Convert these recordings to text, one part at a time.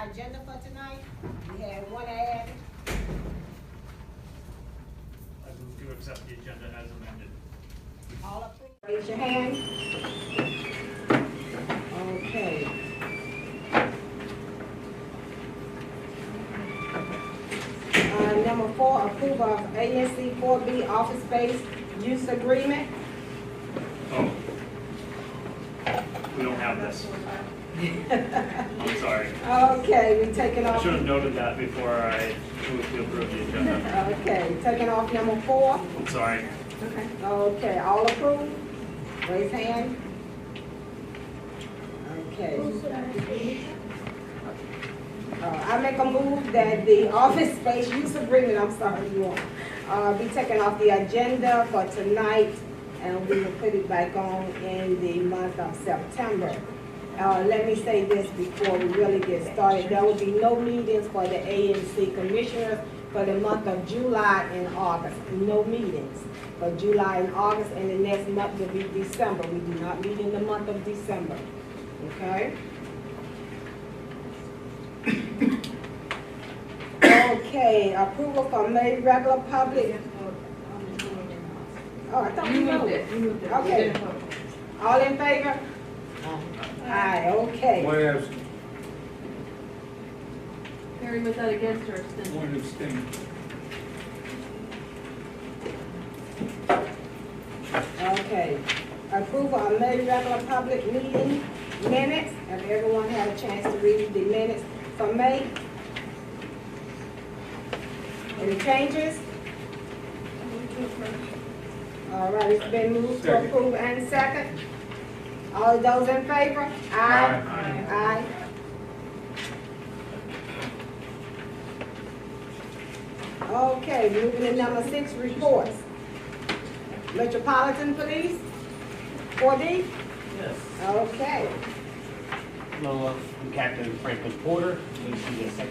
our agenda for tonight. We had one ad. I move to accept the agenda as amended. All approved. Raise your hand. Okay. Number 4, approval of ANC 4B office space use agreement. Oh. We don't have this. I'm sorry. Okay, we're taking I off. should have noted that before I moved to approve the agenda. Okay, taking off number 4. I'm sorry. Okay, all approved? Raise hand. Okay. I make a move that the office space use agreement, I'm sorry, you all, be taken off the agenda for tonight, and we will put it back on in the month of September. Let me say this before we really get started. There will be no meetings for the ANC commissioners for the month of July and August. No meetings for July and August, and the next month will be December. We do not meet in the month of December. Okay? Okay, approval for May regular public. Oh, I thought you moved it. Okay. All in favor? Aye, okay. One absent. Harry, was that against or abstention? One abstain. Okay. Approval of May regular public meeting minutes. Have everyone had a chance to read the minutes for May? Any changes? All right, it's been moved to Second. approve and second. All those in favor? Aye. Aye. Okay, moving to number 6, reports. Metropolitan Police, 4D? Yes. Okay. Hello, I'm Captain Franklin Porter. This is the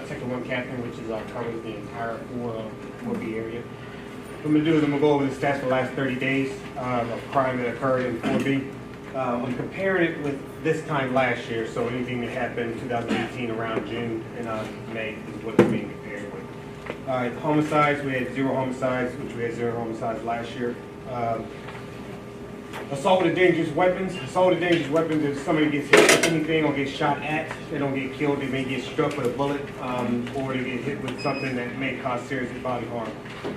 second one captain, which is covers the entire 4B area. What I'm going to do is I'm going to go over the stats for the last 30 days of crime that occurred in 4B. I'm comparing it with this time last year, so anything that happened in 2018 around June and May is what it's being compared with. Homicides, we had 0 homicides, which we had 0 homicides last year. Assault with dangerous weapons. Assault with dangerous weapons, if somebody gets hit with anything or gets shot at, they don't get killed, they may get struck with a bullet, or they get hit with something that may cause serious bodily harm.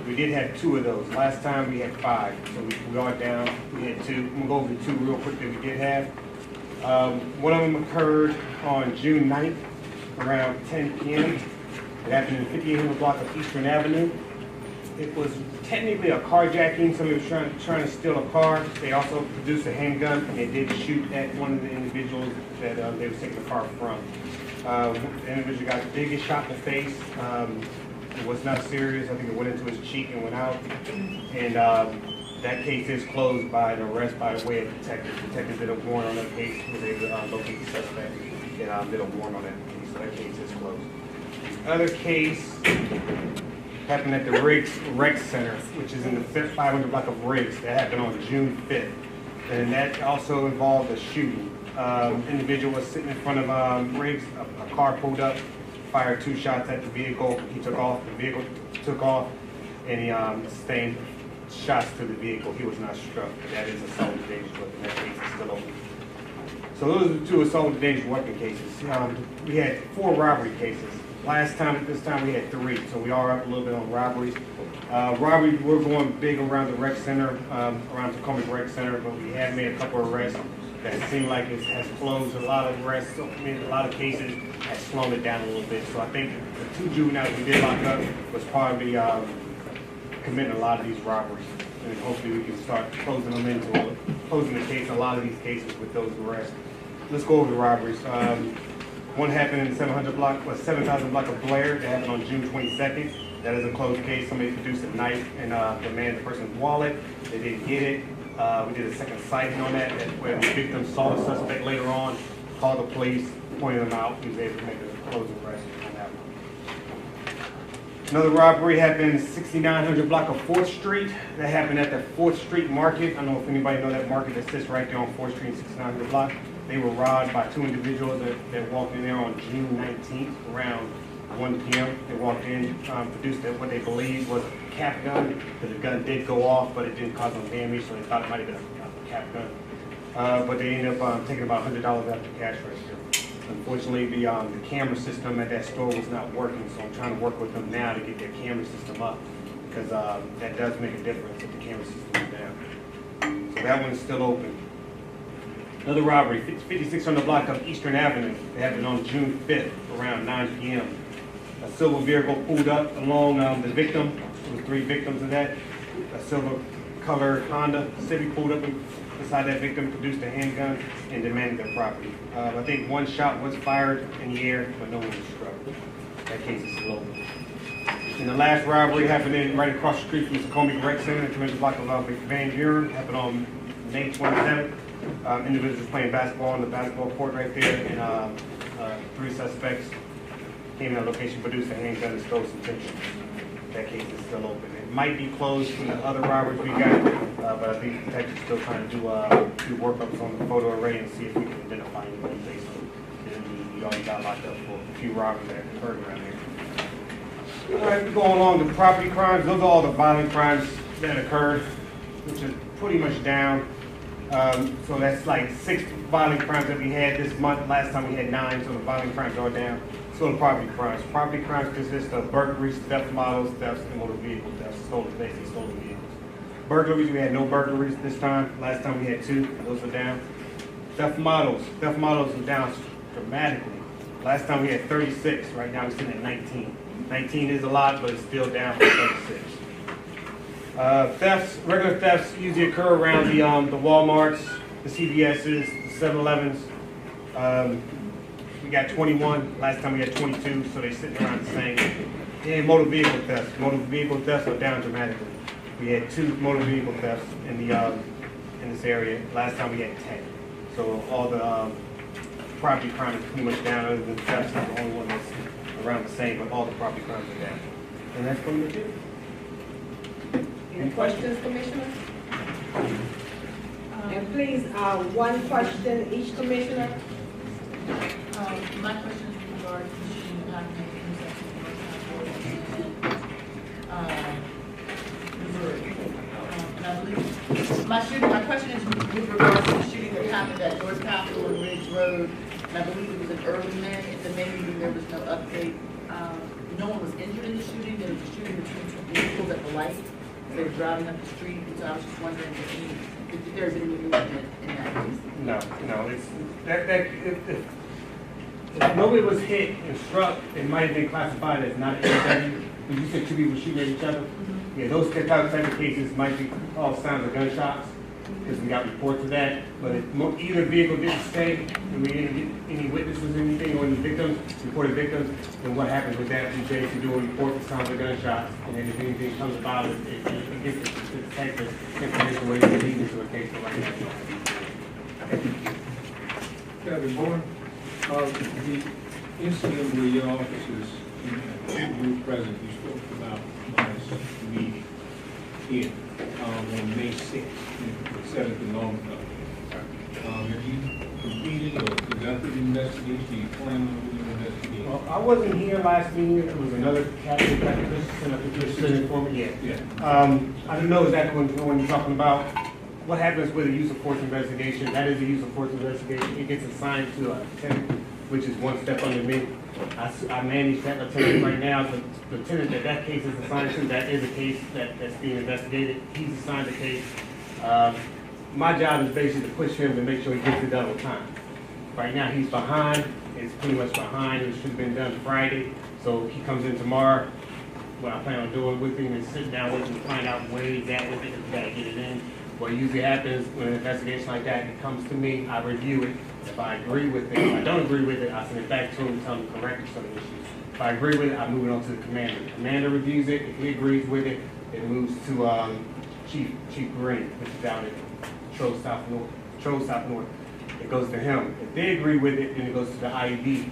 We did have 2 of those. Last time we had 5, so we are down. We had 2. I'm going to go over the 2 real quick that we did have. One of them occurred on June 9th around 10 p.m. It happened in the 5800 block of Eastern Avenue. It was technically a carjacking. Somebody was trying to steal a car. They also produced a handgun, and they did shoot at one of the individuals that they were taking the car from. The individual got big shot in the face. It was not serious. I think it went into his cheek and went out. And that case is closed by an arrest by way of detectives. Detectives did a warrant on that case where they locate the suspect and did a warrant on that case. So that case is closed. The other case happened at the Riggs Rec Center, which is in the 500 block of Riggs. That happened on June 5th. And that also involved a shooting. Individual was sitting in front of Riggs, a car pulled up, fired 2 shots at the vehicle. He took off, the vehicle took off, and he sustained shots to the vehicle. He was not struck. That is assault with dangerous weapon. That case is still open. So those are the 2 assault with dangerous weapon cases. We had 4 robbery cases. This time we had 3, so we are up a little bit on robberies. Robbery, we're going big around the rec center, around Tacoma Rec Center, but we have made a couple of arrests that seem like it has closed a lot of arrests. So, a lot of cases has slowed it down a little bit. So I think the 2 juveniles we did lock up was probably committing a lot of these robberies, and hopefully we can start closing the case, a lot of these cases with those arrests. Let's go over the robberies. One happened in the 700 block, 7,000 block of Blair. That happened on June 22nd. That is a closed case. Somebody produced a knife and demanded the person's wallet. They didn't get it. We did a second sighting on that, where the victim saw the suspect later on, called the police, pointed them out. He was able to make a closing arrest on that Another robbery happened 6900 block of 4th Street. That happened at the 4th Street Market. I don't know if anybody know that market that sits right there on 4th Street, 6900 block. They were robbed by 2 individuals that walked in there on June 19th around 1 p.m. They walked in, produced what they believed was a cap gun, because the gun did go off, but it didn't cause no damage, so they thought it might have been a cap gun. But they ended up taking about $100 out of the cash register. Unfortunately, the camera system at that store was not working, so I'm trying to work with them now to get their camera system up, because that does make a difference if the camera system is down. So that one is still open. Another robbery, 56 on the block of Eastern Avenue. It happened on June 5th around 9 p.m. A silver vehicle pulled up along the victim. There were 3 victims of that. A silver colored Honda Civic pulled up beside that victim, produced a handgun, and demanded their property. I think 1 shot was fired in the air, but no one was struck. That case is still open. And the last robbery happened right across the street from the Tacoma Rec Center, the tremendous block of Van Buren. Happened on May 27th. Individuals playing basketball on the basketball court right there, and 3 suspects came in that location, produced a handgun, and stole some pictures. That case is still open. It might be closed from the other robberies we got, but I think the detectives still trying to do workups on the photo array and see if we can identify anybody based on it. We already got locked up for a few robberies that occurred around here. All right, we're going along to property crimes. Those are all the violent crimes that occurred, which is pretty much down. So that's like 6 violent crimes that we had this month. Last time we had 9, so the violent crimes are down. So the property crimes. Property crimes consist of burglaries, theft models, thefts, and motor vehicle thefts, basically stolen vehicles. Burglaries, we had no burglaries this time. Last time we had 2, those were down. Theft models are down dramatically. Last time we had 36, right now we're sitting at 19. 19 is a lot, but it's still down from 36. Thefts, regular thefts usually occur around the Walmarts, the CVS's, the 7-Elevens. We got 21, last time we had 22, so they're sitting around the same. And motor vehicle thefts. Motor vehicle thefts are down dramatically. We had 2 motor vehicle thefts in this area. Last time we had 10. So all the property crime is pretty much down, other than thefts is the only one that's around the same, but all the property crimes are down. And that's pretty much it. Any questions, Commissioner? And please, 1 question each Commissioner. My question is regarding the shooting that happened at the intersection of Missouri. And I believe, my question is with regards to the shooting that happened at North Capitol and Ridge Road. And I believe it was an early May. At the May meeting, there was no update. No one was injured in the shooting. There was a shooting between 2 vehicles at the light. They were driving up the street, and so I was just wondering if there had been any movement in that case. No, it's if nobody was hit and struck, it might have been classified as not an AW. When you said 2 people shooting at each other, yeah, those type of cases might be all signs of gunshots, because we got reports of that. But if either vehicle didn't stay, and we didn't get any witnesses or anything, or any victims, reported victims, then what happens with that? We basically do a report for sounds of gunshots, and then if anything comes about it, it gets the detective information where you can lead into a case for like that. Captain Bourne, the incident where your officers were present, you spoke about last meeting here on May 6th, 7th and Longfellow. Have you completed or conducted an investigation? Do you plan on doing an investigation? Well, I wasn't here last meeting. It was another captain, Christensen, I think you're sitting for me. Yeah. I don't know exactly when you're talking about. What happens with a use of force investigation? That is a use of force investigation. It gets assigned to a lieutenant, which is 1 step under me. I manage that lieutenant right now. The lieutenant that case is assigned to, that is a case that's being investigated. He's assigned the case. My job is basically to push him to make sure he gets it done on time. Right now he's behind. It's pretty much behind. It should have been done Friday. So he comes in tomorrow. What I plan on doing with him is sitting down with him to find out where he's at with it. We gotta get it in. What usually happens when an investigation like that, it comes to me, I review it. If I agree with it, if I don't agree with it, I send it back to him and tell him to correct some issues. If I agree with it, I move it on to the commander. The commander reviews it. If he agrees with it, it moves to Chief Green, which is down at Troll South North. It goes to him. If they agree with it, then it goes to the IED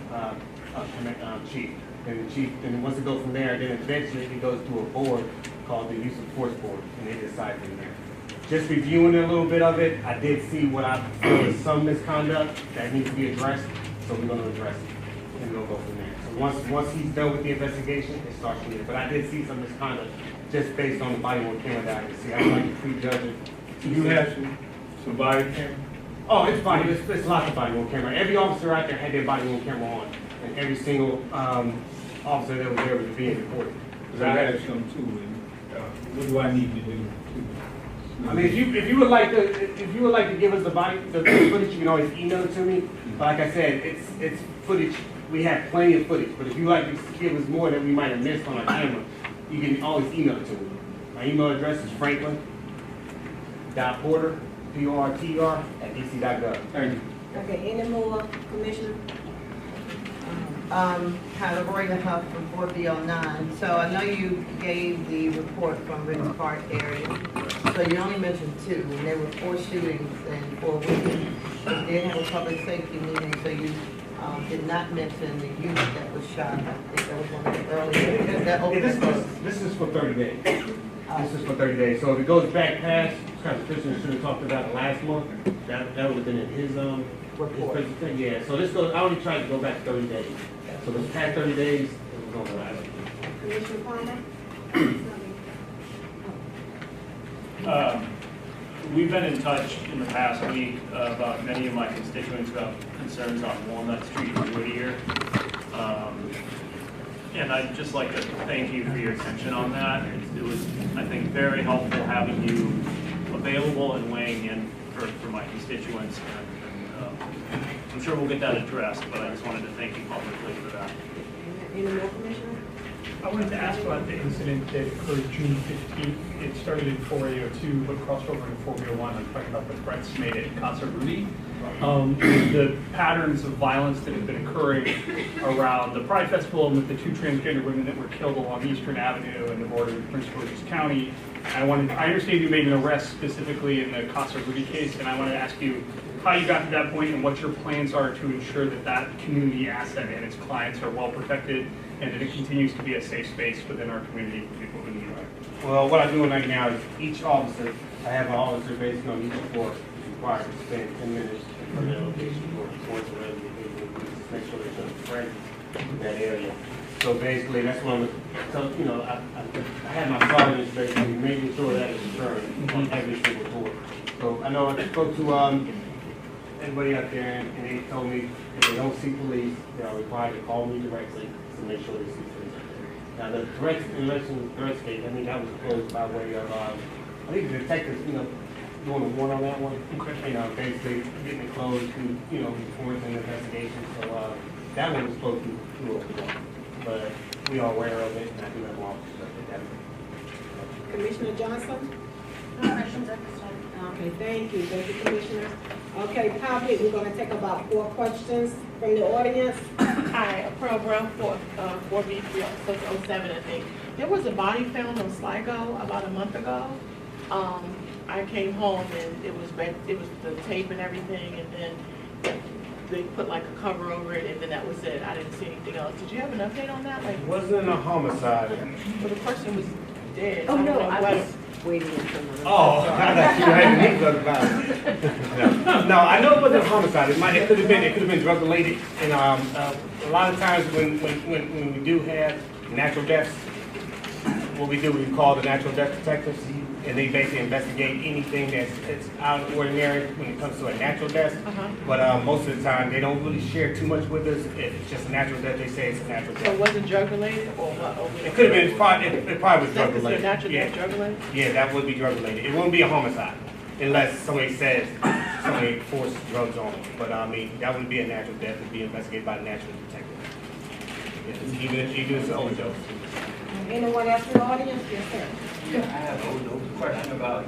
chief. and the chief, and once it goes from there, then eventually it goes to a board called the Use of Force Board, and they decide from there. Just reviewing a little bit of it, I did see what I feel is some misconduct that needs to be addressed, so we're gonna address it, and we'll go from there. So once he's done with the investigation, it starts from there. But I did see some misconduct, just based on the body worn camera that I could see. I don't like to prejudge it. You have some body camera? Oh, it's body, it's lots of body worn camera. Every officer out there had their body worn camera on, and every single, officer that was there was being recorded. Because I have some too, and, what do I need to do? I mean, if you would like to give us the footage, you can always email it to me. But like I said, it's footage. We have plenty of footage. But if you like to give us more that we might have missed on our camera, you can always email it to me. My email address is franklin.porter, PORTR, @dc.gov. Thank you. Okay, any more, Commissioner? Lorena Huff from 4B09. So I know you gave the report from Ridge Park area. So you only mentioned 2, and there were 4 shootings in 4 weeks. You did have a public safety meeting, so you did not mention the unit that was shot. I think that was one of the earlier. That open This is for 30 days. This is for 30 days. So if it goes back past, kind of Christian should have talked about it last month. That would have been in his report. Yeah. So this goes. I only tried to go back 30 days. So the past 30 days, it was on the last. Commissioner Palmer? We've been in touch in the past week about many of my constituents about concerns on Walnut Street in Whittier. And I'd just like to thank you for your attention on that. It was, I think, very helpful having you available and weighing in for my constituents. And I'm sure we'll get that addressed, but I just wanted to thank you publicly for that. Any more, Commissioner? I wanted to ask about the incident that occurred June 15th. It started in 4A02, but crossed over into 4B01. I'm talking about the threats made at Concert Rudy. The patterns of violence that have been occurring around the Pride Festival and with the 2 transgender women that were killed along Eastern Avenue and the border with Prince George's County. I understand you made an arrest specifically in the Concert Rudy case, and I wanted to ask you how you got to that point and what your plans are to ensure that that community asset and its clients are well protected and that it continues to be a safe space within our community for people who need it. Well, what I'm doing right now is each officer, I have an officer basically on each floor required to spend 10 minutes from their location for towards the resident, just make sure they're friends in that area. So basically, that's what I'm, so, you know, I had my sergeants basically making sure that it's occurring on every single floor. So I know I spoke to everybody out there, and they told me if they don't see police, they are required to call me directly to make sure they see police out there. Now, the threats case, I mean, that was closed by way of, I think the detectives, you know, doing a warrant on that one. Okay. You know, basically getting it closed through, you know, reports and investigations. So that one was closed through open door. But we are aware of it, and I do have officers up there. Commissioner Johnson? No questions at this time. Okay, thank you, Commissioners. Okay, public, we're gonna take about 4 questions from the audience. Hi, Pearl Brown, 4B3, 07, I think. There was a body found on Sligo about a month ago. I came home and it was the tape and everything, and then they put like a cover over it, and then that was it. I didn't see anything else. Did you have an update on that? Like, It wasn't a homicide. well, the person was dead. Oh, I don't no, know I what. was waiting until the... Oh, I thought you had me about it. No, I know it wasn't a homicide. It could have been drug related. And a lot of times when we do have natural deaths, what we do is we call the natural death detectives, and they basically investigate anything that's out of the ordinary when it comes to a natural death. But most of the time, they don't really share too much with us. If it's just a natural death, they say it's a natural So death. was it drug related or what? It could have been, it probably was drug related. Natural Yeah. death drug related? Yeah, that would be drug related. It wouldn't be a homicide unless somebody says somebody forced drugs on them. But I mean, that wouldn't be a natural death. It'd be investigated by a natural detective. Even if it's an overdose. Anyone else in the audience? Yes, sir. Yeah, I have a question about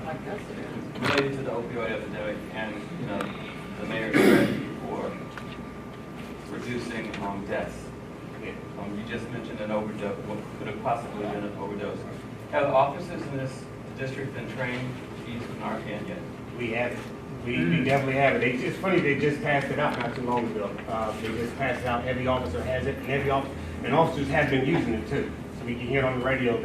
related to the opioid epidemic and, you know, the mayor's strategy for reducing deaths. You just mentioned an overdose. What could have possibly been an overdose? Have officers in this district been trained to use Narcan yet? We have We definitely have it. It's funny, they just passed it out not too long ago. They just passed it out, every officer has it, and officers have been using it too. So we can hear it on the radio,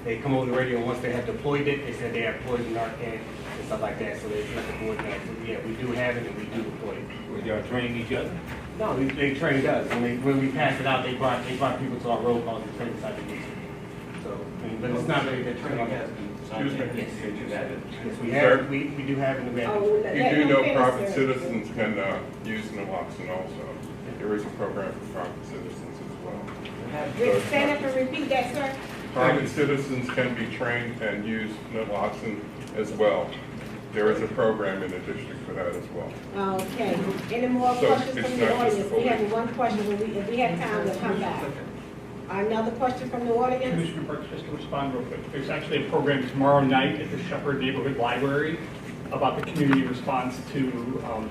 they come over the radio, and once they have deployed it, they said they have poison Narcan and stuff like that, so they let the board know. So yeah, we do have it and we do deploy it. Were y'all training each other? No, they trained us. When we passed it out, they brought people to our roll calls and trained us how to use it. So, but it's not really that training us. Excuse me. Yes, you do that. Yes, we have, we do have it in the Oh, back. let You do him know finish, private sir. citizens can use naloxone also. There is a program for private citizens as well. Rick, stand up and repeat that, sir. Private citizens can be trained and use naloxone as well. There is a program in the district for that as well. Okay, any more So questions it's from the not just audience? We have one question, if we have time, we'll come back. Another question from the audience? Commissioner Parks, just to respond real quick. There's actually a program tomorrow night at the Shepherd Neighborhood Library about the community response to,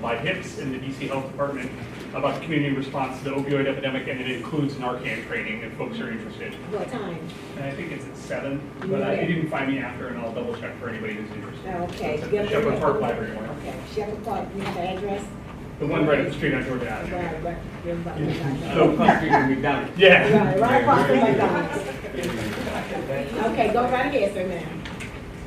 by HIPS and the DC Health Department, about the community response to the opioid epidemic, and it includes Narcan training if folks are interested. What time? And I think it's at 7, but you didn't find me after, and I'll double check for anybody who's interested. Okay. So it's at the Shepherd Park Library. Okay, Shepherd Park, you have the address? The one right up the street on Georgia Avenue. Right. So, yeah. Right across from McDonald's. Okay, go right ahead, sir, ma'am.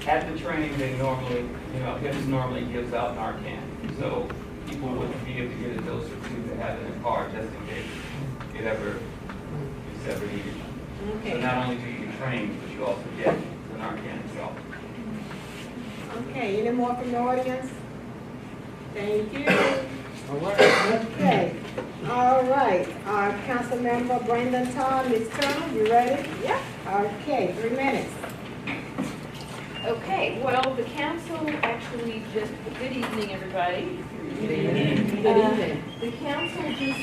At the training, they normally, HIPS normally gives out Narcan. So people would be able to get a dose or two to have in their car just in case it ever is ever needed. So Okay, not only do you train, but you also get the Narcan itself. okay, any more from the audience? Thank you. All right. Okay, all right, Councilmember Brandon Todd, Ms. Turner, you ready? Yeah. Okay, 3 minutes. Okay, well, the council actually just, good evening, everybody. Good evening. The council just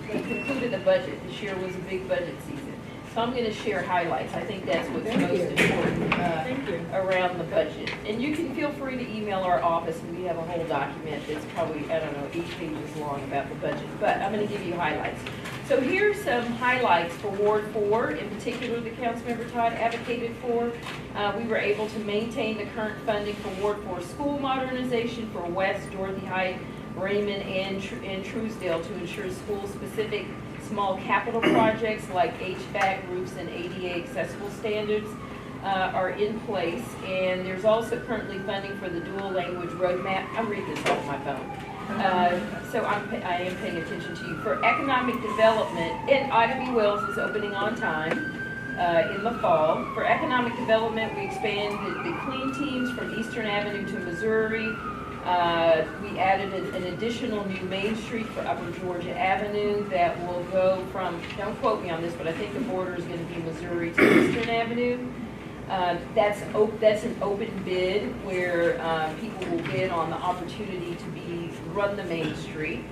concluded the budget. This year was a big budget season. So I'm going to share highlights. I think that's what's Thank most you. important Thank you. around the budget. And you can feel free to email our office, and we have a whole document that's probably, 8 pages long about the budget. But I'm going to give you highlights. So here's some highlights for Ward 4, in particular the Councilmember Todd advocated for. We were able to maintain the current funding for Ward 4 school modernization for West, Dorothy Heights, Raymond, and Truesdale to ensure school-specific small capital projects like HVAC, roofs, and ADA accessible standards are in place. And there's also currently funding for the dual language roadmap. I'm reading this off my phone. So I am paying attention to you. For economic development, and Ida B. Wells is opening on time in the fall. For economic development, we expanded the clean teams from Eastern Avenue to Missouri. We added an additional new Main Street for Upper Georgia Avenue that will go from, don't quote me on this, but I think the border is going to be Missouri to Eastern Avenue. That's an open bid where people will bid on the opportunity to run the Main Street.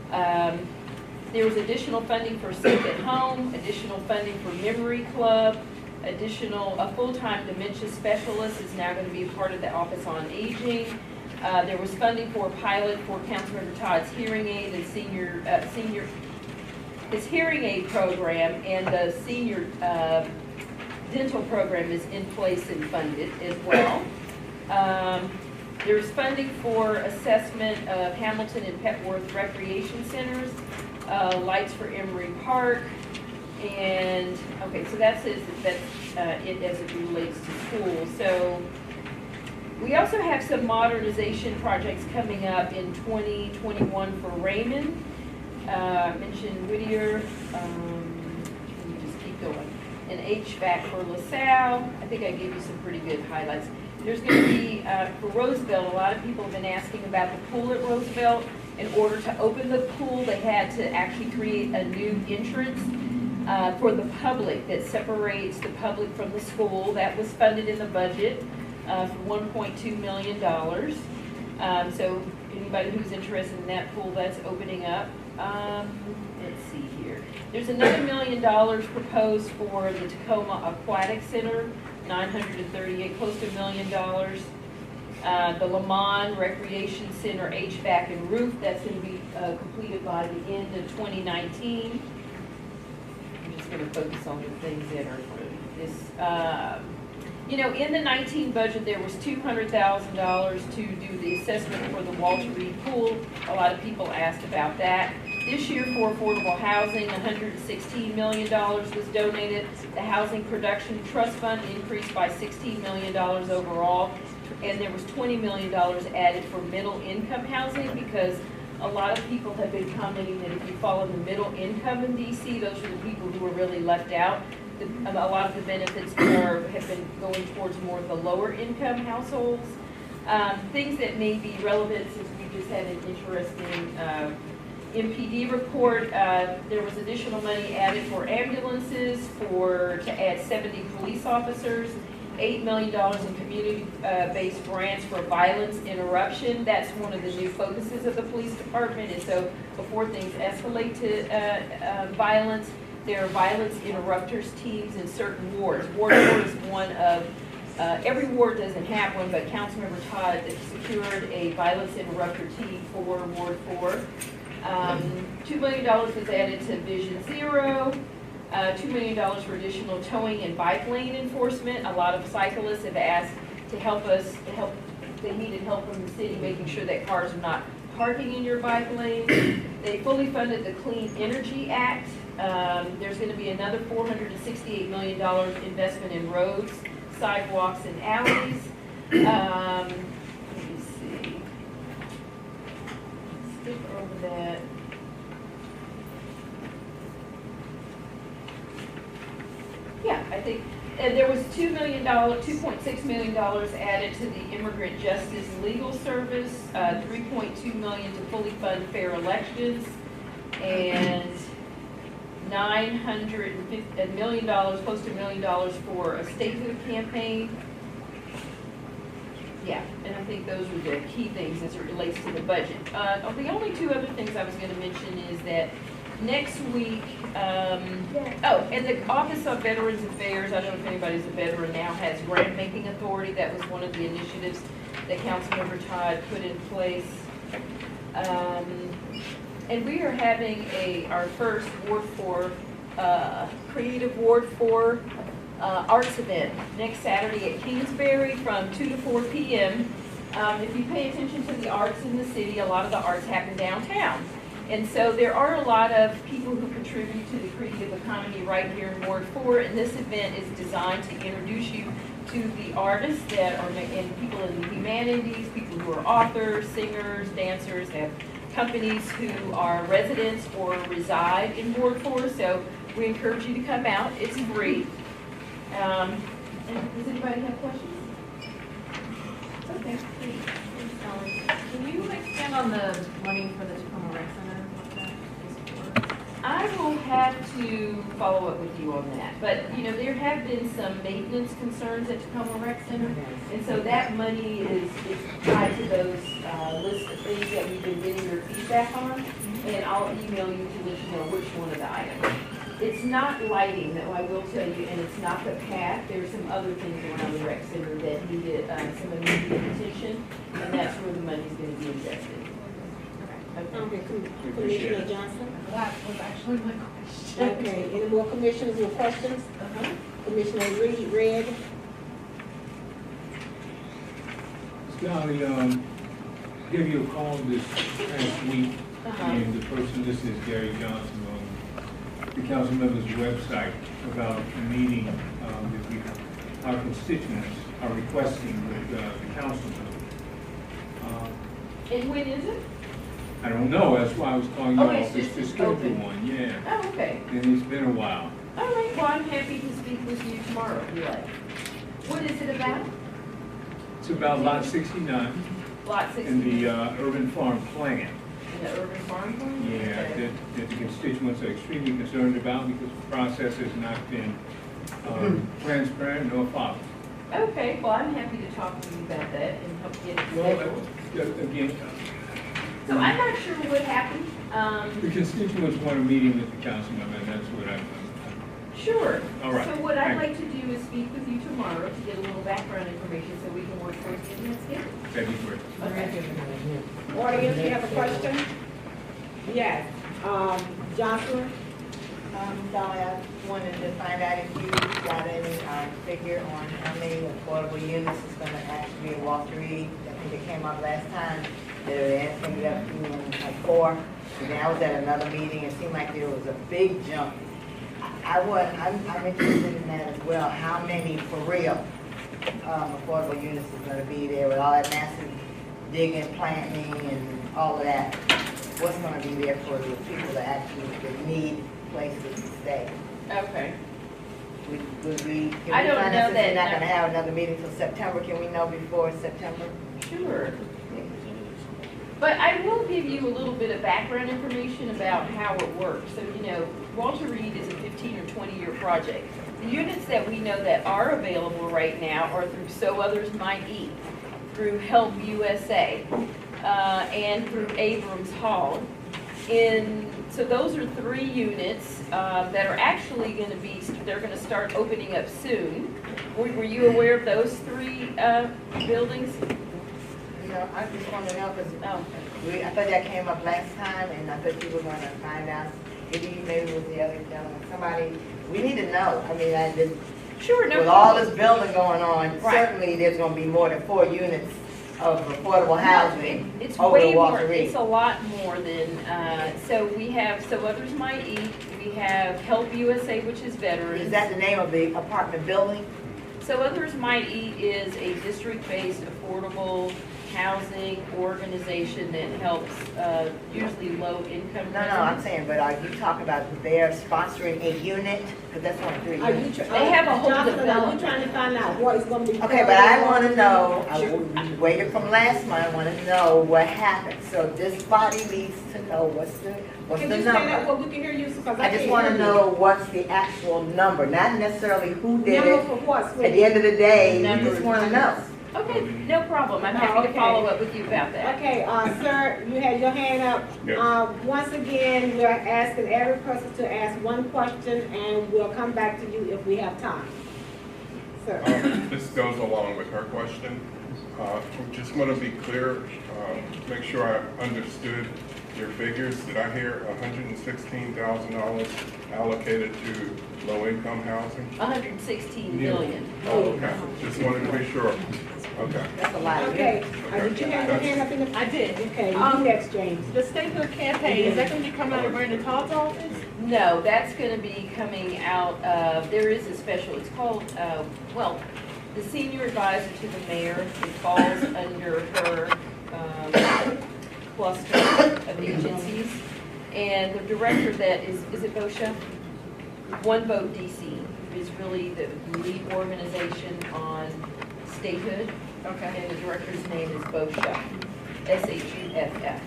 There was additional funding for Safe at Home, additional funding for Memory Club, a full-time dementia specialist is now going to be a part of the Office on Aging. There was funding for a pilot for Councilmember Todd's hearing aid and his hearing aid program, and the senior dental program is in place and funded as well. There's funding for assessment of Hamilton and Petworth recreation centers, lights for Emory Park, and okay, so that's it as it relates to school. So we also have some modernization projects coming up in 2021 for Raymond. I mentioned Whittier. Let me just keep going. And HVAC for LaSalle. I think I gave you some pretty good highlights. There's going to be, for Roosevelt, a lot of people have been asking about the pool at Roosevelt. In order to open the pool, they had to actually create a new entrance for the public that separates the public from the school. That was funded in the budget for $1.2 million. So anybody who's interested in that pool, that's opening up. Let's see here. There's another $1 million proposed for the Tacoma Aquatic Center, $938, close to $1 million. The Lamont Recreation Center HVAC and roof, that's going to be completed by the end of 2019. I'm just going to focus on the things that are this. You know, in the 19 budget, there was $200,000 to do the assessment for the Walter Reed Pool. A lot of people asked about that. This year for affordable housing, $116 million was donated. The Housing Production Trust Fund increased by $16 million overall. And there was $20 million added for middle income housing, because a lot of people have been commenting that if you fall in the middle income in DC, those are the people who are really left out. A lot of the benefits have been going towards more of the lower income households. Things that may be relevant, since we just had an interesting MPD report, there was additional money added for ambulances to add 70 police officers, $8 million in community-based grants for violence interruption. That's one of the new focuses of the police department. And so before things escalate to violence, there are violence interrupters teams in certain wards. Ward 4 is one of, every ward doesn't have one, but Councilmember Todd secured a violence interrupter team for Ward 4. $2 million was added to Vision Zero. $2 million for additional towing and bike lane enforcement. A lot of cyclists have asked to help us, they needed help from the city making sure that cars are not parking in your bike lane. They fully funded the Clean Energy Act. There's going to be another $468 million investment in roads, sidewalks, and alleys. Let me see. Skip over that. Yeah, I think there was $2.6 million added to the Immigrant Justice Legal Service, $3.2 million to fully fund fair elections, and $950 million, close to $1 million for a statehood campaign. Yeah, and I think those were the key things as it relates to the budget. The only two other things I was going to mention is that next week, and the Office of Veterans Affairs, I don't know if anybody's a veteran now, has grant making authority. That was one of the initiatives that Councilmember Todd put in place. And we are having our first Ward 4, Creative Ward 4 Arts event next Saturday at Kingsbury from 2 to 4 p.m. If you pay attention to the arts in the city, a lot of the arts happen downtown. And so there are a lot of people who contribute to the creative economy right here in Ward 4, and this event is designed to introduce you to the artists that are, and people in the humanities, people who are authors, singers, dancers, have companies who are residents or reside in Ward 4. So we encourage you to come out. It's free. And does anybody have questions? Okay. Can you expand on the money for the Tacoma Rec Center? What that is for? I will have to follow up with you on that. But, you know, there have been some maintenance concerns at Tacoma Rec Center. And so that money is tied to those lists of things that we've been getting your feedback on. And I'll email you to let you know which one of the items. It's not lighting, though, I will tell you, and it's not the path. There's some other things around the rec center that needed some immediate attention, and that's where the money's going to be invested. Okay, Commissioner Johnson? That was actually my question. Okay, any more commissioners with questions? Commissioner Reed, Red? Scotty, gave you a call this past week, and the person, this is Gary Johnson, on the council member's website about a meeting that our constituents are requesting with the council member. And when is it? I don't know, that's why I was calling you Okay, off so this it's to just schedule open. one, yeah. Oh, okay. And it's been a while. All right, well, I'm happy to speak with you tomorrow if you like. What is it about? It's about Lot 69 Lot 60? in the urban farm plan. In the urban farm plan? Yeah, Okay. that the constituents are extremely concerned about because the process has not been transparent nor followed. Okay, well, I'm happy to talk to you about that and help get it scheduled. Again, So I'm not sure what happened. the constituents want a meeting with the council member, and that's what I'm. Sure. All right. So what I'd Thank like to do is speak with you tomorrow to get a little background information so we can work towards getting that scheduled. That'd be great. Okay. Audience, you have a question? Yes. Johnson? Dolly, I wanted to find out if you got any figure on how many affordable units is gonna actually be in Walter Reed. I think it came up last time, that it ended up being like 4. And then I was at another meeting, it seemed like there was a big jump. I'm interested in that as well. How many for real affordable units is gonna be there with all that massive digging, planting, and all of that? What's gonna be there for the people that actually that need places to stay? Okay. Can we I don't find know out since that we're not number. gonna have another meeting till September? Can we know before September? Sure. But I will give you a little bit of background information about how it works. So, you know, Walter Reed is a 15 or 20-year project. The units that we know that are available right now are through So Others Might Eat, through Help USA, and through Abrams Hall. So those are 3 units that are actually going to be, they're going to start opening up soon. Were you aware of those 3 buildings? You know, I just want to know, because I thought that came up last time, and I thought you were going to find out, maybe with the other gentleman, somebody, we need to know. I mean, Sure, no with problem. all this building going on, Right. certainly there's going to be more than 4 units of affordable housing It's over way at more, Walter Reed. it's a lot more than, so we have So Others Might Eat, we have Help USA, which is veterans. Is that the name of the apartment building? So Others Might Eat is a district-based affordable housing organization that helps usually low-income No, I'm residents. saying, but are you talking about they're sponsoring a unit? Because that's what I'm doing. Are you They have a whole Johnson, are you development. trying to find out what is gonna be? Okay, but I want to know, Sure. we waited from last month, I want to know what happened. So this body needs to know what's the Can you stand up number. where we can hear you, because I just want to know what's the actual number, not necessarily who did Number it. for what, At sweetie? the end of the day, you Number. just want to know. Okay, no problem, I'm happy to Okay. follow up with you about that. Okay, sir, you had your hand up. Yes. Once again, we're asking every person to ask one question, and we'll come back to you if we have time. Sir. This goes along with her question. Just want to be clear, make sure I understood your figures. Did I hear $116,000 allocated to low-income housing? 116 million. Oh, okay. Just wanted to be sure. Okay. That's a lot. Okay, did you have your hand up in the? I did. Okay, you next, James. The statehood campaign, is that gonna be coming out of Brandon Todd's office? No, that's going to be coming out of, there is a special, it's called, well, the senior advisor to the mayor, it falls under her cluster of agencies. And the director that is it BOSHA? One Vote DC is really the lead organization on statehood. Okay. And the director's name is BOSHUFF, SHUFF.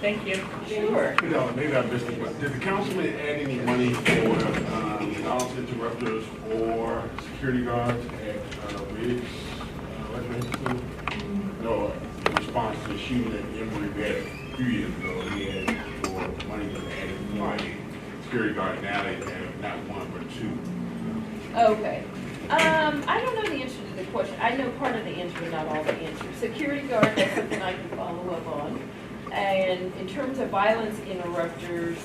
Thank you. Sure. You know, maybe I missed it, but did the councilman add any money for silence interrupters or security guards at Ridge Recreation School? No, in response to the shooting at Emory Bear a few years ago, he had for money to add more security guard. Now they have not 1 but 2. Okay. I don't know the answer to the question. I know part of the answer, but not all the answers. Security guard, that's something I can follow up on. And in terms of violence interrupters,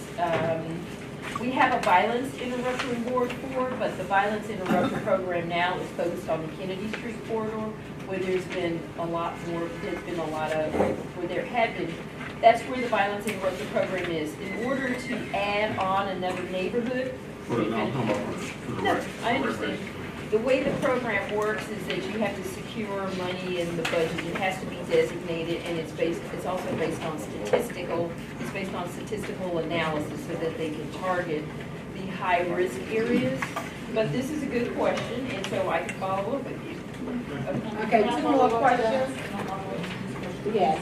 we have a violence interrupter board for, but the violence interrupter program now is focused on the Kennedy Street corridor, where there's been a lot more, where there had been, that's where the violence interrupter program is. In order to add on another neighborhood. For the, no, I'm talking about for the No, rec- I understand. recreation. The way the program works is that you have to secure money in the budget. It has to be designated, and it's also based on statistical analysis so that they can target the high-risk areas. But this is a good question, and so I can follow up with you. Okay, 2 more questions. Yes.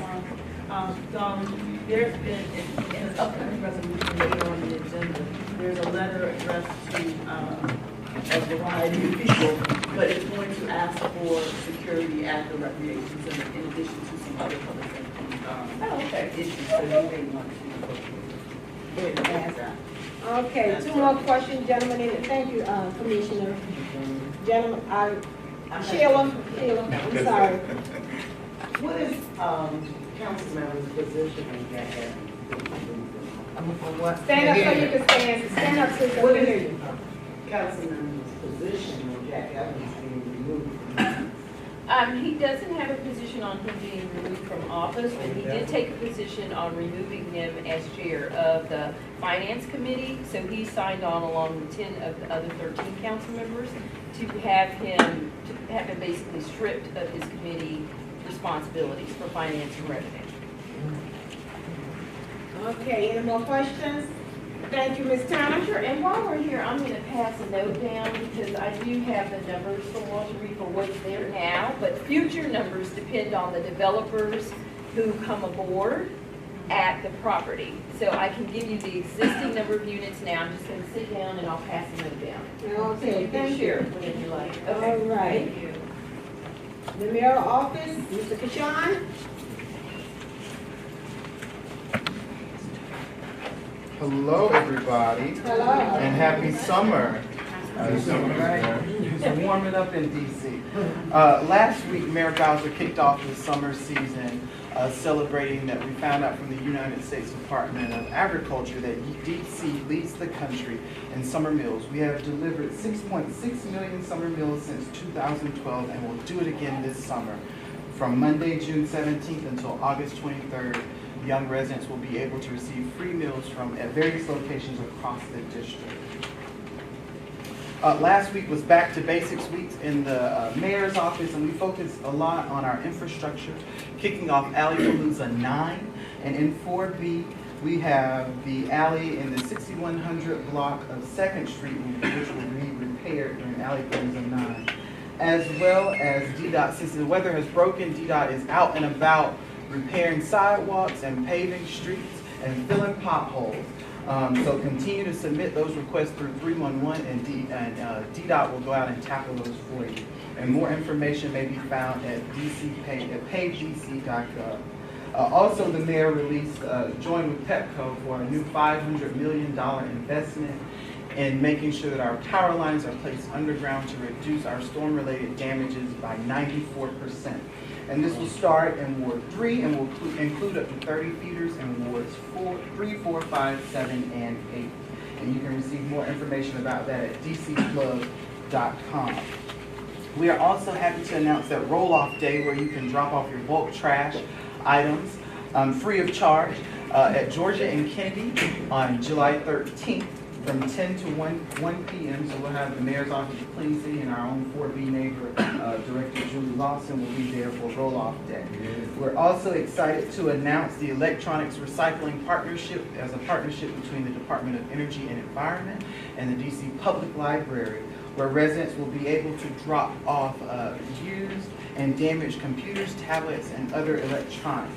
There's been, in an upcoming resolution later on the agenda, there's a letter addressed to a variety of people, but it's going to ask for security at the recreation center in addition to some other public safety issues, so you may want to go ahead and ask that. Okay, 2 more questions, gentlemen. Thank you, Commissioner. Gentlemen, Sheila, I'm sorry. What is council member's position in that? from what? Stand up so you can stand up so you can hear you. Councilman's position on Jack Evans being removed. He doesn't have a position on him being removed from office, but he did take a position on removing him as chair of the finance committee. So he signed on along with 10 of the other 13 council members to have him basically stripped of his committee responsibilities for finance and revenue. Okay, any more questions? Thank you, Ms. Turner. Sure, and while we're here, I'm gonna pass a note down because I do have the numbers for Walter Reed for what's there now, but future numbers depend on the developers who come aboard at the property. So I can give you the existing number of units now. I'm just gonna sit down and I'll pass the note down. Okay, thank Share you. it whenever you like. All right. Thank you. The mayor office, Mr. Kashan. Hello, everybody, Hello. and happy summer. It's warming up in DC. Last week, Mayor Bowser kicked off the summer season celebrating that we found out from the United States Department of Agriculture that DC leads the country in summer meals. We have delivered 6.6 million summer meals since 2012, and we'll do it again this summer. From Monday, June 17th until August 23rd, young residents will be able to receive free meals at various locations across the district. Last week was Back to Basics Week in the mayor's office, and we focused a lot on our infrastructure, kicking off Alley Palooza 9. And in 4B, we have the alley in the 6100 block of 2nd Street, which will be repaired during Alley Palooza 9. As well as DDOT, since the weather has broken, DDOT is out and about repairing sidewalks and paving streets and filling potholes. So continue to submit those requests through 311 and DDOT will go out and tackle those for you. And more information may be found at pavedc.gov. Also, the mayor released, joined with Pepco for a new $500 million investment in making sure that our power lines are placed underground to reduce our storm-related damages by 94%. And this will start in Ward 3 and will include up to 30 feeders in Wards 3, 4, 5, 7, and 8. And you can receive more information about that at dcplug.com. We are also happy to announce that roll-off day where you can drop off your bulk trash items free of charge at Georgia and Kennedy on July 13th. From 10 to 1 p.m. So we'll have the Mayor's Office of Clean City and our own 4B neighbor, Director Julie Lawson, will be there for roll-off day. We're also excited to announce the Electronics Recycling Partnership as a partnership between the Department of Energy and Environment and the DC Public Library, where residents will be able to drop off used and damaged computers, tablets, and other electronics.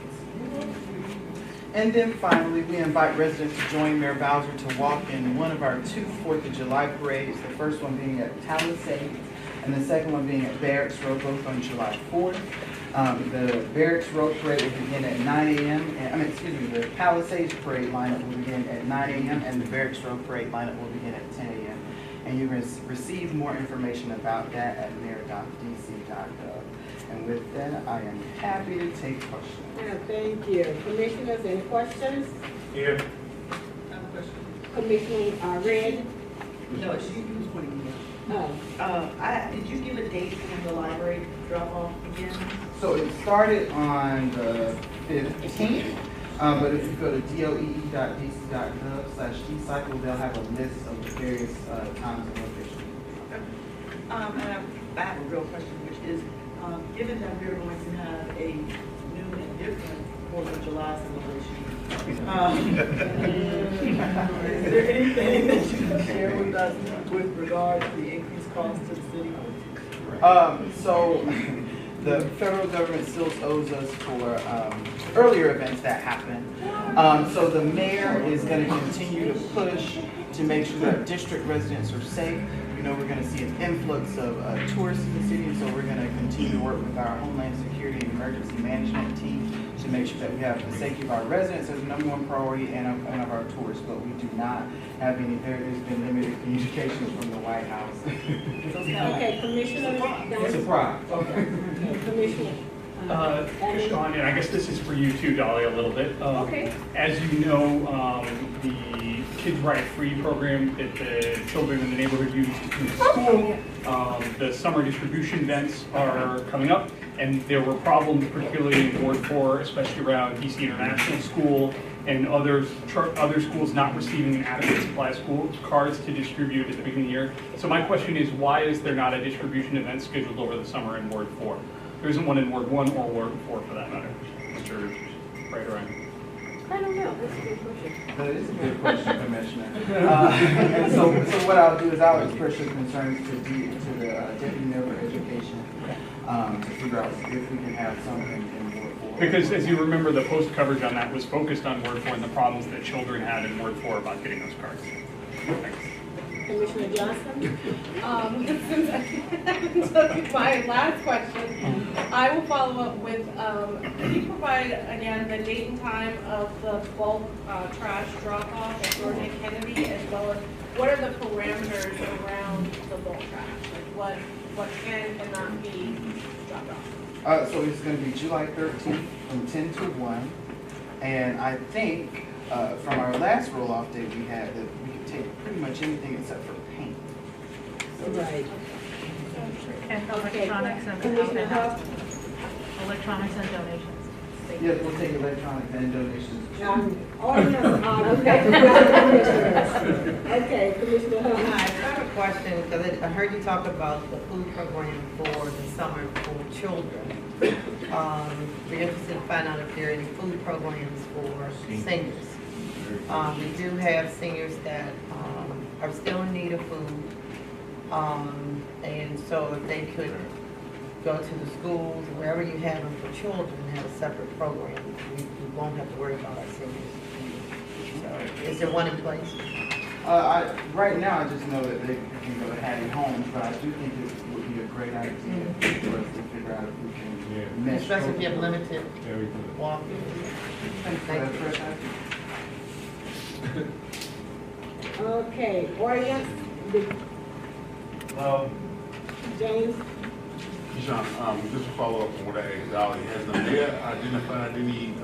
And then finally, we invite residents to join Mayor Bowser to walk in one of our 2 4th of July parades, the first one being at Palisades and the second one being at Barracks Road, both on July 4th. The Barracks Road parade will begin at 9 a.m. The Palisades parade lineup will begin at 9 a.m. and the Barracks Road parade lineup will begin at 10 a.m. And you can receive more information about that at mayor.dc.gov. And with that, I am happy to take questions. Thank you. Commissioners, any questions? Here. Commissioner Red? No, she was pointing me Oh. out. Did you give a date for the library drop-off again? So it started on the 15th, but if you go to doee.dc.gov/ecycle, they'll have a list of the various times and locations. And I have a real question, which is, given that we're going to have a new and different 4th of July celebration, is there anything that you can share with us with regard to the increased cost to the city? So the federal government still owes us for earlier events that happen. So the mayor is going to continue to push to make sure that district residents are safe. You know, we're going to see an influx of tourists in the city, and so we're going to continue to work with our Homeland Security and Emergency Management team to make sure that we have the safety of our residents as the #1 priority and of our tourists. But we do not have any, there's been limited communications from the White House. Okay, Commissioner. Surprise. Okay, Commissioner Sean, and I guess this is for you too, Dolly, a little bit. Okay. As you know, the Kids Ride Free program that the children in the neighborhood use to come to school, the summer distribution events are coming up, and there were problems particularly in Ward 4, especially around DC International School and other schools not receiving an adequate supply of school cards to distribute at the beginning of the year. So my question is, why is there not a distribution event scheduled over the summer in Ward 4? There isn't one in Ward 1 or Ward 4 for that matter, Mr. Right around. I don't know, that's a good question. That is a good question, Commissioner. And so what I'll do is I'll express your concerns to the Deputy Mayor for Education to figure out if we can have something in Ward 4. Because as you remember, the post coverage on that was focused on Ward 4 and the problems that children had in Ward 4 about getting those cards. Thanks. Commissioner Johnson? Since I took my last question, I will follow up with, can you provide again the date and time of the bulk trash drop-off at George and Kennedy, as well as what are the parameters around the bulk trash? Like what can and cannot be dropped off? So it's going to be July 13th from 10 to 1. And I think from our last roll-off date we had that we could take pretty much anything except for paint. Right. And Okay. electronics and Commissioner Huff? electronics and donations. Yes, we'll take electronic and donations. Okay, Commissioner Huff. Hi, I have a question, because I heard you talk about the food program for the summer for children. We're interested to find out if there are any food programs for seniors. We do have seniors that are still in need of food. And so if they could go to the schools, wherever you have them for children, have a separate program, we won't have to worry about our seniors. So, is there one in place? Right now, I just know that they can go to Hattie Homes, but I do think it would be a great idea for us to figure out if we can mesh. Especially if you have limited Everything. walking. Thank you. Okay, audience, James? Sean, just to follow up on what I asked Dolly, has the mayor identified any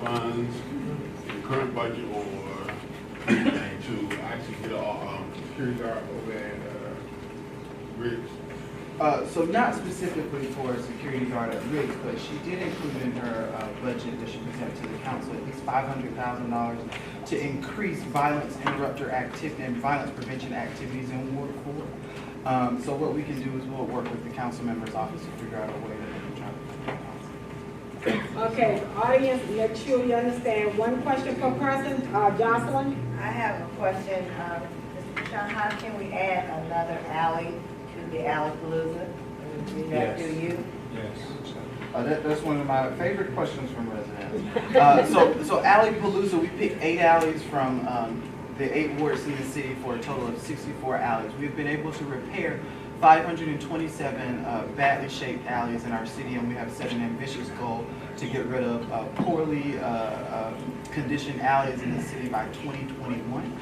funds in the current budget or anything to actually get a security guard over at Riggs? So not specifically for a security guard at Riggs, but she did include in her budget that she presented to the council at least $500,000 to increase violence interrupter activity and violence prevention activities in Ward 4. So what we can do is we'll work with the council member's office to figure out a way that we can try to. Okay, audience, make sure you understand. One question per person. Jocelyn? I have a question. Mr. Sean, how can we add another alley to the Alley Palooza? Do that through you? Yes. That's one of my favorite questions from residents. So Alley Palooza, we picked 8 alleys from the 8 wards in the city for a total of 64 alleys. We've been able to repair 527 badly shaped alleys in our city, and we have set an ambitious goal to get rid of poorly conditioned alleys in the city by 2021.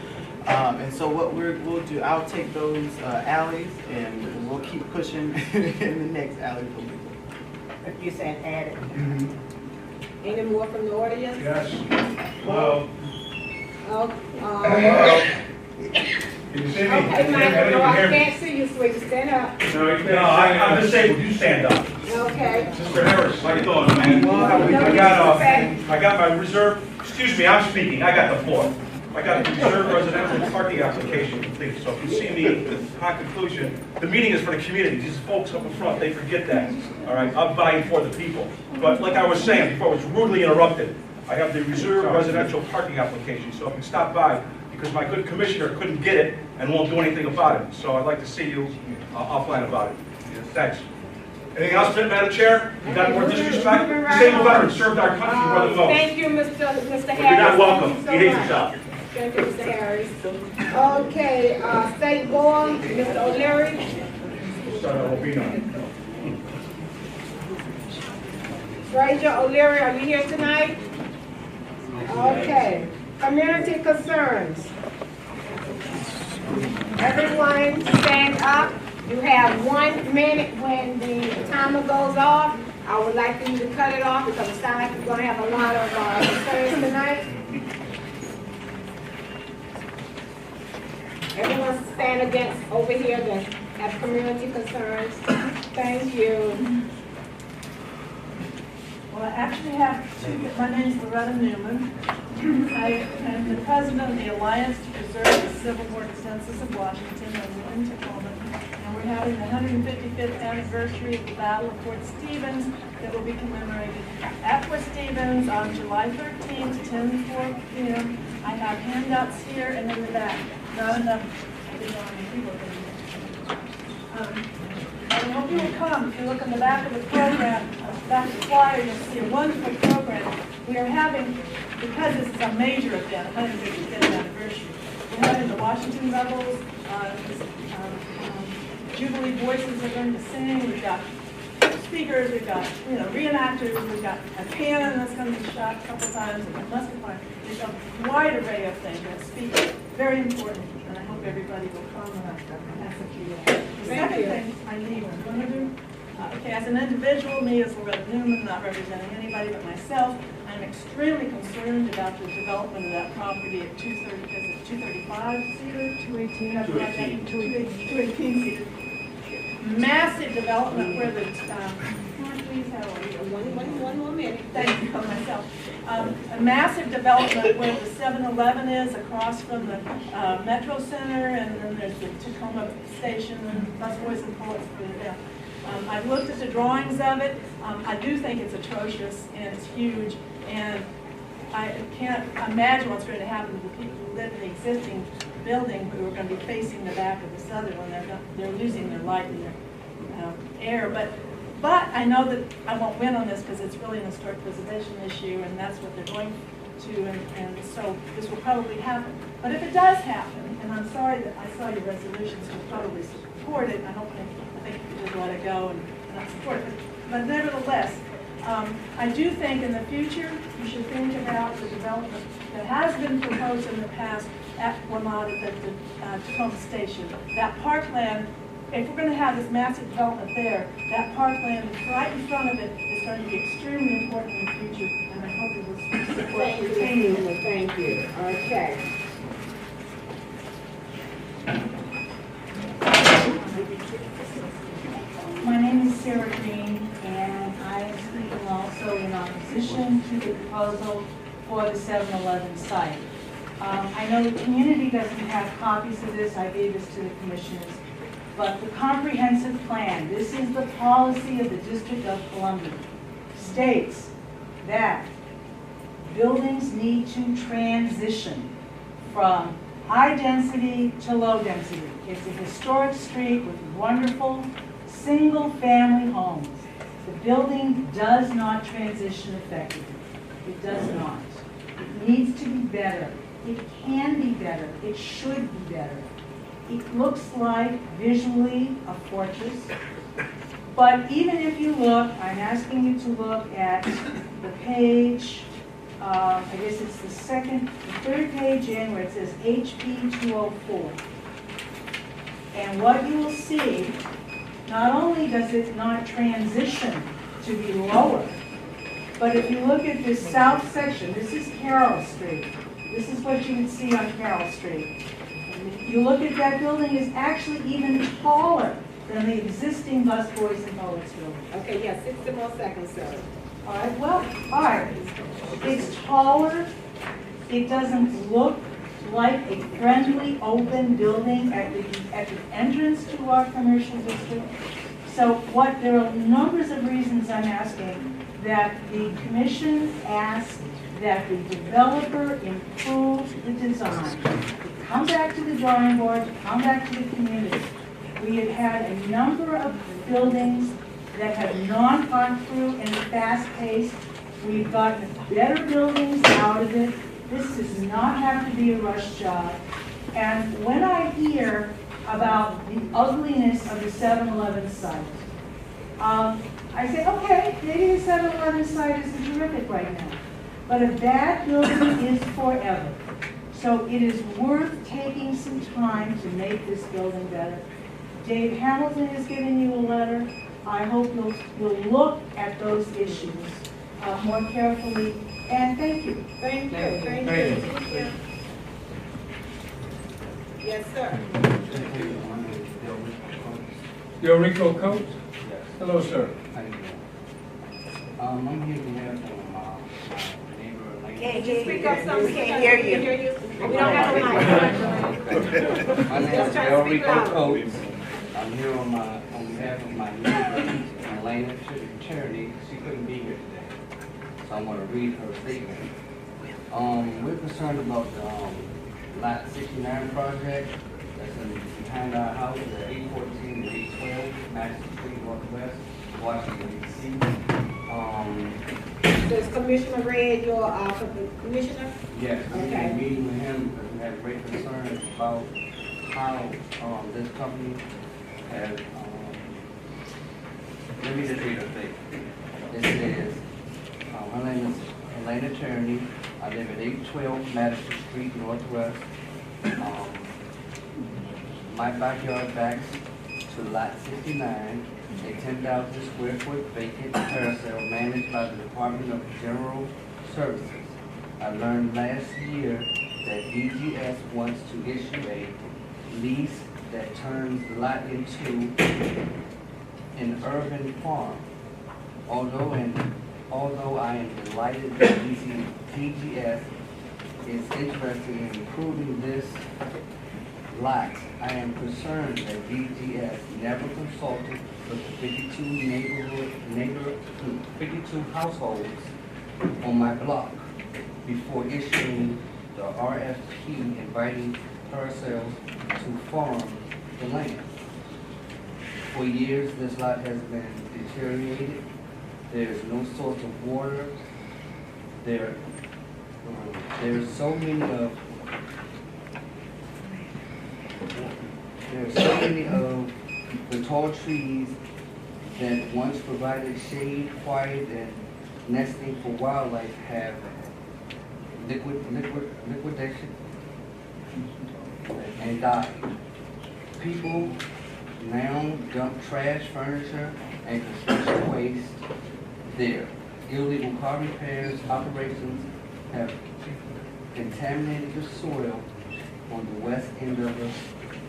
And so what we'll do, I'll take those alleys and we'll keep pushing in the next Alley Palooza. You said add it. Any more from the audience? Yes. Can you see me? Okay, Michael, no, I can't see you, sweetie. Stand up. No, I'm disabled. You stand up. Okay. Mr. Harris, how you doing, man? I got my reserve, excuse me, I'm speaking, I got the floor. I got the reserve residential parking application complete, so if you see me, in conclusion, the meeting is for the community. These folks up in front, they forget that, all right? I'm vying for the people. But like I was saying before, I was rudely interrupted. I have the reserve residential parking application, so if you stop by, because my good commissioner couldn't get it and won't do anything about it. So I'd like to see you offline about it. Thanks. Anything else, Madam Chair? You got more disrespect? Disabled veterans served our country more than most. Thank you, Mr. Harris. Well, you're not welcome. Thank You you so hate much. yourself. Thank you, Mr. Harris. Okay, State Board, Mr. O'Leary. Frazier O'Leary, are you here tonight? Okay. Community concerns. Everyone stand up. You have 1 minute when the timer goes off. I would like for you to cut it off because it sounds like we're gonna have a lot of concerns tonight. Everyone stand against over here that have community concerns. Thank you. Well, I actually have two. My name is Loretta Newman. I am the president of the Alliance to Preserve the Civil War Census of Washington, and we're in Tacoma. And we're having the 155th anniversary of the Battle of Fort Stevens that will be commemorated at Fort Stevens on July 13th, 10:04 p.m. I have handouts here and in the back. Not enough. I didn't know how many people are going to I hope you will come. If you look on the back of the program, back of the flyer, you'll see a wonderful program. We are having, because this is a major event, 155th anniversary, we're having the Washington Rebels, Jubilee Voices are going to sing. We've got speakers, we've got reenactors, we've got a cannon that's going to be shot a couple times, and a musket fire. There's a wide array of things that speak. Very important, and I hope everybody will come and that's what you do. The second thing I need to do, okay, as an individual, me as Loretta Newman, not representing anybody but myself, I'm extremely concerned about the development of that property at 235 Cedar, 218, 218 Cedar. Massive development where the, please, how are you? One more minute. Thank you for myself. A massive development where the 7-Eleven is across from the Metro Center, and then there's the Tacoma Station and busboys and poets further down. I've looked at the drawings of it. I do think it's atrocious and it's huge, and I can't imagine what's going to happen to the people who live in the existing building who are going to be facing the back of this other one. They're losing their light and their air. But I know that I won't win on this because it's really an historic preservation issue, and that's what they're going to, and so this will probably happen. But if it does happen, and I'm sorry that I saw your resolutions, you'll probably support it. I think you could just let it go and not support it. But nevertheless, I do think in the future you should think about the development that has been proposed in the past at WMATA, at the Tacoma Station. That parkland, if we're going to have this massive development there, that parkland right in front of it is going to be extremely important in the future, and I hope it will support retaining it. Thank you. Okay. My name is Sarah Green, and I am speaking also in opposition to the proposal for the 7-Eleven site. I know the community doesn't have copies of this. I gave this to the commissioners. But the comprehensive plan, this is the policy of the District of Columbia, states that buildings need to transition from high density to low density. It's a historic street with wonderful single-family homes. The building does not transition effectively. It does not. It needs to be better. It can be better. It should be better. It looks like visually a fortress, but even if you look, I'm asking you to look at the page, I guess it's the third page in where it says HP 204. And what you will see, not only does it not transition to be lower, but if you look at this south section, this is Carroll Street. This is what you would see on Carroll Street. You look at that building, is actually even taller than the existing Busboys and Poets building. Okay, yeah, 60 more seconds, sir. All right, well, all right. It's taller. It doesn't look like a friendly, open building at the entrance to our commercial district. So there are numbers of reasons I'm asking that the commission ask that the developer improve the design. Come back to the drawing board, come back to the community. We have had a number of buildings that have not gone through in a fast pace. We've gotten better buildings out of it. This does not have to be a rush job. And when I hear about the ugliness of the 7-Eleven site, I say, okay, maybe the 7-Eleven site isn't terrific right now. But a bad building is forever. So it is worth taking some time to make this building better. Dave Hamilton has given you a letter. I hope you'll look at those issues more carefully, and thank you. Thank you, thank you. Yes, sir. Del Rico Coates? Hello, sir. I'm here to have my neighbor. Just speak up some, we can't hear you. We don't have a mic. My name is Del Rico Coates. I'm here on behalf of my neighbor, Elena Charity. She couldn't be here today, so I'm going to read her statement. We're concerned about the Lot 69 project that's behind our house at 814 to 812 Madison Street Northwest, Washington, D.C. Does Commissioner Red, your commissioner? Yes, we Okay. had a meeting with him because we have great concerns about how this company has, let me just read a thing. It says, my name is Elena Charity. I live at 812 Madison Street Northwest. My backyard backs to Lot 69, a 10,000 square foot vacant carousel managed by the Department of General Services. I learned last year that DGS wants to issue a lease that turns the lot into an urban farm. Although I am delighted that DGS is interested in improving this lot, I am concerned that DGS never consulted with the 52 households on my block before issuing the RFP inviting Paracels to farm the land. For years, this lot has been deteriorated. There's no source of water. There's so many of the tall trees that once provided shade, quiet, and nesting for wildlife have liquidation and died. People now dump trash, furniture, and construction waste there. Illegal car repairs operations have contaminated the soil on the west end of the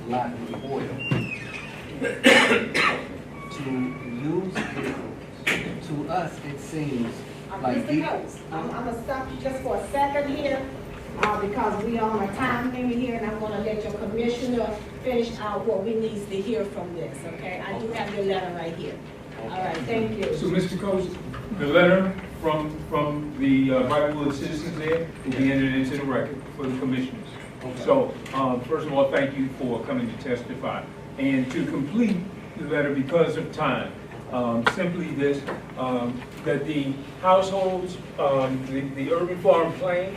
lot with oil. To us, it seems like Mr. Coates, I'm gonna stop you just for a second here, because we are on a time limit here, and I'm gonna let your commissioner finish out what we need to hear from this, okay? I do have your letter right here. All right, thank you. So, Mr. Coates, the letter from the Brightwood citizens there will be entered into the record for the commissioners. Okay. So, first of all, thank you for coming to testify. And to complete the letter, because of time, simply this, that the households, the urban farm plan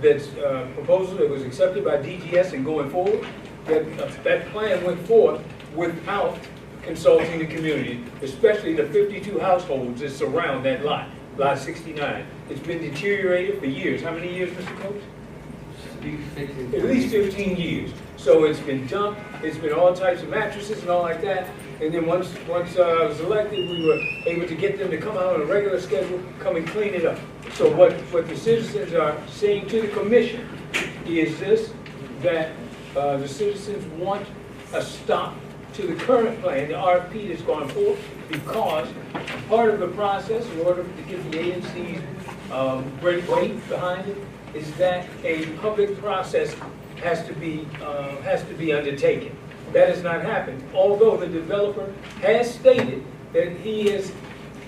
that's proposal that was accepted by DGS and going forward, that plan went forth without consulting the community, especially the 52 households that surround that lot, lot 69. It's been deteriorated for years. How many years, Mr. Coates? At least 15 years. So it's been dumped, it's been all types of mattresses and all like that. And then once I was elected, we were able to get them to come out on a regular schedule, come and clean it up. So what the citizens are saying to the commission is this, that the citizens want a stop to the current plan, the RFP that's gone forth, because part of the process, in order to get the ANC's weight behind it, is that a public process has to be undertaken. That has not happened, although the developer has stated that he has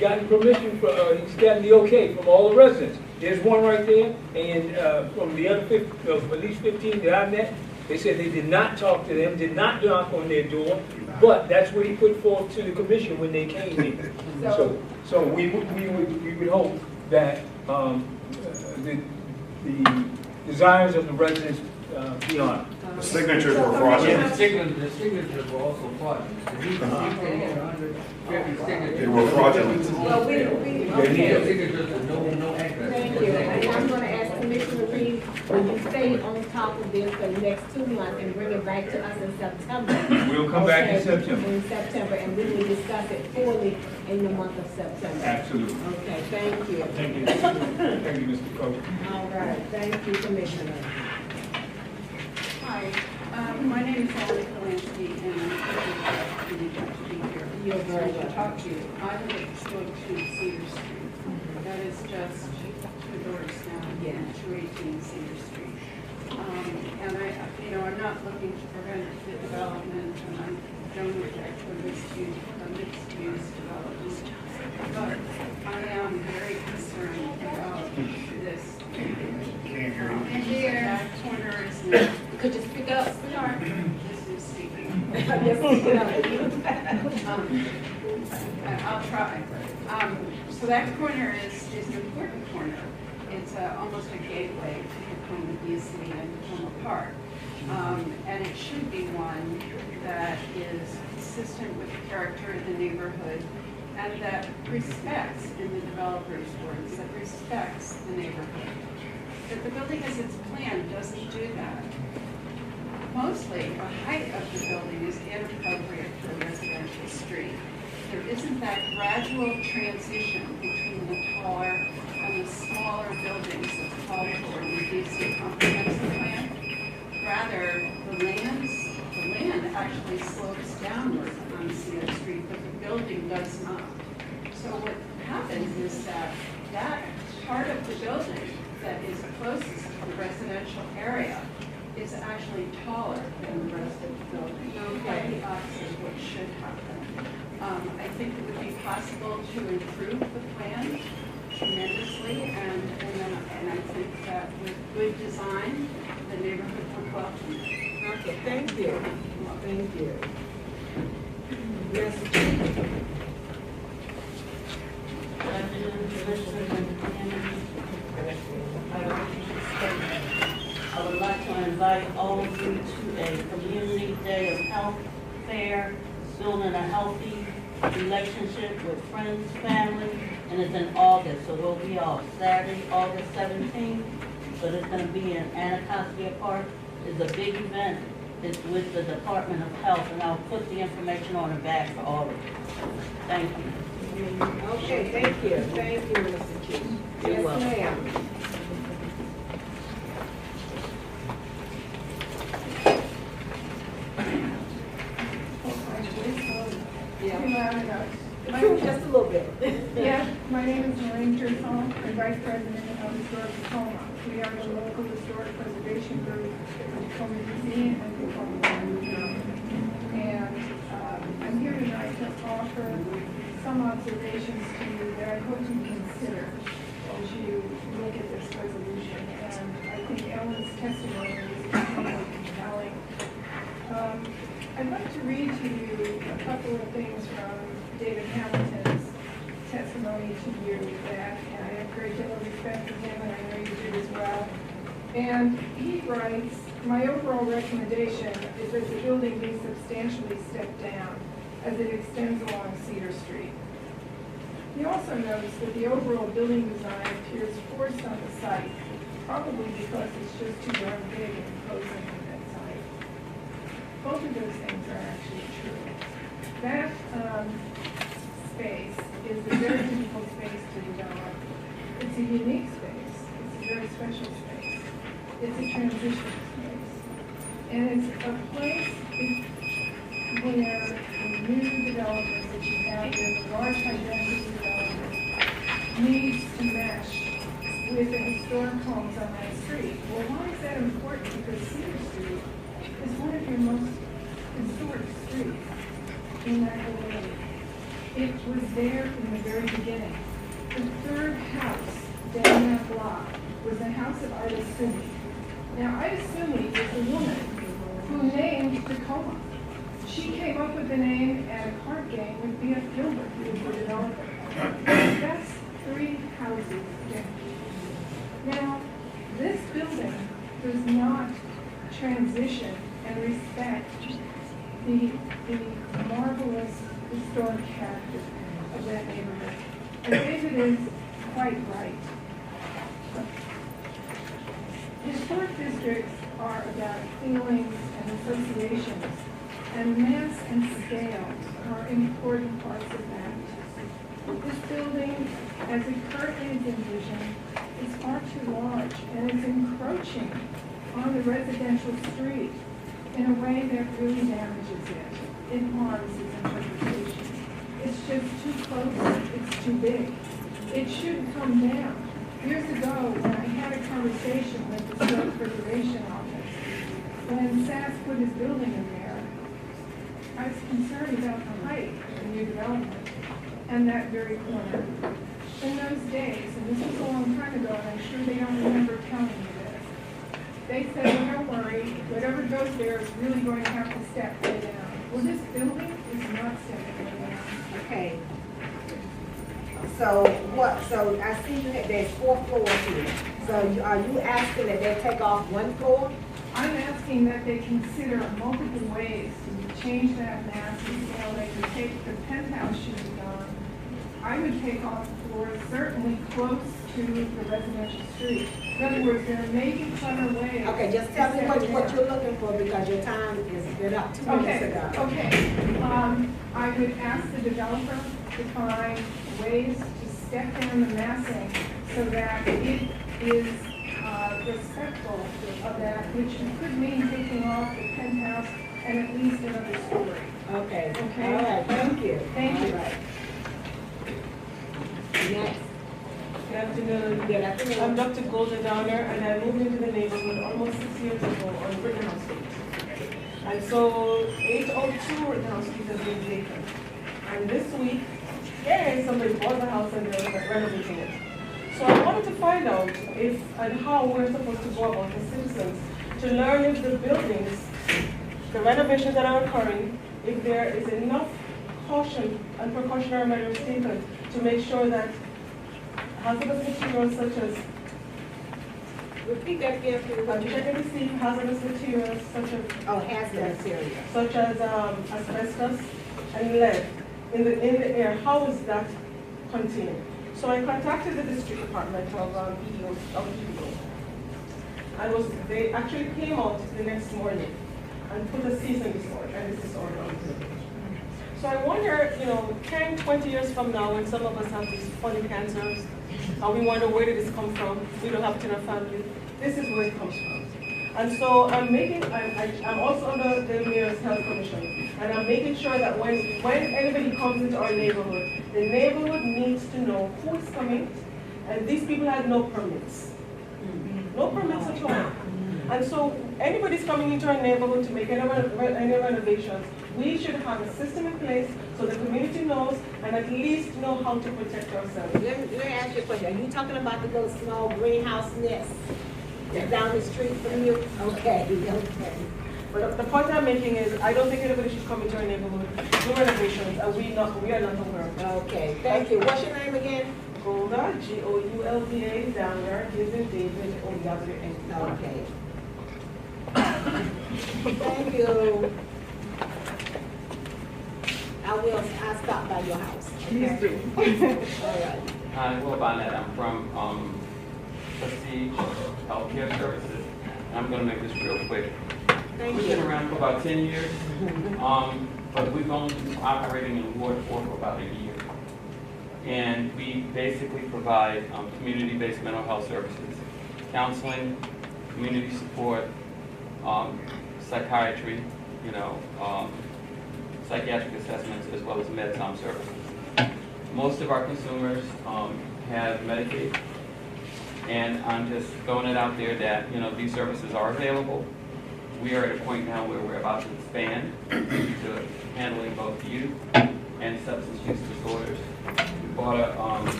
gotten permission from, he's gotten the okay from all the residents. There's one right there, and from the other at least 15 that I met, they said they did not talk to them, did not knock on their door, but that's what he put forth to the commission when they came in. So we would hope that the desires of the residents be honored. The signatures were fraudulent. The signatures were also fraudulent. They were fraudulent. Well, we Signatures with no address. thank you. And I'm gonna ask Commissioner Reed Chief, will you stay on top of this for the next 2 months and bring it back to us in September? We'll come back in Okay, September. In September, and we will discuss it fully in the month of September. Absolutely. Okay, thank you. Thank you. Thank you, Mr. Coach. All right, thank you, Commissioner. Hi, my name is Sally Kalinsky, and I'm really glad to be here. You're very to welcome. talk to you. I live at 202 Cedar Street. That is just 2 doors down, Yeah. 218 Cedar Street. And I'm not looking to prevent the development, and I don't object to a mixed-use development. But I am very concerned about this. And here, that corner is not. Could you speak up? Sweetheart, this is speaking. Yes, speak up. I'll try. So that corner is an important corner. It's almost a gateway to Tacoma View City and Tacoma Park. And it should be one that is consistent with the character of the neighborhood and that respects, in the developer's words, that respects the neighborhood. But the building as it's planned doesn't do that. Mostly, the height of the building is inappropriate for a residential street. There isn't that gradual transition between the taller and the smaller buildings that's called for in the DC comprehensive plan. Rather, the land actually slopes downward on Cedar Street, but the building does not. So what happens is that part of the building that is closest to the residential area is actually taller than the rest of the building. Quite the opposite of what should happen. I think it would be possible to improve the plan tremendously, and I think that with good design, the neighborhood would welcome it. Okay, thank you. Thank you. Yes. I would like to invite all of you to a community day of health fair, building a healthy relationship with friends, family, and it's in August, so we'll be off Saturday, August 17th, but it's gonna be in Anacostia Park. It's a big event. It's with the Department of Health, and I'll put the information on the back for all of you. Thank you. Okay, thank you. Thank you, Mr. Chief. You're Yes, welcome. ma'am. Just a little bit. Yeah, my name is Maureen Pearsall. I'm Vice President of Historic Tacoma. We are the local historic preservation group of Tacoma Museum and Tacoma. And I'm here tonight to offer some observations to you that I hope you consider as you look at this resolution. And I think Ellen's testimony is extremely compelling. I'd like to read to you a couple of things from David Hamilton's testimony to you that I have a great deal of respect for him, and I know you do as well. And he writes, my overall recommendation is that the building be substantially stepped down as it extends along Cedar Street. He also notes that the overall building design appears forced on the site, probably because it's just too darn big and imposing on that site. Both of those things are actually true. That space is a very difficult space to develop. It's a unique space. It's a very special space. It's a transition space. And it's a place where the new development that you have there, the large high-density development, needs to mesh with the historic homes on that street. Well, why is that important? Because Cedar Street is one of your most historic streets in that whole area. It was there in the very beginning. The third house down that block was the house of Ida Sumi. Now, Ida Sumi is the woman who named Tacoma. She came up with the name at a card game with B.F. Gilbert, who was the developer. That's 3 houses down. Now, this building does not transition and respect the marvelous historic character of that neighborhood. And David is quite right. Historic districts are about feelings and associations, and mass and scale are important parts of that. This building, as it currently is envisioned, is far too large and is encroaching on the residential street in a way that really damages it. It harms its interpretation. It's just too close, it's too big. It should come down. Years ago, when I had a conversation with the Historic Preservation Office, when SAS put his building in there, I was concerned about the height of the new development and that very corner. In those days, and this was a long time ago, and I'm sure they don't remember telling me this, they said, well, don't worry, whatever goes there is really going to have to step way down. Well, this building is not stepping way down. Okay. So so I see there's 4 floors here. So are you asking that they take off 1 floor? I'm asking that they consider multiple ways to change that mass and scale. They can take, the penthouse should be gone. I would take off the floors certainly close to the residential street. In other words, there may be clever ways. Okay, just tell me what you're looking for because your time is been up 2 minutes ago. Okay. I would ask the developer to find ways to step down the massing so that it is respectful of that, which could mean taking off the penthouse and at least another story. Okay. Okay. All right. Thank you. Thank you. All right. Next. Good afternoon. Good afternoon. I'm Dr. Golda Downer, and I moved into the neighborhood almost 6 years ago on Rittenhouse Street. And so 802 Rittenhouse Street has been vacant. And this week, somebody bought the house and they're renovating it. So I wanted to find out if and how we're supposed to go about as citizens to learn if the buildings, the renovations that are occurring, if there is enough caution and precautionary measures taken to make sure that hazardous materials such as repeat that again, please. I'm checking to see if hazardous materials such as hazardous materials such as asbestos and lead in the air. How is that contained? So I contacted the district department of EPO, and they actually came out the next morning and put a cease and desist order on it. So I wonder, 10, 20 years from now, when some of us have these funny cancers, and we wonder where did this come from? We don't have it in our family. This is where it comes from. And so I'm also under the Mayor's Health Commission, and I'm making sure that when anybody comes into our neighborhood, the neighborhood needs to know who is coming, and these people had no permits. No permits at all. And so anybody's coming into our neighborhood to make any renovations, we should have a system in place so the community knows and at least know how to protect ourselves. Let me ask you a question. Are you talking about the little small greenhouse nest that's down the street from you? Okay. But the point I'm making is I don't think anybody should come into our neighborhood, do renovations, and we are not aware of it. Okay, thank you. What's your name again? Golda, Goulda, Downer, David, O-W-N. Okay. Thank you. I'll stop by your house. Please do. All right. Hi, Will Bonnet. I'm from Prestige Healthcare Services. I'm going to make this real quick. We've been around for about 10 years, but we've only been operating in Ward 4 for about a year. And we basically provide community-based mental health services, counseling, community support, psychiatry, psychiatric assessments, as well as med-som services. Most of our consumers have Medicaid, and I'm just throwing it out there that these services are available. We are at a point now where we're about to expand to handling both youth and substance use disorders. We bought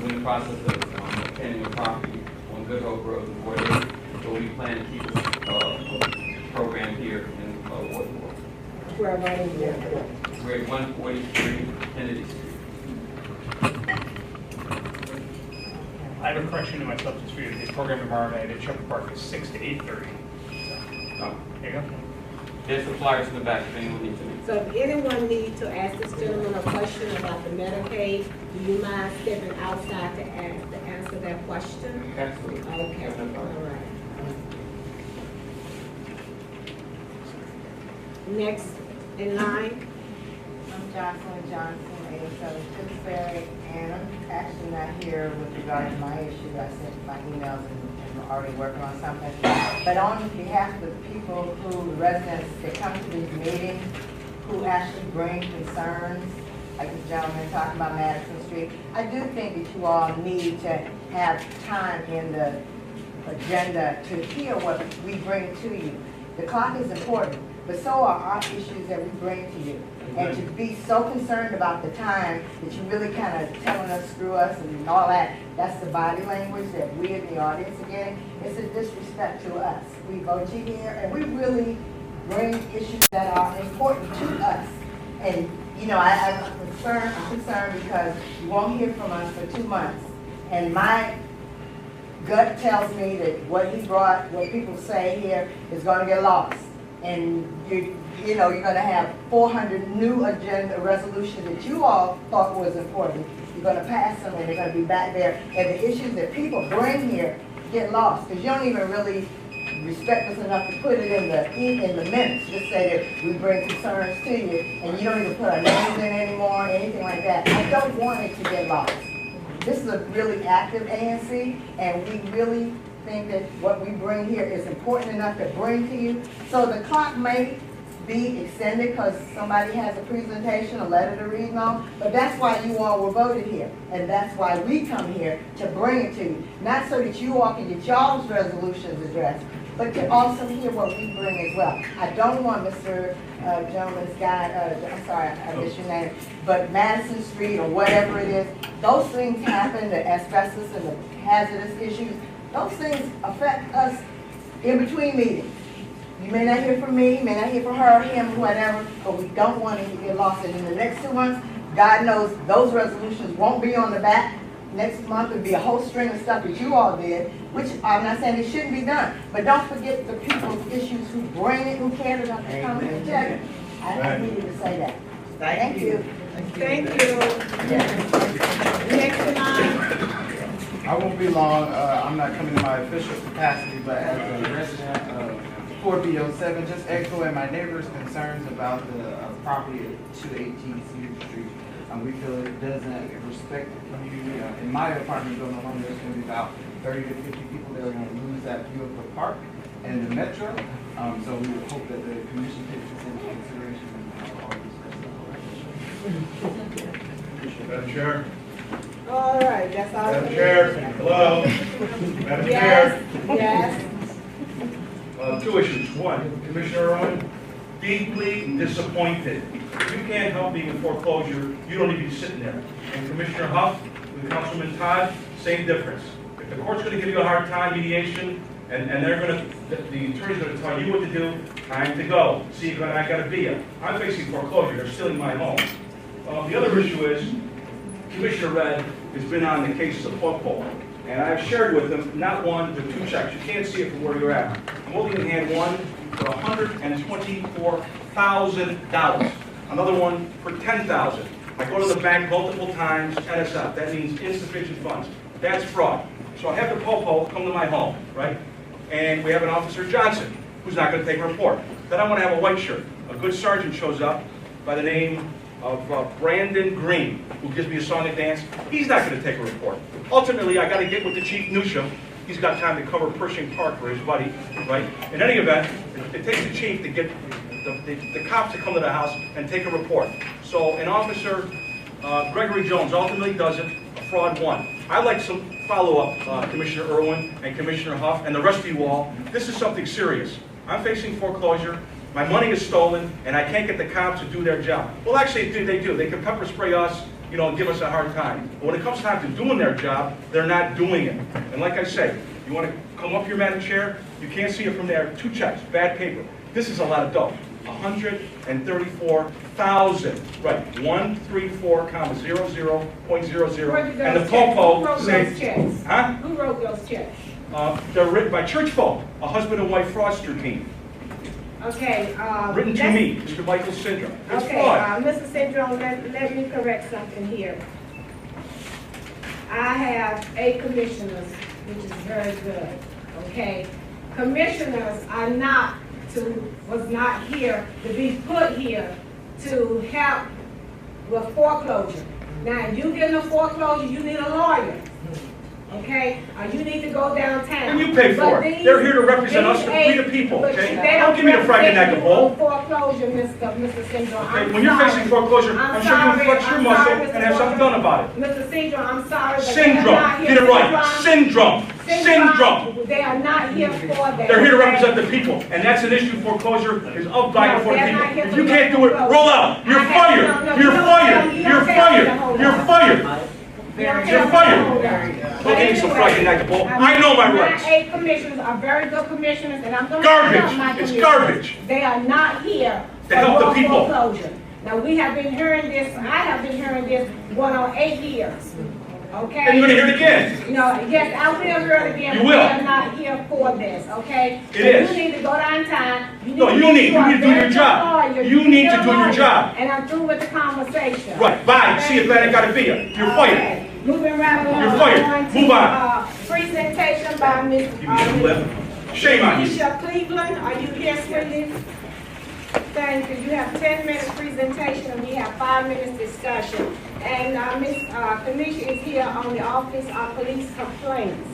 we're in the process of obtaining a property on Good Hope Road in Ward 8, so we plan to keep a program here in Ward 4. Where am I in Ward 4? We're at 143 Kennedy Street. I have a correction to my substance for you. The program environment at Shepherd Park is 6 to 8:30. Oh. There you go. There's some flyers in the back if anyone needs them. So if anyone needs to ask this gentleman a question about the Medicaid, do you mind stepping outside to answer that question? Absolutely. Okay. That's no problem. All right. Next in line, I'm Jocelyn Johnson, 87 Tewksbury, and I'm actually not here with regard to my issue. I sent my emails and I'm already working on something. But on behalf of the people who, the residents that come to these meetings, who actually bring concerns, like the gentleman talking about Madison Street, I do think that you all need to have time in the agenda to hear what we bring to you. The clock is important, but so are our issues that we bring to you. And to be so concerned about the time that you really kind of telling us, screw us and all that, that's the body language that we in the audience are getting. It's a disrespect to us. We vote you here and we really bring issues that are important to us. And you know, I'm concerned because you won't hear from us for 2 months. And my gut tells me that what he brought, what people say here, is going to get lost. And you know, you're going to have 400 new agenda resolutions that you all thought was important. You're going to pass them, and they're going to be back there. And the issues that people bring here get lost because you don't even really respect us enough to put it in the minutes. Just say that we bring concerns to you, and you don't even put our names in anymore, anything like that. I don't want it to get lost. This is a really active ANC, and we really think that what we bring here is important enough to bring to you. So the clock may be extended because somebody has a presentation, a letter to read and all, but that's why you all were voted here. And that's why we come here to bring it to you. Not so that you all can get y'all's resolutions addressed, but to also hear what we bring as well. I don't want Mr. Gentleman's guy, I'm sorry, I missed your name, but Madison Street or whatever it is, those things happen, the asbestos and the hazardous issues, those things affect us in between meetings. You may not hear from me, you may not hear from her, him, whatever, but we don't want it to get lost. And in the next 2 months, God knows those resolutions won't be on the back. Next month will be a whole string of stuff that you all did, which I'm not saying it shouldn't be done. But don't forget the people's issues who bring it, who care enough to come and tell you. I needed to say that. Thank you. thank you. Next in line, I won't be long. I'm not coming in my official capacity, but as a resident of 4B07, just echoing my neighbor's concerns about the property at 218 Cedar Street. We feel it doesn't respect the community. In my apartment building alone, there's going to be about 30 to 50 people that are going to lose that view of the park and the metro. So we would hope that the commission takes this into consideration and all these questions. Madam Chair. all right, that's all. Madam Chair. Hello. Madam Yes, Chair. yes. 2 issues. One, Commissioner Irwin, deeply disappointed. If you can't help me with foreclosure, you don't need to be sitting there. And Commissioner Huff, with Councilman Todd, same difference. If the court's going to give you a hard time, mediation, and they're going to, the attorney's going to tell you what to do, time to go. See, I got to be you. I'm facing foreclosure. They're stealing my home. The other issue is, Commissioner Red has been on the cases of Popo, and I've shared with him not one, but 2 checks. You can't see it from where you're at. I'm holding in hand one for $124,000. Another one for $10,000. I go to the bank multiple times, NSF. That means insufficient funds. That's fraud. So I have the Popo come to my home, right? And we have an Officer Johnson who's not going to take a report. Then I want to have a white shirt. A good sergeant shows up by the name of Brandon Green, who gives me a song and dance. He's not going to take a report. Ultimately, I got to get with the Chief Newsham. He's got time to cover Pershing Park for his buddy, right? In any event, it takes the chief to get the cops to come to the house and take a report. So an officer, Gregory Jones, ultimately does it, a fraud won. I'd like some follow-up, Commissioner Irwin and Commissioner Huff and the rest of you all. This is something serious. I'm facing foreclosure. My money is stolen, and I can't get the cops to do their job. Well, actually, they do. They can pepper spray us, you know, and give us a hard time. But when it comes time to doing their job, they're not doing it. And like I say, you want to come up here, Madam Chair? You can't see it from there. 2 checks, bad paper. This is a lot of dough. 134,000. Right, 134,00.00. And the Popo says, huh? Who wrote those checks? They're written by church folk, a husband and wife fraudster team. Okay. Written to me, Mr. Michael Syndrome. It's okay, fraud. Mr. Syndrome, let me correct something here. I have 8 commissioners, which is very good. Okay, commissioners are not was not here to be put here to help with foreclosure. Now, if you get in a foreclosure, you need a lawyer. Okay, you need to go downtown. And you pay for it. They're here to represent us, we the people, okay? Don't give me the Friday night bull. Foreclosure, Mr. Syndrome. Okay, when you're facing foreclosure, I'm sure you'll flex your muscle and have something done about it. Mr. Syndrome, I'm sorry, but Syndrome, they are not here. get it right, syndrome, syndrome. They are not here for that. They're here to represent the people, and that's an issue. Foreclosure is of value for the they're not people. here If for you can't do it, foreclosure. roll out. You're fired. You're fired. You're fired. You're fired. You're fired. Don't give me some Friday night bull. I know my rights. My 8 commissioners are very good commissioners, and I'm going to Garbage. help my It's commissioners. garbage. They are not here To help the people. foreclosure. Now, we have been hearing this, I have been hearing this going on 8 years. Okay? And you're gonna hear it again. No, yes, I will hear it again. You but will. We are not here for this, okay? It So is. You need to go downtown. No, you need to do your job. You need to do your job. And I'm through with the conversation. Right, bye. See you, glad I got to be here. You're fired. Okay. Moving right along. You're fired. On to, Move on. Presentation by Ms. Give me some lip. Shame on you. Keisha Cleveland, are you here, sweetie? Thank you. You have 10 minutes presentation and we have 5 minutes discussion. And Ms. Kanisha is here on the Office of Police Complaints.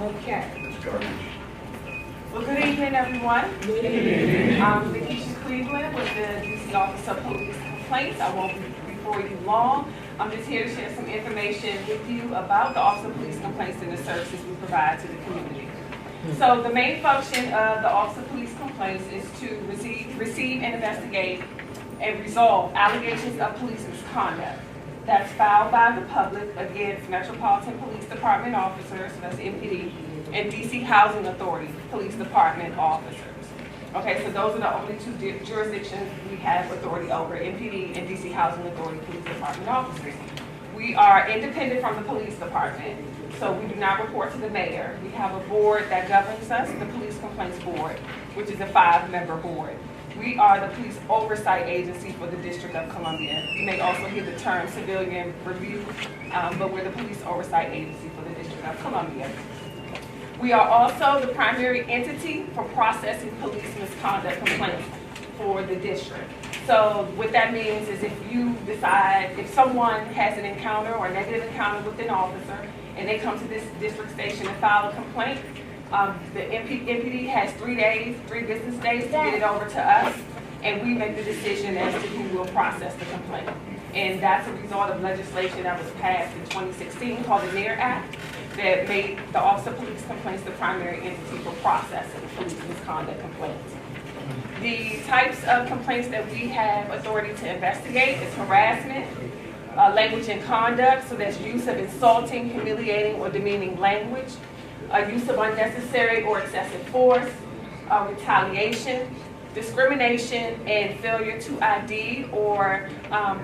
Okay. Well, good evening, everyone. Good evening. I'm Keisha Cleveland with the DC Office of Police Complaints. I won't be before you long. I'm just here to share some information with you about the Office of Police Complaints and the services we provide to the community. So the main function of the Office of Police Complaints is to receive and investigate and resolve allegations of police misconduct that's filed by the public against Metropolitan Police Department officers, that's MPD, and DC Housing Authority Police Department officers. Okay, so those are the only 2 jurisdictions we have authority over, MPD and DC Housing Authority Police Department officers. We are independent from the police department, so we do not report to the mayor. We have a board that governs us, the Police Complaints Board, which is a 5-member board. We are the police oversight agency for the District of Columbia. You may also hear the term civilian review, but we're the police oversight agency for the District of Columbia. We are also the primary entity for processing police misconduct complaints for the district. So what that means is if you decide, if someone has an encounter or a negative encounter with an officer and they come to this district station and file a complaint, the MPD has 3 business days to get it over to us, and we make the decision as to who will process the complaint. And that's a result of legislation that was passed in 2016 called the NAIR Act that made the Office of Police Complaints the primary entity for processing police misconduct complaints. The types of complaints that we have authority to investigate is harassment, language and conduct, so that's use of insulting, humiliating, or demeaning language, use of unnecessary or excessive force, retaliation, discrimination, and failure to ID or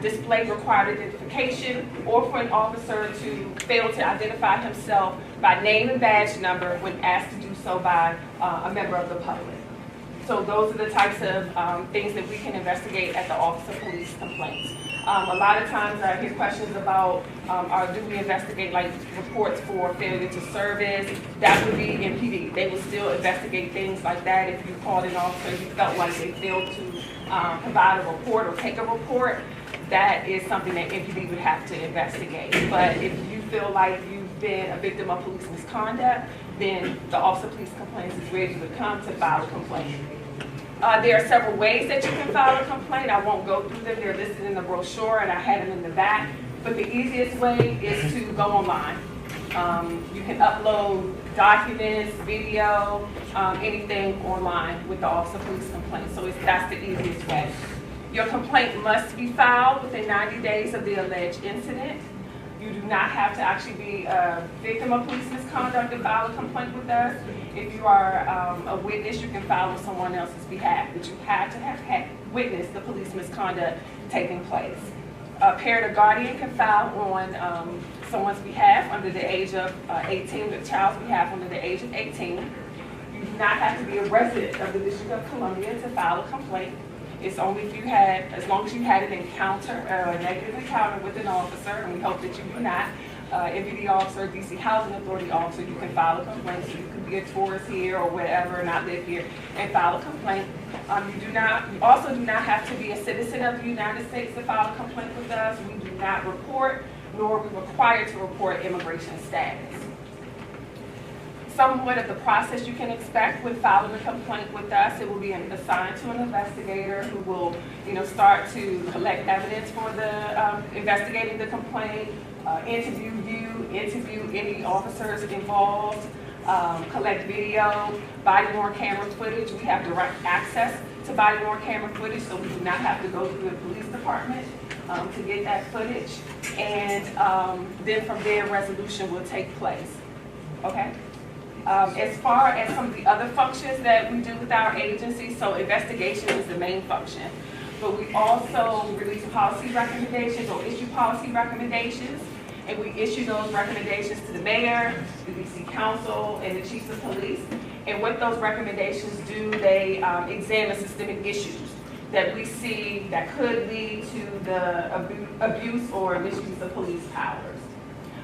display required identification, or for an officer to fail to identify himself by name and badge number when asked to do so by a member of the public. So those are the types of things that we can investigate at the Office of Police Complaints. A lot of times I hear questions about, do we investigate like reports for failure to service? That would be MPD. They will still investigate things like that. If you called an officer and you felt like they failed to provide a report or take a report, that is something that MPD would have to investigate. But if you feel like you've been a victim of police misconduct, then the Office of Police Complaints is ready to come to file a complaint. There are several ways that you can file a complaint. I won't go through them. They're listed in the brochure and I had them in the back. But the easiest way is to go online. You can upload documents, video, anything online with the Office of Police Complaints. So that's the easiest way. Your complaint must be filed within 90 days of the alleged incident. You do not have to actually be a victim of police misconduct to file a complaint with us. If you are a witness, you can file on someone else's behalf, but you have to have witnessed the police misconduct taking place. A parent or guardian can file on someone's behalf under the age of 18, the child's behalf under the age of 18. You do not have to be a resident of the District of Columbia to file a complaint. It's only if you had, as long as you had an encounter, a negative encounter with an officer, and we hope that you do not, MPD officer, DC Housing Authority officer, you can file a complaint so you can be be a tourist here or whatever, not live here, and file a complaint. You also do not have to be a citizen of the United States to file a complaint with us. We do not report, nor are we required to report immigration status. Somewhat of the process you can expect with filing a complaint with us. It will be assigned to an investigator who will, start to collect evidence for the investigating the complaint, interview you, interview any officers involved, collect video, body-worn camera footage. We have direct access to body-worn camera footage, so we do not have to go through the police department to get that footage. And then from there, resolution will take place. Okay? As far as some of the other functions that we do with our agency, so investigation is the main function. But we also release policy recommendations or issue policy recommendations. And we issue those recommendations to the mayor, the DC council, and the chiefs of police. And what those recommendations do, they examine systemic issues that we see that could lead to the abuse or misuse of police powers.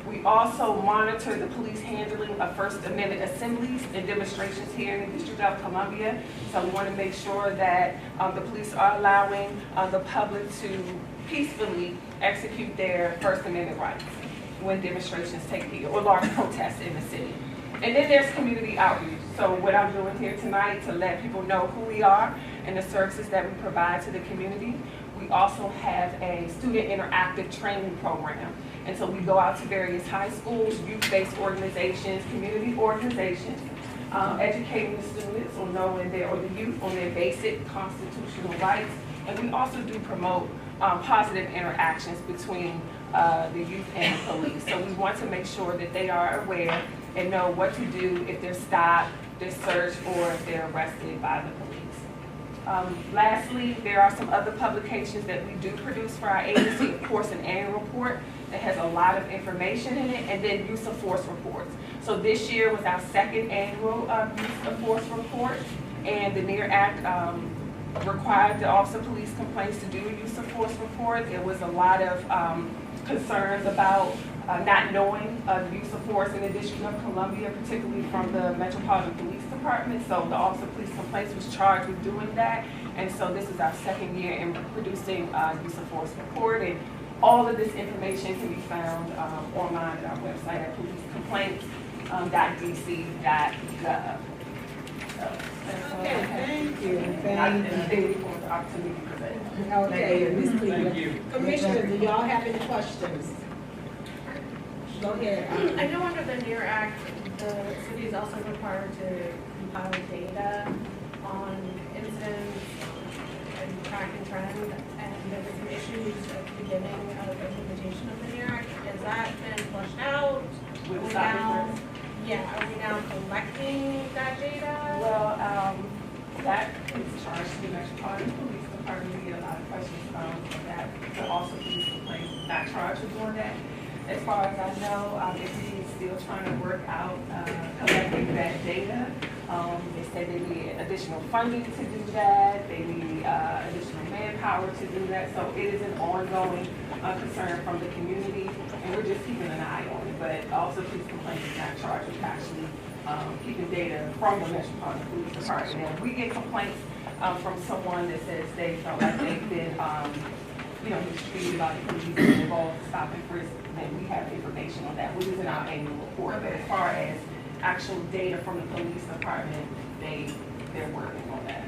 We also monitor the police handling of First Amendment assemblies and demonstrations here in the District of Columbia. So we want to make sure that the police are allowing the public to peacefully execute their First Amendment rights when demonstrations take place or large protests in the city. And then there's community outreach. So what I'm doing here tonight to let people know who we are and the services that we provide to the community. We also have a student interactive training program. And so we go out to various high schools, youth-based organizations, community organizations, educating the students on knowing or the youth on their basic constitutional rights. And we also do promote positive interactions between the youth and the police. So we want to make sure that they are aware and know what to do if they're stopped, they're searched, or if they're arrested by the police. Lastly, there are some other publications that we do produce for our agency. Of course, an annual report that has a lot of information in it, and then use of force reports. So this year was our second annual use of force report, and the NEAR Act required the Office of Police Complaints to do a use of force report. There was a lot of concerns about not knowing the use of force in the District of Columbia, particularly from the Metropolitan Police Department. So the Office of Police Complaints was charged with doing that. And so this is our second year in producing use of force report. And all of this information can be found online at our website at policecomplaints.dc.gov. Okay, thank you. Thank you for the opportunity to present. Okay, Ms. Cleveland. Thank you. Commissioner, do y'all have any questions? Go ahead. I know under the NEAR Act, the city is also required to compile data on incidents and track and trend, and there were some issues at the beginning of implementation of the NEAR Act. Has that been flushed out? With Are we stop now, and are we now collecting that data? Well, that is charged to the Metropolitan Police Department. We get a lot of questions about that. The Office of Police Complaints is not charged with doing that. As far as I know, ANC is still trying to work out collecting that data. They said they need additional funding to do that. They need additional manpower to do that. So it is an ongoing concern from the community, and we're just keeping an eye on it. But also, Police Complaints is not charged with actually keeping data from the Metropolitan Police Department. And we get complaints from someone that says they felt like they've been mistreated by the police and involved in stop and frisk, then we have information on that, which is in our annual report. But as far as actual data from the police department, they're working on that.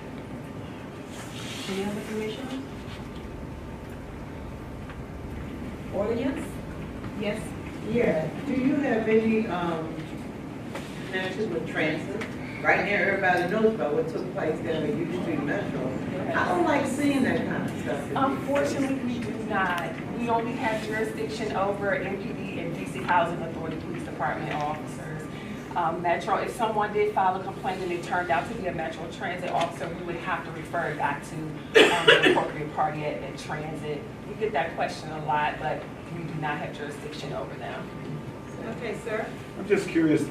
Any other commissioners? Audience? Yes? Yeah, do you have any connections with transit? Right now, everybody knows about what took place down at U Street Metro. I don't like seeing that kind of stuff. Unfortunately, we do not. We only have jurisdiction over MPD and DC Housing Authority Police Department officers. Metro, if someone did file a complaint and it turned out to be a Metro Transit officer, we would have to refer it back to the appropriate party at transit. We get that question a lot, but we do not have jurisdiction over them. Okay, sir. I'm just curious,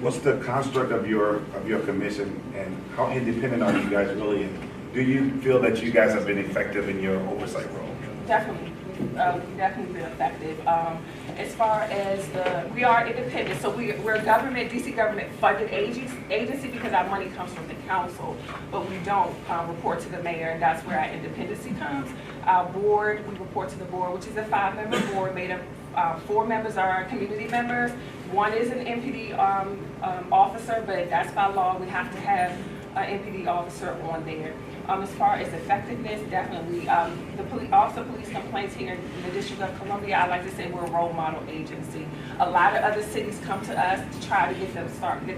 what's the construct of your commission, and how independent are you guys really? And do you feel that you guys have been effective in your oversight role? Definitely. We've definitely been effective. As far as we are independent, so we're a government, DC government funded agency because our money comes from the council, but we don't report to the mayor, and that's where our independency comes. Our board, we report to the board, which is a 5-member board made of 4 members are community members. 1 is an MPD officer, but that's by law. We have to have an MPD officer on there. As far as effectiveness, definitely. The police complaints here in the District of Columbia, I like to say we're a role model agency. A lot of other cities come to us to try to get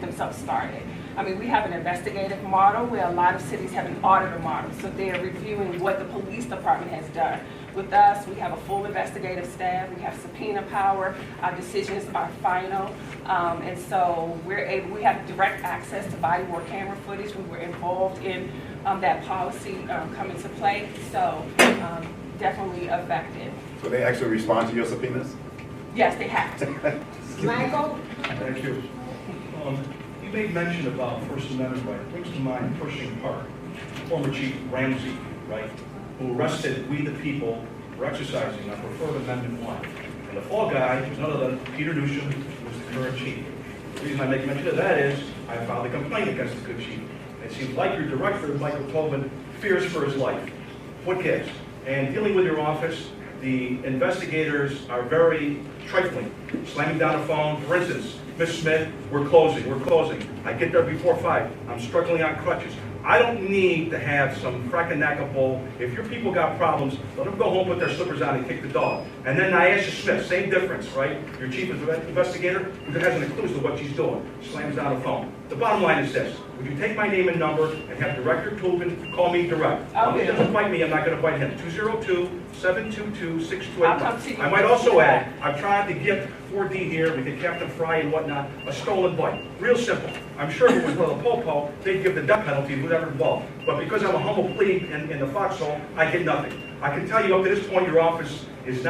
themselves started. I mean, we have an investigative model where a lot of cities have an auditor model, so they're reviewing what the police department has done. With us, we have a full investigative staff, we have subpoena power, our decisions are final, and so we have direct access to body-worn camera footage. We were involved in that policy come into play, so definitely effective. So they actually respond to your subpoenas? Yes, they have to. Michael? Thank you. You made mention about First Amendment right. It brings to mind Pershing Park, former Chief Ramsey, right, who arrested we the people for exercising on Preferred Amendment 1. And the fall guy was none other than Peter Newsham, who was the current chief. The reason I make mention of that is I filed a complaint against the good chief. It seems like your director, Michael Tobin, fears for his life. What gives? And dealing with your office, the investigators are very trifling, slamming down a phone. For instance, Miss Smith, we're closing. I get there before 5. I'm struggling on crutches. I don't need to have some crack-a-knack-a-bull. If your people got problems, let them go home, put their slippers on, and kick the dog. And then Nyasha Smith, same difference, right? Your chief investigator, who hasn't a clue to what she's doing, slams down a phone. The bottom line is this. Would you take my name and number and have Director Tobin call me direct? If he doesn't fight me, I'm not going to fight him. 202-722-6281. I might also add, I'm trying to gift 4D here, we get Captain Fry and whatnot, a stolen bike. Real simple. I'm sure if it was Little Popo, they'd give the death penalty to whoever involved. But because I'm a humble plebe in the foxhole, I get nothing. I can tell you up to this point, your office is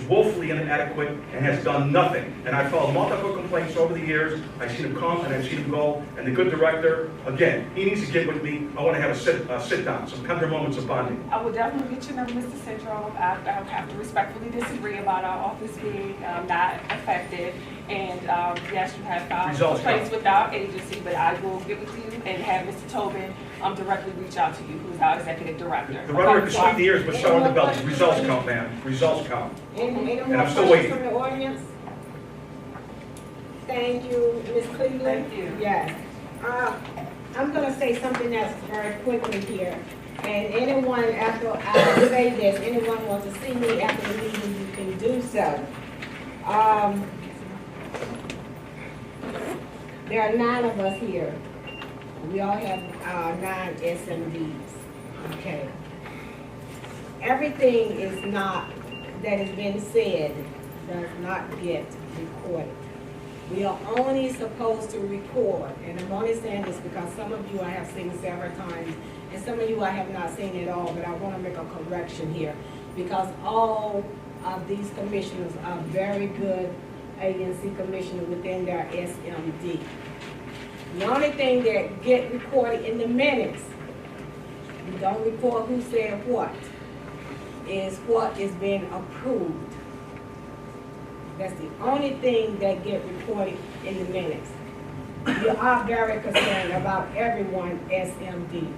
woefully inadequate and has done nothing. And I've filed multiple complaints over the years. I've seen him come and I've seen him go. And the good director, again, he needs to get with me. I want to have a sit down, some tender moments of bonding. I will definitely get your number, Mr. Central. I have to respectfully disagree about our office being not effective. And yes, you have filed complaints with our agency, but I will get with you and have Mr. Tobin directly reach out to you, who is our executive director. The rhetoric is sweet the ears, but so in the belly. Results count, man. Results count. And I'm still waiting. From the audience? Thank you, Ms. Cleveland. Thank you. Yes. I'm going to say something else very quickly here. And anyone, after I say this, anyone wants to see me after the meeting, you can do so. There are 9 of us here. We all have 9 SMDs. Okay. Everything is not that has been said does not get recorded. We are only supposed to record, and I'm only saying this because some of you I have seen several times, and some of you I have not seen at all, but I want to make a correction here, because all of these commissioners are very good ANC commissioners within their SMD. The only thing that get recorded in the minutes, we don't record who said what, is what is being approved. That's the only thing that get recorded in the minutes. You are very concerned about everyone SMD.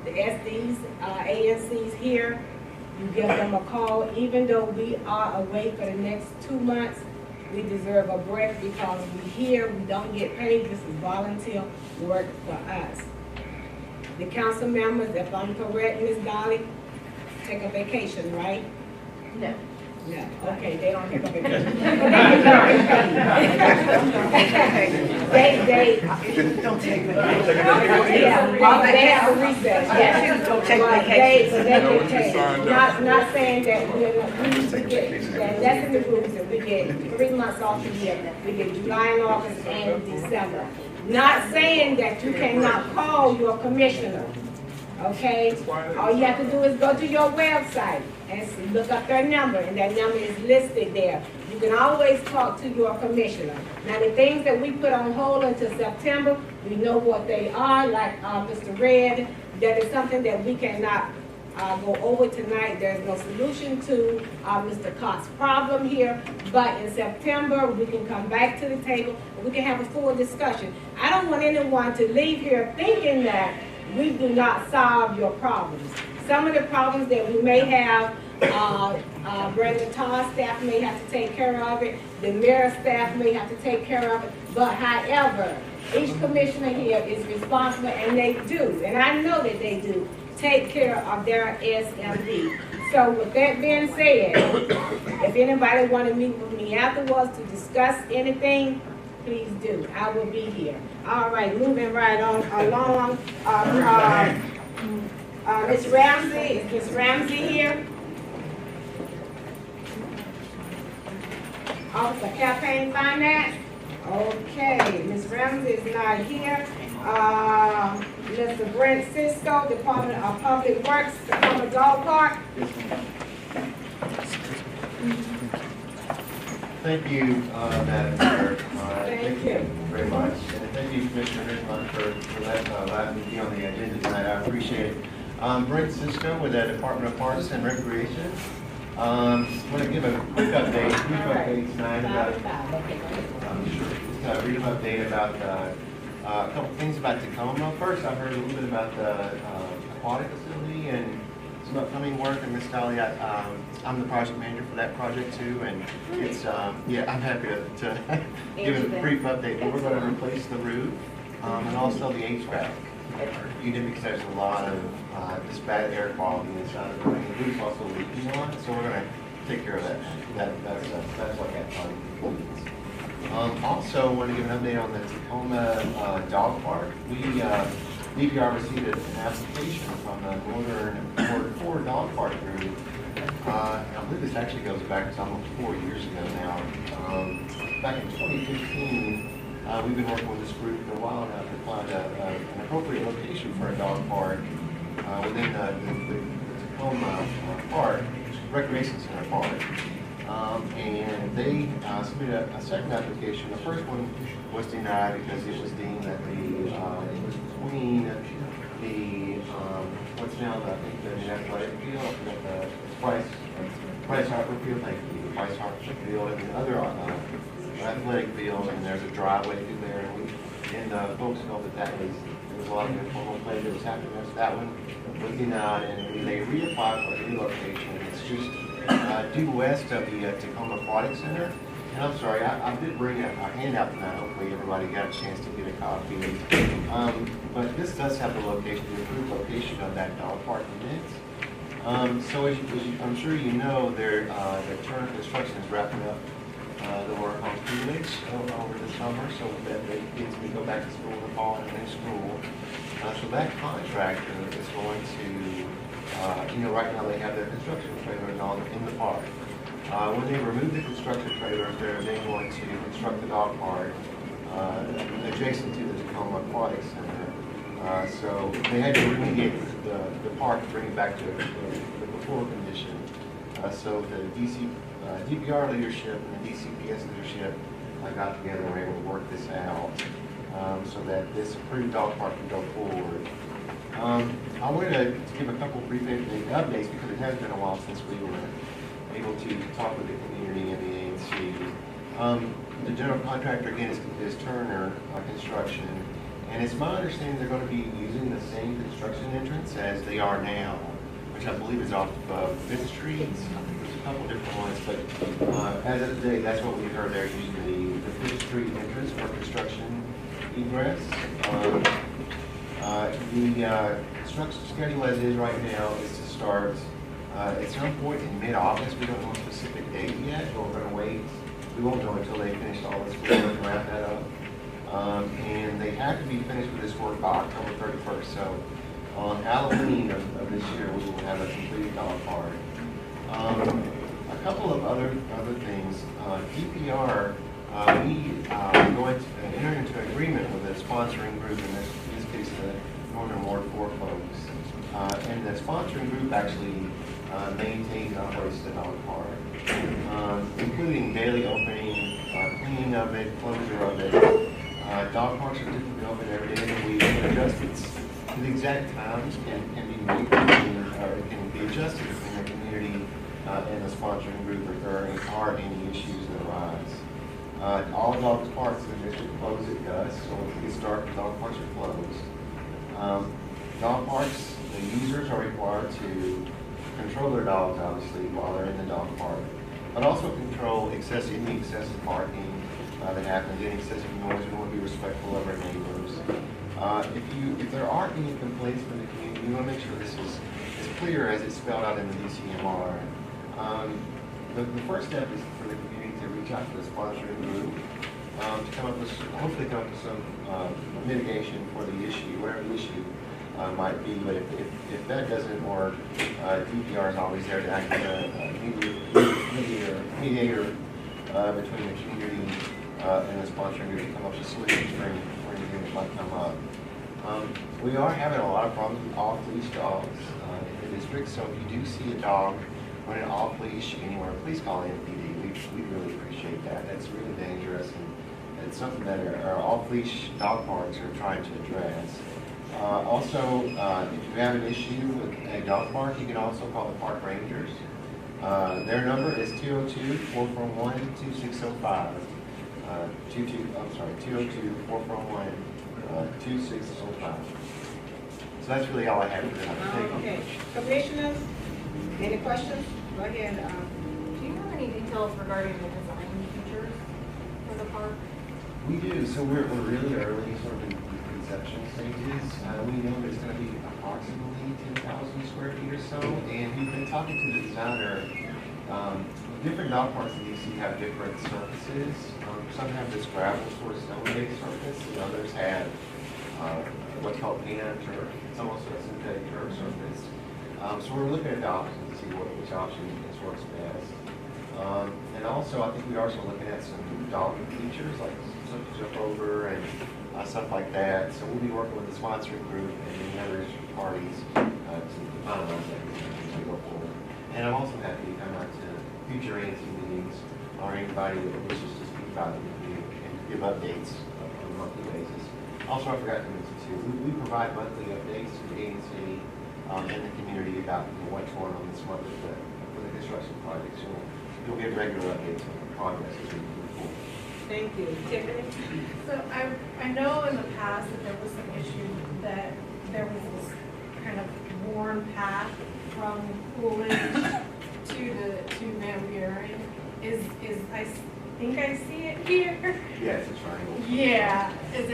The SDs, ANCs here, you give them a call. Even though we are away for the next 2 months, we deserve a break because we here, we don't get paid. This is volunteer work for us. The council members, if I'm correct, Ms. Dolly, take a vacation, right? No. No, okay, they don't take a vacation. They Don't take they have a recess. Yes, don't take vacation. They can take, not saying that we get, that's in the rules, that we get 3 months off a year. We get July and August and December. Not saying that you cannot call your commissioner, okay? All you have to do is go to your website and look up their number, and that number is listed there. You can always talk to your commissioner. Now, the things that we put on hold until September, we know what they are, like Mr. Red. That is something that we cannot go over tonight. There's no solution to Mr. Cox's problem here, but in September, we can come back to the table and we can have a full discussion. I don't want anyone to leave here thinking that we do not solve your problems. Some of the problems that we may have, Brandon Todd's staff may have to take care of it, the mayor's staff may have to take care of it, but however, each commissioner here is responsible, and they do, and I know that they do, take care of their SMD. So with that being said, if anybody want to meet with me afterwards to discuss anything, please do. I will be here. All right, moving right on along. Ms. Ramsey, is Ms. Ramsey here? Office of Campaign Finance? Okay, Ms. Ramsey is not here. Mr. Brent Cisco, Department of Public Works, Department Dog Park. Thank you, Madam Chair. Thank you very much. And thank you, Commissioner Hickman, for letting me be on the agenda tonight. I appreciate it. Brent Cisco with the Department of Parks and Recreation. Want to give a quick update tonight about, a brief update about a couple things about Tacoma. First, I've heard a little bit about the aquatic facility and some upcoming work. And Ms. Dolly, I'm the project manager for that project too, and it's yeah, I'm happy to give a brief update. But we're going to replace the roof and also the HVAC unit because there's a lot of just bad air quality inside of the building. The roof's also leaking a lot, so we're going to take care of that. That's what that fund needs. Also, want to give an update on the Tacoma dog park. DPR received an application from the Northern Ward dog park group. I believe this actually goes back to almost 4 years ago now. Back in 2015, we've been working with this group for a while now to find an appropriate location for a dog park within the Tacoma Park, Recreation Center Park. And they submitted a second application. The first one was denied because it was deemed that it was between the what's now the athletic field, the Price Harper Field, thank you, the Price Harper Field, and the other athletic field, and there's a driveway through there. And the folks know that there was a lot of informal play that was happening. That one was denied, and they reapplied for a new location. It's just due west of the Tacoma Aquatic Center. And I'm sorry, I did bring a handout tonight. Hopefully everybody got a chance to get a copy. But this does have the location, the approved location of that dog park unit. So as I'm sure you know, the Turner Construction is wrapping up the work on Felix over the summer, so that the kids can go back to school in the fall and finish school. So that contractor is going to, right now they have their construction trailers on in the park. When they remove the construction trailers, they're then going to construct the dog park adjacent to the Tacoma Aquatic Center. So they had to remediate the park to bring it back to the before condition. So the DPR leadership and the DCPS leadership got together and were able to work this out so that this approved dog park can go forward. I wanted to give a couple brief updates because it has been a while since we were able to talk with the community and the ANC. The general contractor again is Turner Construction, and it's my understanding they're going to be using the same construction entrance as they are now, which I believe is off of 5th Street. There's a couple different ones, but as of today, that's what we heard. They're using the 5th Street entrance for construction egress. The construction schedule as it is right now is to start at some point in mid-August. We don't know a specific date yet, but we're going to wait. We won't know until they finish all this work and wrap that up. And they have to be finished with this work by October 31st. So on Halloween of this year, we will have a completed dog park. A couple of other things. DPR, we are going to enter into an agreement with a sponsoring group, in this case the Northern Ward 4 folks. And the sponsoring group actually maintains and operates the dog park, including daily opening, cleaning of it, closure of it. Dog parks are typically open every day of the week. Adjustments to the exact times can be made, or it can discuss it between the community and the sponsoring group if there are any issues that arise. All dog parks in the district close at dusk, so when it gets dark, the dog parks are closed. Dog parks, the users are required to control their dogs, obviously, while they're in the dog park, but also control any excessive parking that happens, any excessive noise. We want to be respectful of our neighbors. If there aren't any complaints from the community, we want to make sure this is as clear as it's spelled out in the DCMR. The first step is for the community to reach out to the sponsoring group to come up with, hopefully come up with some mitigation for the issue, whatever the issue might be. But if that doesn't work, DPR is always there to act as a mediator between the community and the sponsoring group to come up with solutions for anything that might come up. We are having a lot of problems with off-leash dogs in the district, so if you do see a dog running off-leash anywhere, please call NPD. We really appreciate that. That's really dangerous, and it's something that our off-leash dog parks are trying to address. Also, if you have an issue with a dog park, you can also call the park rangers. Their number is 202-441-2605. 202-441-2605. So that's really all I have for tonight. Okay, commissioners, any questions? Go ahead. Do you have any details regarding the design features for the park? We do. So we're really early, sort of in conception stages. We know it's going to be approximately 10,000 square feet or so, and we've been talking to the designer. Different dog parks in DC have different surfaces. Some have this gravel sort of stone-based surface, and others have what's called peanut turf. It's almost a synthetic turf surface. So we're looking at the options to see which option works best. And also, I think we're also looking at some dog features like some jump over and stuff like that. So we'll be working with the sponsoring group and any other parties to finalize that as we go forward. And I'm also happy to come out to future ANC meetings or anybody that wishes to speak about it and give updates on a monthly basis. Also, I forgot to mention too, we provide monthly updates to the ANC and the community about what's going on this month for the construction project. So you'll get regular updates on the progress as we move forward. Thank you. Tiffany? So I know in the past that there was some issue that there was this kind of worn path from Coolidge to Van Buren. I think I see it here. Yes, it's triangle. Yeah. Is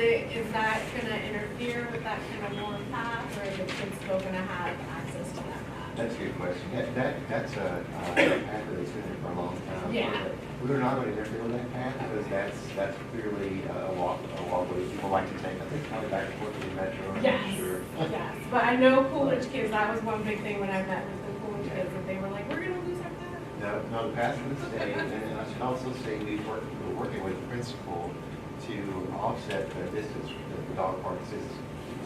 that gonna interfere with that kind of worn path, or are the kids still gonna have access to that path? That's a good question. That's a path that's been there for a long time. Yeah. We're not going to interfere with that path because that's clearly a walkway people like to take. I think probably back and forth to the metro. I'm Yes. not sure. Yes. But I know Coolidge kids, that was one big thing when I met with the Coolidge kids, that they were like, we're gonna lose our path. No, the path would stay. And I should also say we're working with the principal to offset the distance that the dog park is to the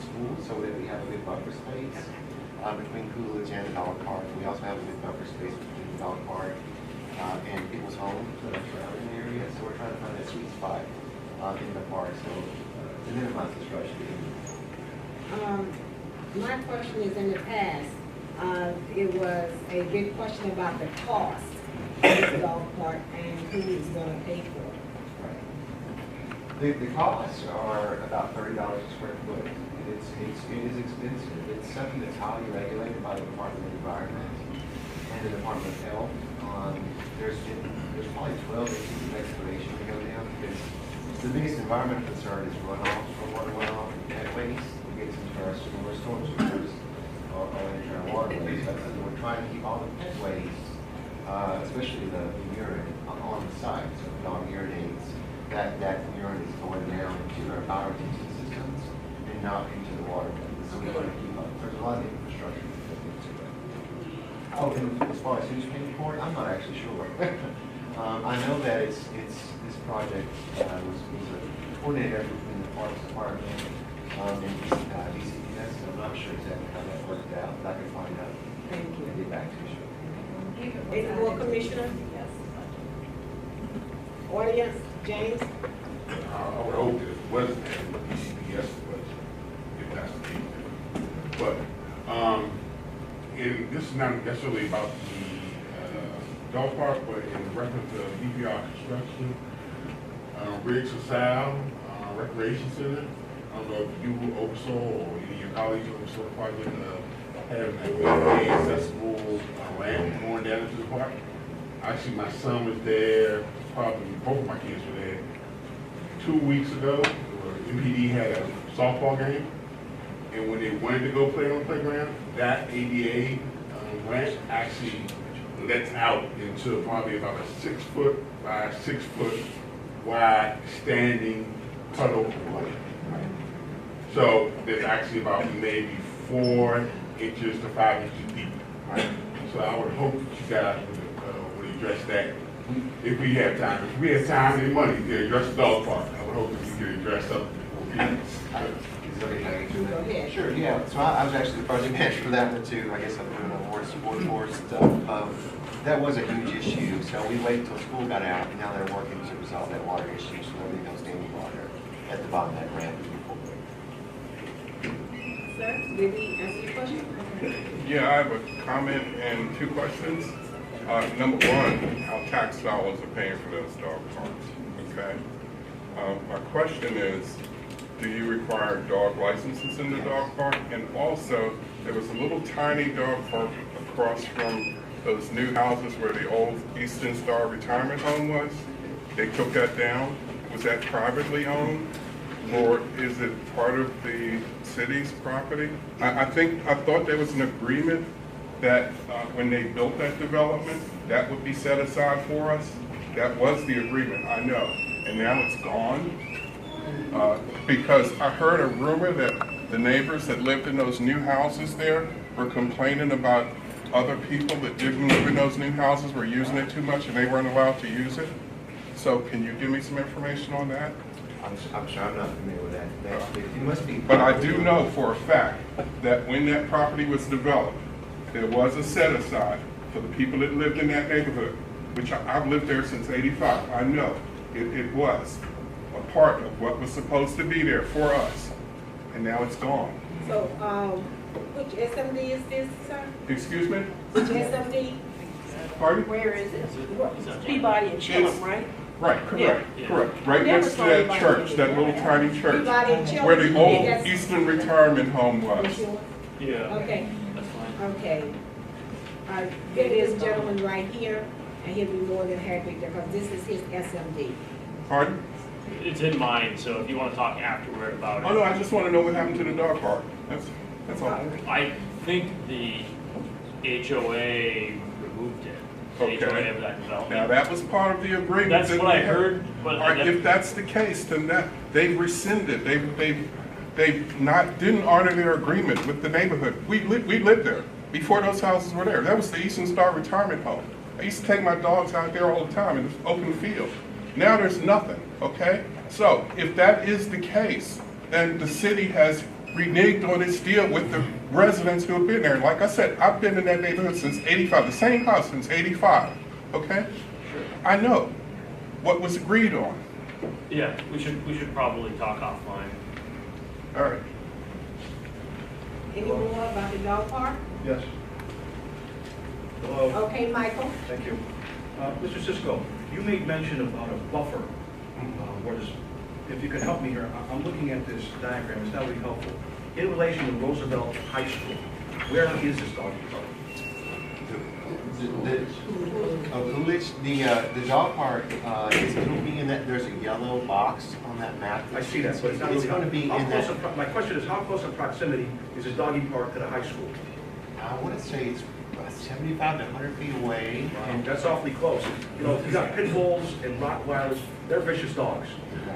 school so that we have a good buffer space between Coolidge and the dog park. We also have a good buffer space between the dog park and people's homes that are surrounding the area. So we're trying to find that sweet spot in the park so to minimize disruption. My question is, in the past, it was a big question about the cost of this dog park and who is going to pay for it. The costs are about $30 a square foot. It is expensive. It's something that's highly regulated by the Department of Environment and the Department of Health. There's probably 12 inches of excavation to go down because the biggest environmental concern is runoff from water runoff and pet waste. It gets into our storm sewers or into our waterways. So we're trying to keep all the pet waste, especially the urine, on the site. So if the dog urinates, that urine is going down into our bioretention systems and not into the waterways. So we want to keep up. There's a lot of infrastructure to put into it. Oh, and as far as who's paying for it, I'm not actually sure. I know that this project was coordinated between the Parks Department and DCPS, so I'm not sure exactly how that worked out, but I can find out. Thank you. And get back to you. Any more, Commissioner? Yes. Audience, James? I would hope that it wasn't DCPS, but if that's the case. But in this is not necessarily about the dog park, but in reference to DPR construction, Riggs LaSalle Recreation Center. I don't know if you oversaw or any of your colleagues oversaw the project having a accessible ramp going down into the park. Actually, my son was there, probably both of my kids were there 2 weeks ago. MPD had a softball game, and when they wanted to go play on the playground, that ADA ramp actually lets out into probably about a 6 foot by 6 foot wide standing puddle of water. So there's actually about maybe 4 inches to 5 inches deep. Right? So I would hope that you guys would address that if we have time. If we have time and money to address the dog park, I would hope that we could address something. Sure, yeah. So I was actually the project manager for that one too. I guess I'm doing awards support for stuff. That was a huge issue, so we waited till school got out, and now they're working to resolve that water issue, so there'll be no standing water at the bottom of that ramp. Sir, did we answer your question? Yeah, I have a comment and 2 questions. Number one, our tax dollars are paying for those dog parks, okay? My question is, do you require dog licenses in the dog park? And also, there was a little tiny dog park across from those new houses where the old Eastern Star retirement home was. They took that down. Was that privately owned? Or is it part of the city's property? I thought there was an agreement that when they built that development, that would be set aside for us. That was the agreement, I know. And now it's gone. Because I heard a rumor that the neighbors that lived in those new houses there were complaining about other people that didn't live in those new houses were using it too much and they weren't allowed to use it. So can you give me some information on that? I'm sure I'm not familiar with that. It must be. But I do know for a fact that when that property was developed, there was a set aside for the people that lived in that neighborhood, which I've lived there since '85. I know it was a part of what was supposed to be there for us, and now it's gone. So, which SMD is this, sir? Excuse me? Which SMD? Pardon? Where is it? Peabody and Chillum, right? Right, correct, Yeah. correct. Right Never next to saw that anybody church, do that that. little tiny church, Peabody and Chillum, where the old that's- Eastern retirement home was. Yeah. Okay, That's fine. okay. Get this gentleman right here, and he'll be more than happy, because this is his SMD. Pardon? It's in mine, so if you want to talk afterward about it. Oh, no, I just want to know what happened to the dog park. That's all. I think the HOA removed it. The Okay. HOA of that development. Now, that was part of the agreement. That's that what we I had. heard, but All right, if that's the case, then they've rescinded, didn't honor their agreement with the neighborhood. We lived there before those houses were there. That was the Eastern Star retirement home. I used to take my dogs out there all the time in this open field. Now there's nothing, okay? So if that is the case, then the city has reneged on its deal with the residents who have been there. Like I said, I've been in that neighborhood since '85, the same house since '85, okay? I know what was agreed on. Yeah, we should probably talk offline. All right. Any more about the dog park? Yes. Hello. Okay, Michael? Thank you. Mr. Cisco, you made mention about a buffer. If you could help me here, I'm looking at this diagram, it's not really helpful. In relation to Roosevelt High School, where is this dog park? The dog park, it'll be in that, there's a yellow box on that map. I see that, but it's not really going to be how in close that. my question is, how close in proximity is this doggy park to the high school? I want to say it's 75 to 100 feet away. And that's awfully close. You know, you got pit bulls and Rottweilers, they're vicious dogs.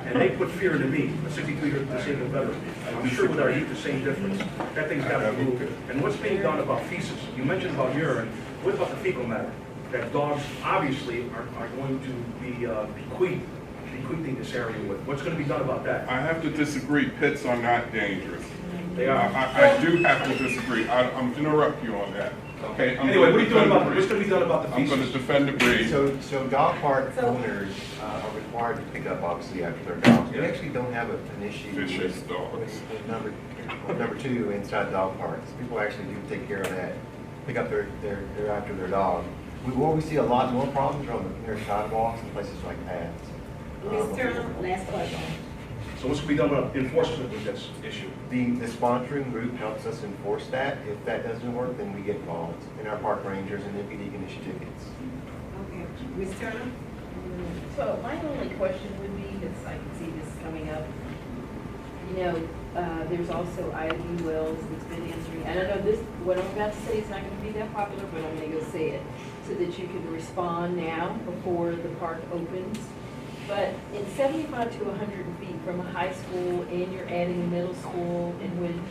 And they put fear into me, a 63-year disabled veteran. I'm sure with our youth, the same difference. That thing's got to move. And what's being done about feces? You mentioned about urine. What about the fecal matter? That dogs obviously are going to be bequeathing this area with. What's going to be done about that? I have to disagree. Pits are not dangerous. They are. I do have to disagree. I'm going to interrupt you on that. Okay. Anyway, what are you doing about what's going to be done about the feces? I'm going to defend the breed. So dog park owners are required to pick up, obviously, after their dogs. We actually don't have an issue Vicious with dogs. number 2 inside dog parks. People actually do take care of that pick up they're after their dog. Where we see a lot more problems are on the near sidewalks and places like paths. Ms. Turner, last question. So what's going to be done about enforcement with this issue? The sponsoring group helps us enforce that. If that doesn't work, then we get involved, and our park rangers and MPD can issue tickets. Okay, Ms. Turner? So my only question would be, because I can see this coming up, you know, there's also Ivy Wells that's been answering, and I know this, what I'm about to say is not going to be that popular, but I'm going to go say it, so that you can respond now before the park opens. But in 75 to 100 feet from a high school, and you're adding a middle school, and when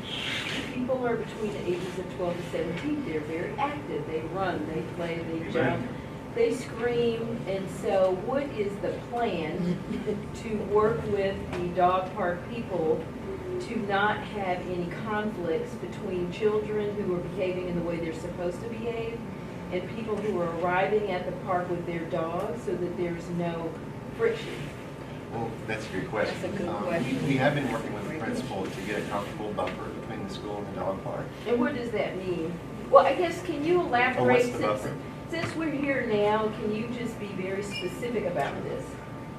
people are between the ages of 12 to 17, they're very active. They run, they play, they jump, they scream. And so what is the plan to work with the dog park people to not have any conflicts between children who are behaving in the way they're supposed to behave and people who are arriving at the park with their dogs, so that there's no friction? Well, that's a good question. That's a good question. We have been working with the principal to get a comfortable buffer between the school and the dog park. And what does that mean? Well, I guess, can you elaborate? What's the buffer? Since we're here now, can you just be very specific about this?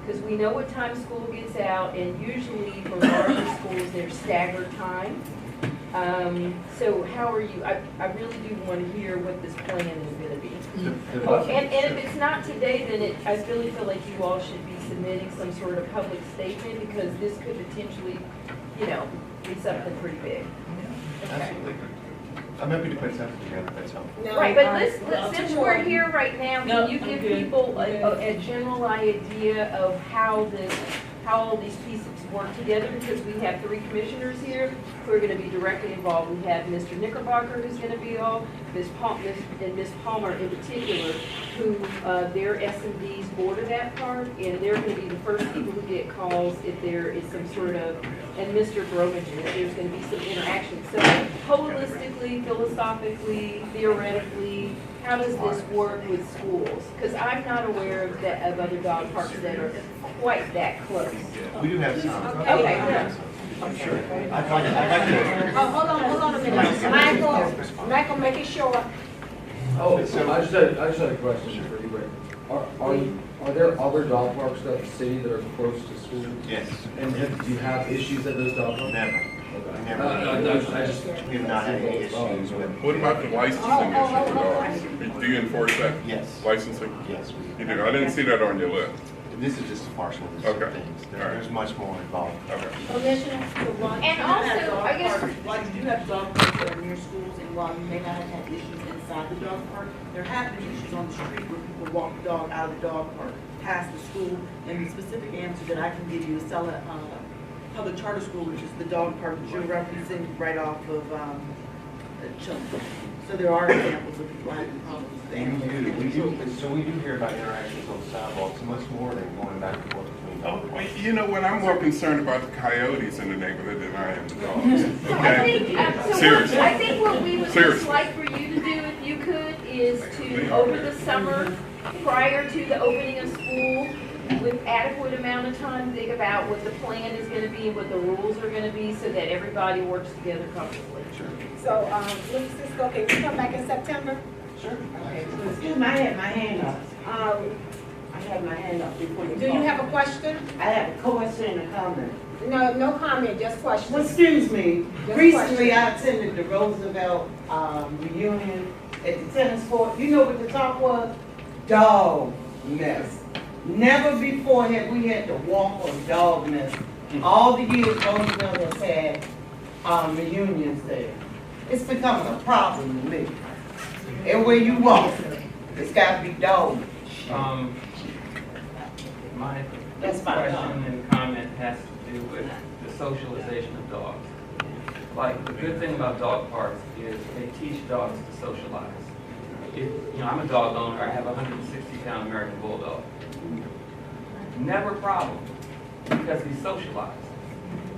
Because we know what time school gets out, and usually for larger schools, there's staggered time. So how are you, I really do want to hear what this plan is going to be. And if it's not today, then I really feel like you all should be submitting some sort of public statement, because this could potentially, you know, be something pretty big. Absolutely. I'm happy to put something together, that's helpful. Right, but since we're here right now, can you give people a general idea of how all these pieces work together? Because we have 3 commissioners here who are going to be directly involved. We have Mr. Knickerbocker, who's going to be involved, Ms. Palmer in particular, who their S&Ds border that park, and they're going to be the first people who get calls if there is some sort of, and Mr. Grominger, if there's going to be some interaction. So holistically, philosophically, theoretically, how does this work with schools? Because I'm not aware of other dog parks that are quite that close. We do have some. Okay, good. I'm sure. I'd like to. Oh, hold on a minute. Michael, make it short. Oh, so I just had a question for you, Ray. Are there other dog parks throughout the city that are close to schools? Yes. And do you have issues at those dog parks? Never. We have not had any issues with. What about the licensing issue for dogs? Do you enforce that? Yes. Licensing? Yes. You do? I didn't see that on your list. This is just a partial list of things. There's much more involved. Okay. Commissioner? And also, I guess, While you do have dog parks that are near schools, and while you may not have had issues inside the dog park, there have been issues on the street where people walk the dog out of the dog park past the school. And the specific answer that I can give you is Stella Public Charter School, which is the dog park that you're referencing right off of Chilton. So there are examples of people having problems with animals. So we do hear about interactions on sidewalks, much more than going back and forth between dog parks. You know what? I'm more concerned about the coyotes in the neighborhood than I am the dogs. Okay? Seriously. I think what we would just like for you to do, if you could, is to, over the summer, prior to the opening of school, with adequate amount of time, think about what the plan is going to be and what the rules are going to be, so that everybody works together comfortably. Sure. So, Ms. Cisco, can you come back in September? Sure. Okay. Excuse me, I had my hand up. I had my hand up before you. Do you have a question? I have a question and a comment. No comment, just question. Well, excuse me. Just Recently, question. I attended the Roosevelt reunion at the tennis court. You know what the talk was? Dog mess. Never before have we had to walk on dog mess. All the years Roosevelt has had reunions there. It's becoming a problem to me. Everywhere you walk, it's got to be dog. My That's my question and comment has to do with the socialization of dogs. Like, the good thing about dog parks is they teach dogs to socialize. I'm a dog owner. I have a 160-pound American Bulldog. Never a problem, because he's socialized.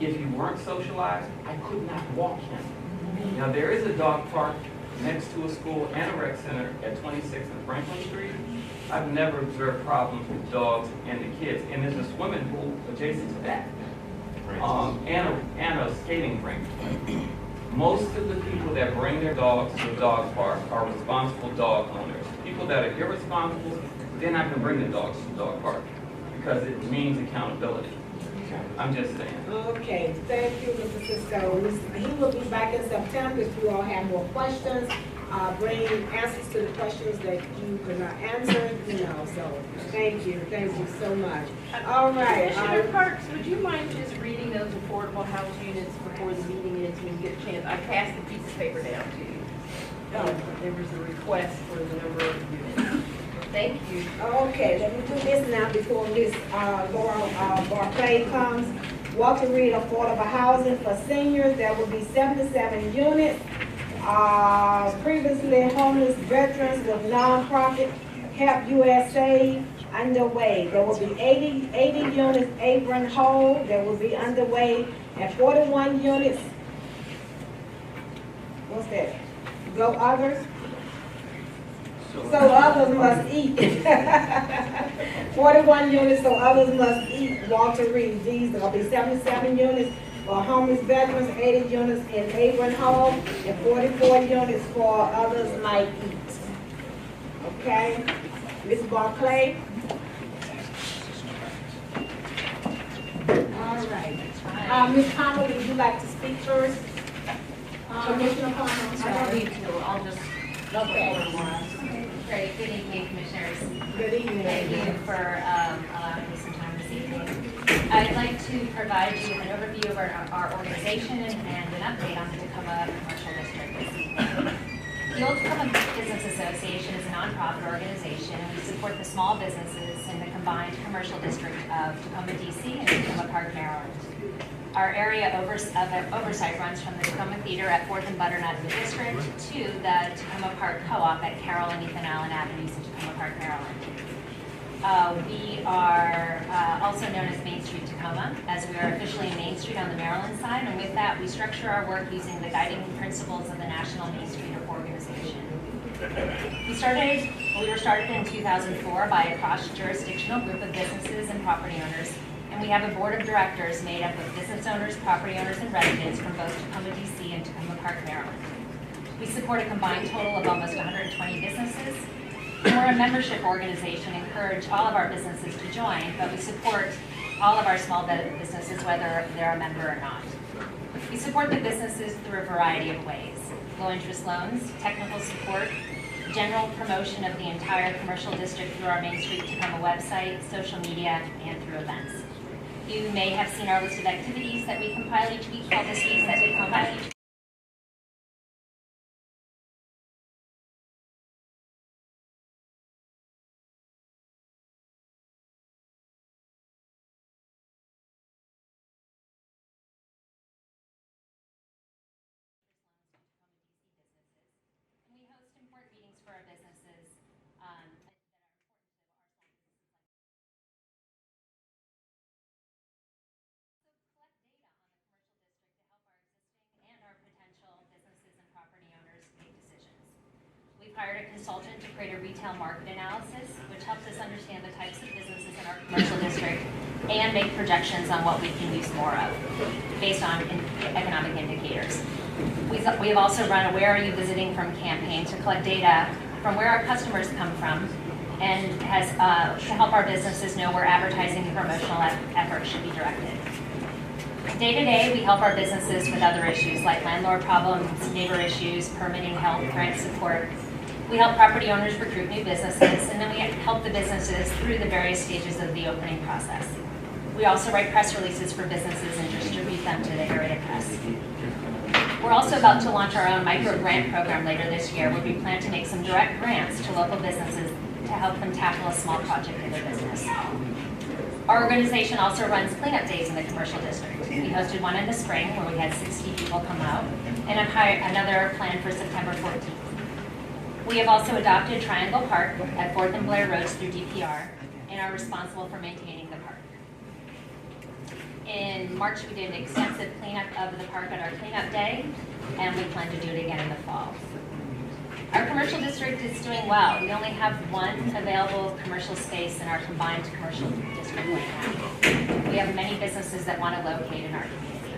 If you weren't socialized, I could not walk him. Now, there is a dog park next to a school and a rec center at 26th and Franklin Street. I've never observed problems with dogs and the kids. And there's a swimming pool adjacent to that, and a skating rink. Most of the people that bring their dogs to the dog park are responsible dog owners. People that are irresponsible, they're not gonna bring their dogs to the dog park because it means accountability. I'm just saying. Okay, thank you, Mr. Cisco. He will be back in September if you all have more questions. Bring answers to the questions that you could not answer, so thank you so much. All right. Commissioner Parks, would you mind just reading those affordable house units before the meeting ends when you get a chance? I passed the piece of paper down to you. There was a request for the number of units. Thank you. Okay, let me do this now before Ms. Laura Barclay comes. Walter Reed Affordable Housing for seniors, there will be 77 units. Previously homeless veterans with nonprofit Help USA underway. There will be 80 units apron hole that will be underway, and 41 units. What's that? Go others? So others must eat. 41 units, so others must eat. Walter Reed. These there will be 77 units for homeless veterans, 80 units in apron hole, and 44 units for others might eat. Okay, Ms. Barclay. All right. Ms. Palmer, would you like to speak first? Commissioner Palmer, I'm sorry. I don't need to, I'll just. Okay. Great, good evening, Commissioners. Good evening. Thank you for allowing me some time this evening. I'd like to provide you with an overview of our organization and an update on the Tacoma Commercial District this evening. The Old Tacoma Business Association is a nonprofit organization, and we support the small businesses in the combined commercial district of Tacoma, DC and Tacoma Park, Maryland. Our area of oversight runs from the Tacoma Theater at 4th and Butternut in the district to the Tacoma Park Co-op at Carroll and Ethan Allen Avenues in Tacoma Park, Maryland. We are also known as Main Street Tacoma, as we are officially Main Street on the Maryland side, and with that, we structure our work using the guiding principles of the National Main Street Organization. We were started in 2004 by a cross-jurisdictional group of businesses and property owners, and we have a board of directors made up of business owners, property owners, and residents from both Tacoma, DC and Tacoma Park, Maryland. We support a combined total of almost 120 businesses. We're a membership organization, encourage all of our businesses to join, but we support all of our small businesses whether they're a member or not. We support the businesses through a variety of ways: low interest loans, technical support, general promotion of the entire commercial district through our Main Street Tacoma website, social media, and through events. You may have seen our list of activities that we compile each week called the Suites at Tacoma. We host important meetings for our businesses that are important to our small businesses. Also collect data on the commercial district to help our existing and our potential businesses and property owners make decisions. We've hired a consultant to create a retail market analysis, which helps us understand the types of businesses in our commercial district and make projections on what we can use more of based on economic indicators. We have also run a Where Are You Visiting From campaign to collect data from where our customers come from and has to help our businesses know where advertising and promotional efforts should be directed. Day to day, we help our businesses with other issues like landlord problems, neighbor issues, permitting help, grant support. We help property owners recruit new businesses, and then we help the businesses through the various stages of the opening process. We also write press releases for businesses and distribute them to the area press. We're also about to launch our own micro grant program later this year, where we plan to make some direct grants to local businesses to help them tackle a small project in their business. Our organization also runs cleanup days in the commercial district. We hosted one in the spring where we had 60 people come out, and another planned for September 14th. We have also adopted Triangle Park at 4th and Blair Roads through DPR and are responsible for maintaining the park. In March, we did an extensive cleanup of the park at our cleanup day, and we plan to do it again in the fall. Our commercial district is doing well. We only have one available commercial space in our combined commercial district right now. We have many businesses that want to locate in our community.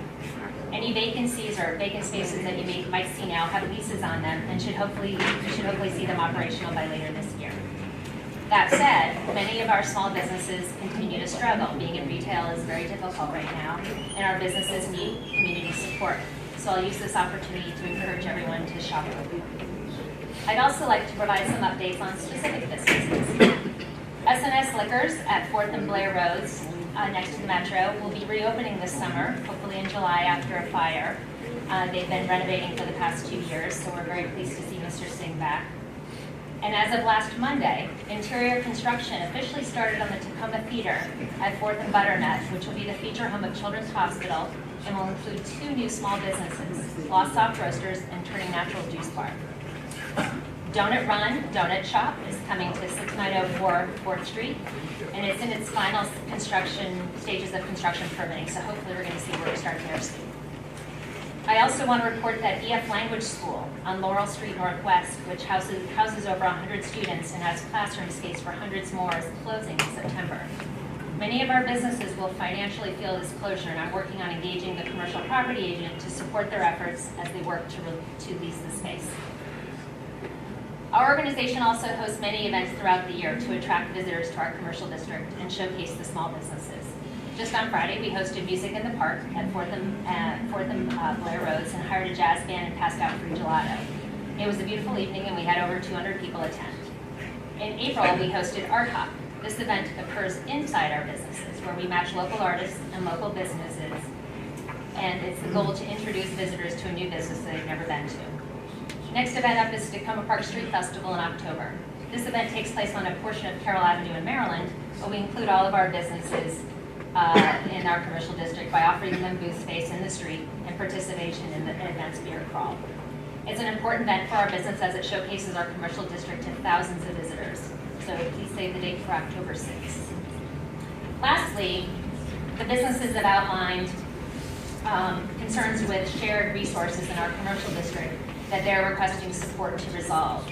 Any vacancies or vacant spaces that you might see now have leases on them and you should hopefully see them operational by later this year. That said, many of our small businesses continue to struggle. Being in retail is very difficult right now, and our businesses need community support. So I'll use this opportunity to encourage everyone to shop. I'd also like to provide some updates on specific businesses. S&S Liquors at 4th and Blair Roads, next to the Metro, will be reopening this summer, hopefully in July after a fire. They've been renovating for the past 2 years, so we're very pleased to see Mr. Singh back. And as of last Monday, interior construction officially started on the Tacoma Theater at 4th and Butternut, which will be the feature home of Children's Hospital and will include 2 new small businesses, Lost Soft Roasters and Turning Natural Juice Bar. Donut Run, Donut Shop is coming to 6904 4th Street, and it's in its final stages of construction permitting, so hopefully we're going to see work start there soon. I also want to report that EF Language School on Laurel Street Northwest, which houses over 100 students and has classroom space for hundreds more, is closing in September. Many of our businesses will financially feel this closure, and I'm working on engaging the commercial property agent to support their efforts as they work to lease the space. Our organization also hosts many events throughout the year to attract visitors to our commercial district and showcase the small businesses. Just on Friday, we hosted Music in the Park at 4th and Blair Roads and hired a jazz band and passed out free gelato. It was a beautiful evening and we had over 200 people attend. In April, we hosted Art Hop. This event occurs inside our businesses where we match local artists and local businesses, and it's the goal to introduce visitors to a new business that they've never been to. Next event up is Tacoma Park Street Festival in October. This event takes place on a portion of Carroll Avenue in Maryland, but we include all of our businesses in our commercial district by offering them booth space in the street and participation in the event's beer crawl. It's an important event for our business as it showcases our commercial district to thousands of visitors. So please save the date for October 6th. Lastly, the businesses have outlined concerns with shared resources in our commercial district that they're requesting support to resolve.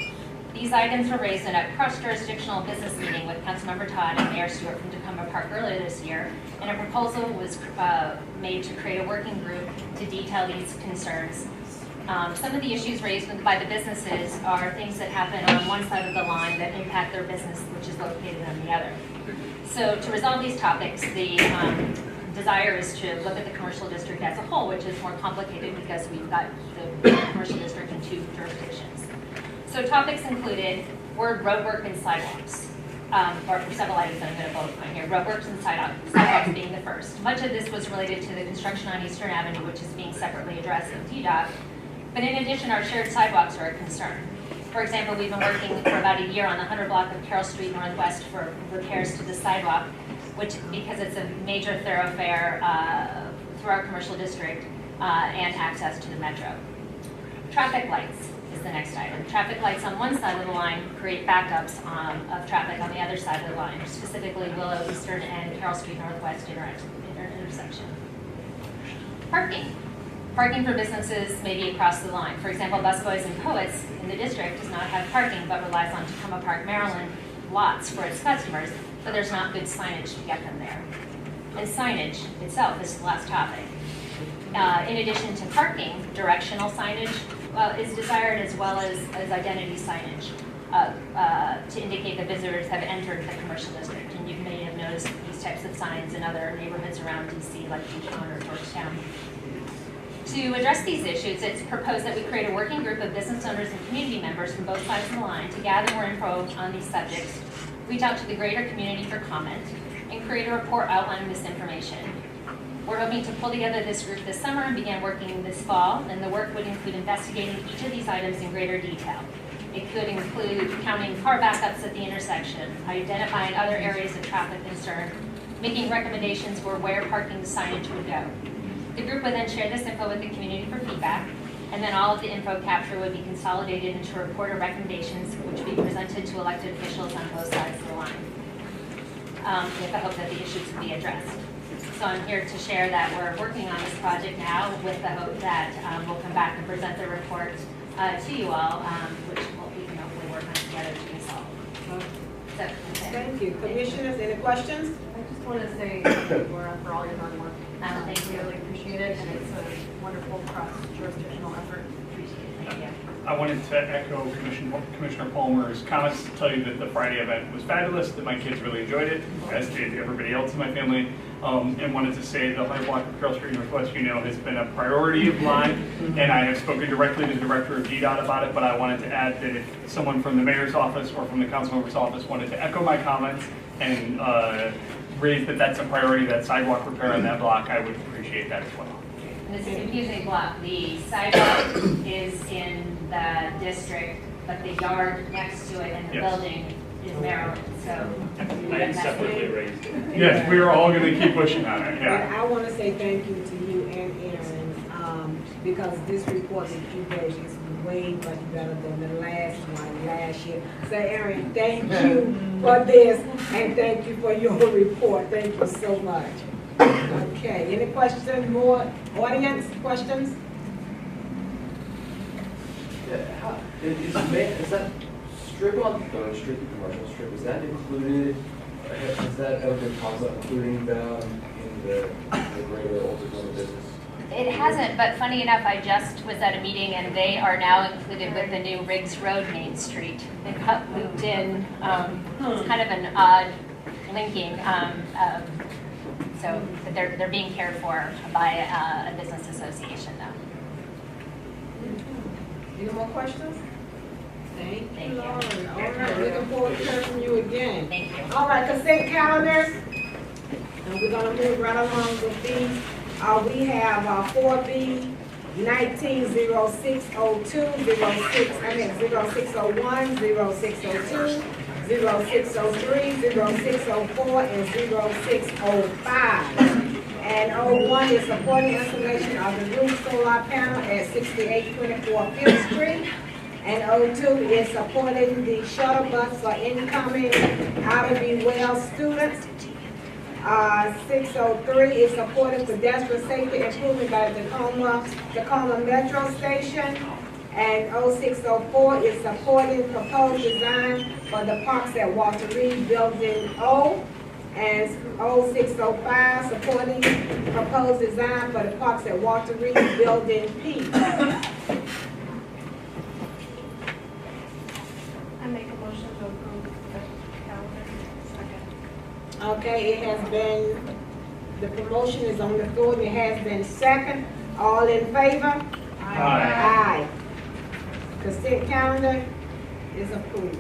These items were raised in a cross-jurisdictional business meeting with Councilmember Todd and Mayor Stewart from Tacoma Park earlier this year, and a proposal was made to create a working group to detail these concerns. Some of the issues raised by the businesses are things that happen on one side of the line that impact their business, which is located on the other. So to resolve these topics, the desire is to look at the commercial district as a whole, which is more complicated because we've got the commercial district in 2 jurisdictions. So topics included roadwork and sidewalks, or several items that I'm going to bullet point here. Roadworks and sidewalks being the first. Much of this was related to the construction on Eastern Avenue, which is being separately addressed in TDOT. But in addition, our shared sidewalks are a concern. For example, we've been working for about a year on the 100 block of Carroll Street Northwest for repairs to the sidewalk, which, because it's a major thoroughfare through our commercial district and access to the metro. Traffic lights is the next item. Traffic lights on one side of the line create backups of traffic on the other side of the line, specifically Willow Eastern and Carroll Street Northwest intersection. Parking for businesses may be across the line. For example, Busboys and Poets in the district does not have parking but relies on Tacoma Park, Maryland lots for its customers, but there's not good signage to get them there. And signage itself is the last topic. In addition to parking, directional signage is desired, as well as identity signage to indicate that visitors have entered the commercial district. And you may have noticed these types of signs in other neighborhoods around DC, like Tucson or Georgetown. To address these issues, it's proposed that we create a working group of business owners and community members from both sides of the line to gather more info on these subjects, reach out to the greater community for comment, and create a report outlining this information. We're hoping to pull together this group this summer and begin working this fall, and the work would include investigating each of these items in greater detail. It could include counting car backups at the intersection, identifying other areas of traffic concern, making recommendations for where parking signage would go. The group would then share this info with the community for feedback, and then all of the info capture would be consolidated into a report of recommendations, which would be presented to elected officials on both sides of the line, with the hope that the issues would be addressed. So I'm here to share that we're working on this project now with the hope that we'll come back and present the report to you all, which we can hopefully work on together to resolve. So, Thank Thank you. Commissioners, any questions? I just want to say thank you, Laura, for all your hard work. Thank you, really appreciate it, and it's a wonderful cross-jurisdictional effort. Appreciate it. Thank you. I wanted to echo Commissioner Palmer's comments to tell you that the Friday event was fabulous, that my kids really enjoyed it, as did everybody else in my family, and wanted to say the 100 block of Carroll Street Northwest, has been a priority of mine, and I have spoken directly to the director of DDOT about it, but I wanted to add that if someone from the mayor's office or from the council member's office wanted to echo my comments and raise that that's a priority, that sidewalk repair on that block, I would appreciate that as well. This is a confusing block. The sidewalk is in the district, but the yard next to it and the building is Maryland, so. I had separately raised it. Yes, we are all going to keep pushing on it, yeah. And I want to say thank you to you and Aaron, because this report that you gave is way much better than the last one last year. So Aaron, thank you for this, and thank you for your report. Thank you so much. Okay, any questions, more audience questions? Yeah, is that strip on Third Street, the commercial strip, is that included, has that ever been talked about including them in the greater Old Zone business? It hasn't, but funny enough, I just was at a meeting and they are now included with the new Riggs Road Main Street. They got looped in. It's kind of an odd linking. But they're being cared for by a business association though. Any more questions? Thank you, Lauren. All Thank right, you. looking forward to hearing from you again. Thank you. All right, consent calendars. And we're gonna move right along with these. We have 4B, 190602, 0601, 0602, 0603, 0604, and 0605. And 01 is supporting installation of the roof solar panel at 6824 5th Street. And 02 is supporting the shuttle bus for incoming Ivy Well students. 603 is supporting pedestrian safety improvement by the Tacoma Metro Station. And 0604 is supporting proposed design for the parks at Walter Reed Building O. And 0605 supporting proposed design for the parks at Walter Reed Building P. I make a motion to approve the calendar. Second. Okay, it has been, the promotion is on the floor, and it has been second. All in favor? Aye. Consent calendar is approved.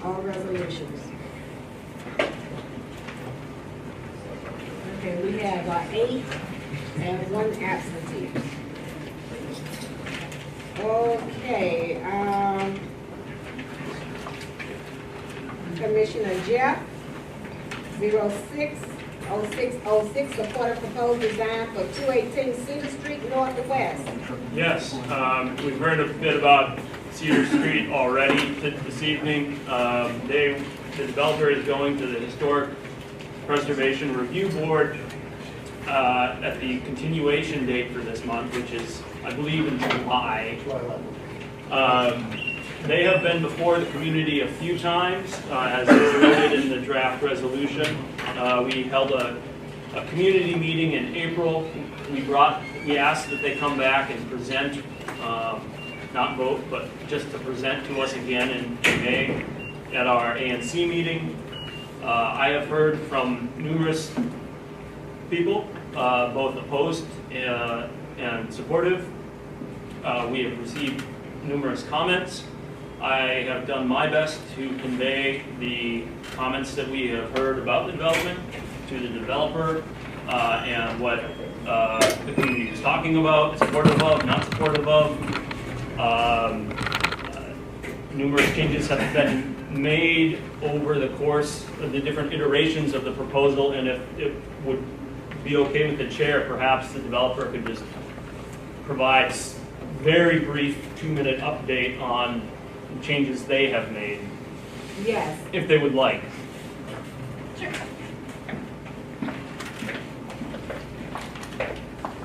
All resolutions. Okay, we have 8 and 1 absentee. Okay, Commissioner Jeff, 060606, support a proposed design for 218 Cedar Street Northwest. Yes, we've heard a bit about Cedar Street already this evening. The developer is going to the Historic Preservation Review Board at the continuation date for this month, which is, I believe, in July. They have been before the community a few times, as is noted in the draft resolution. We held a community meeting in April. We asked that they come back and present, not vote, but just to present to us again in May at our ANC meeting. I have heard from numerous people, both opposed and supportive. We have received numerous comments. I have done my best to convey the comments that we have heard about the development to the developer and what the community is talking about, supportive of, not supportive of. Numerous changes have been made over the course of the different iterations of the proposal, and if it would be okay with the chair, perhaps the developer could just provide very brief 2-minute update on the changes they have made. Yes. If they would like. Sure.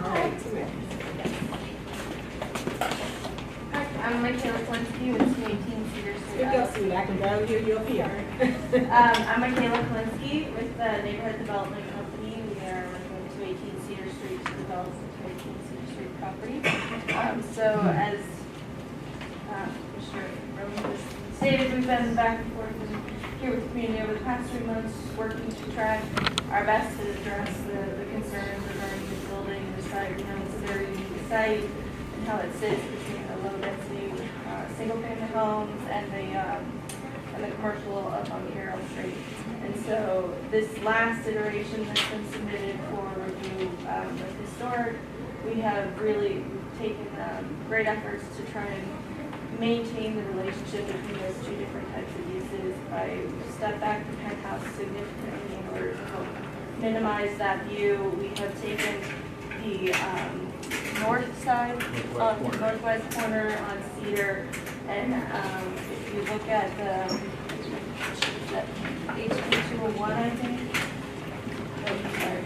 All right, 2 minutes. I'm Michaela Slinsky with 218 Cedar Street. Speak up, sweet, I can barely hear you up here. I'm Michaela Kalinsky with the Neighborhood Development Company. We are going to 18 Cedar Street to develop the 18 Cedar Street property. So as Mr. Roman has stated, we've been back and forth here with the community over the past 3 months, working to try our best to address the concerns regarding the building, the site. We know it's a very unique site and how it sits between the low-density single-family homes and the commercial up on Carroll Street. And so this last iteration that's been submitted for review with Historic, we have really taken great efforts to try and maintain the relationship between those two different types of uses by step back the penthouse significantly in order to help minimize that view. We have taken the north side, northwest corner on Cedar, and if you look at the HB 201, I think. Oh, sorry.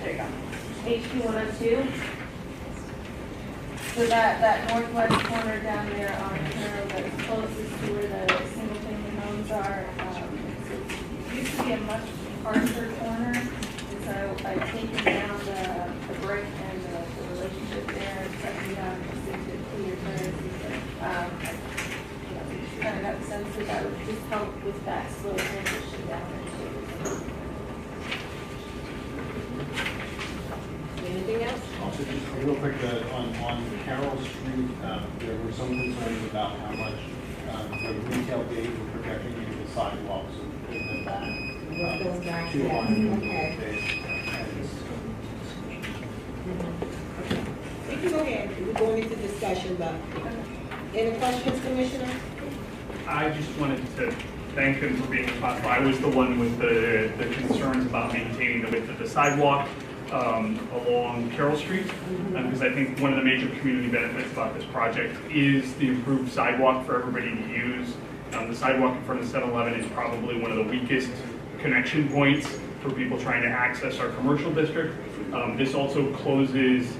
There you go. HB 102. So that northwest corner down there on Carroll that's closest to where the single-family homes are, it used to be a much harsher corner, and so by taking down the brick and the relationship there, stepping down just into clear currency, kind of got the sense that that would just help with that slow transition down there too. Anything else? Also, just real quick, on Carroll Street, there were some concerns about how much the retail gate were projecting into the sidewalks in the back. Two on We can go ahead, we're going into discussion, but any questions, Commissioner? I just wanted to thank him for being responsible. I was the one with the concerns about maintaining the width of the sidewalk along Carroll Street, because I think one of the major community benefits about this project is the improved sidewalk for everybody to use. The sidewalk in front of 7-Eleven is probably one of the weakest connection points for people trying to access our commercial district. This also closes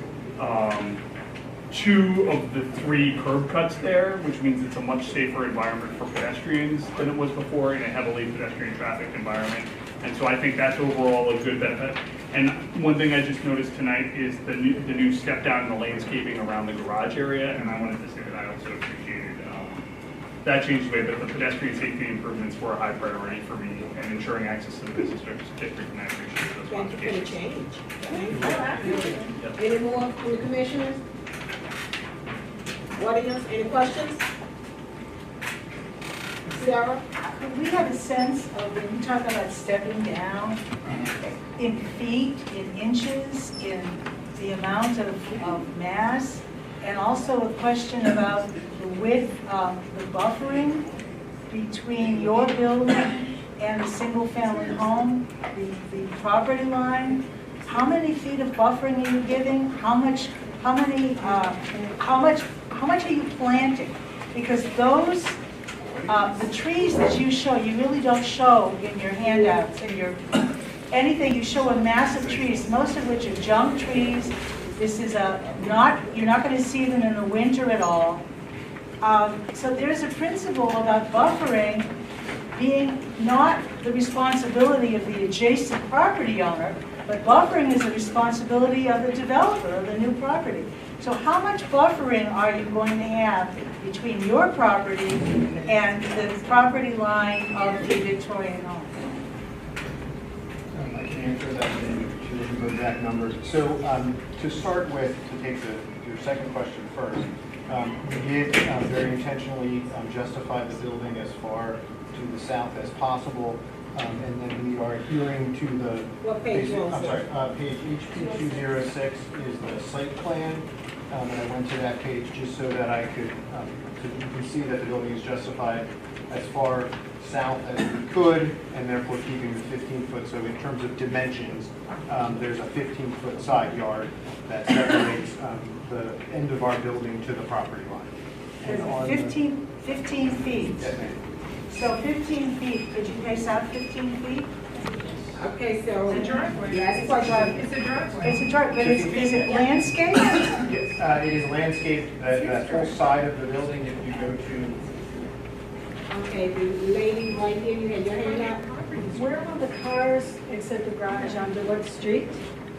2 of the 3 curb cuts there, which means it's a much safer environment for pedestrians than it was before in a heavily pedestrian trafficked environment. And so I think that's overall a good benefit. And one thing I just noticed tonight is the new step down in the landscaping around the garage area, and I wanted to say that I also appreciated that changed the way, but the pedestrian safety improvements were a high priority for me, and ensuring access to the business district, and I appreciate those Thank you for the modifications. change. Any more from the commissioners? Audience, any questions? Sarah? We have a sense of, when you talk about stepping down, in feet, in inches, in the amount of mass, and also a question about the width of the buffering between your building and a single-family home, the property line. How many feet of buffering are you giving? How much are you planting? Because those, the trees that you show, you really don't show in your handouts, in your anything. You show a mass of trees, most of which are junk trees. This is you're not going to see them in the winter at all. So there's a principle about buffering being not the responsibility of the adjacent property owner, but buffering is the responsibility of the developer of the new property. So how much buffering are you going to have between your property and the property line of the Victorian home? I can answer that in the exact numbers. So to start with, to take your second question first, we did very intentionally justify the building as far to the south as possible. And then we are adhering to the, what page I'm sorry, page HP 206 is the site plan. And I went to that page just so that I could, so you can see that the building is justified as far south as we could, and therefore keeping the 15-foot. So in terms of dimensions, there's a 15-foot side yard that separates the end of our building to the property line. And 15 feet. Yes, ma'am. So 15 feet, could you pace out 15 feet? Okay, so. It's a driveway. Last question. It's a driveway. It's a driveway, but is it landscape? Yes, it is landscaped, that whole side of the building, if you go to, Okay, the lady right here, you had your hand up. Where will the cars exit the garage, onto what street?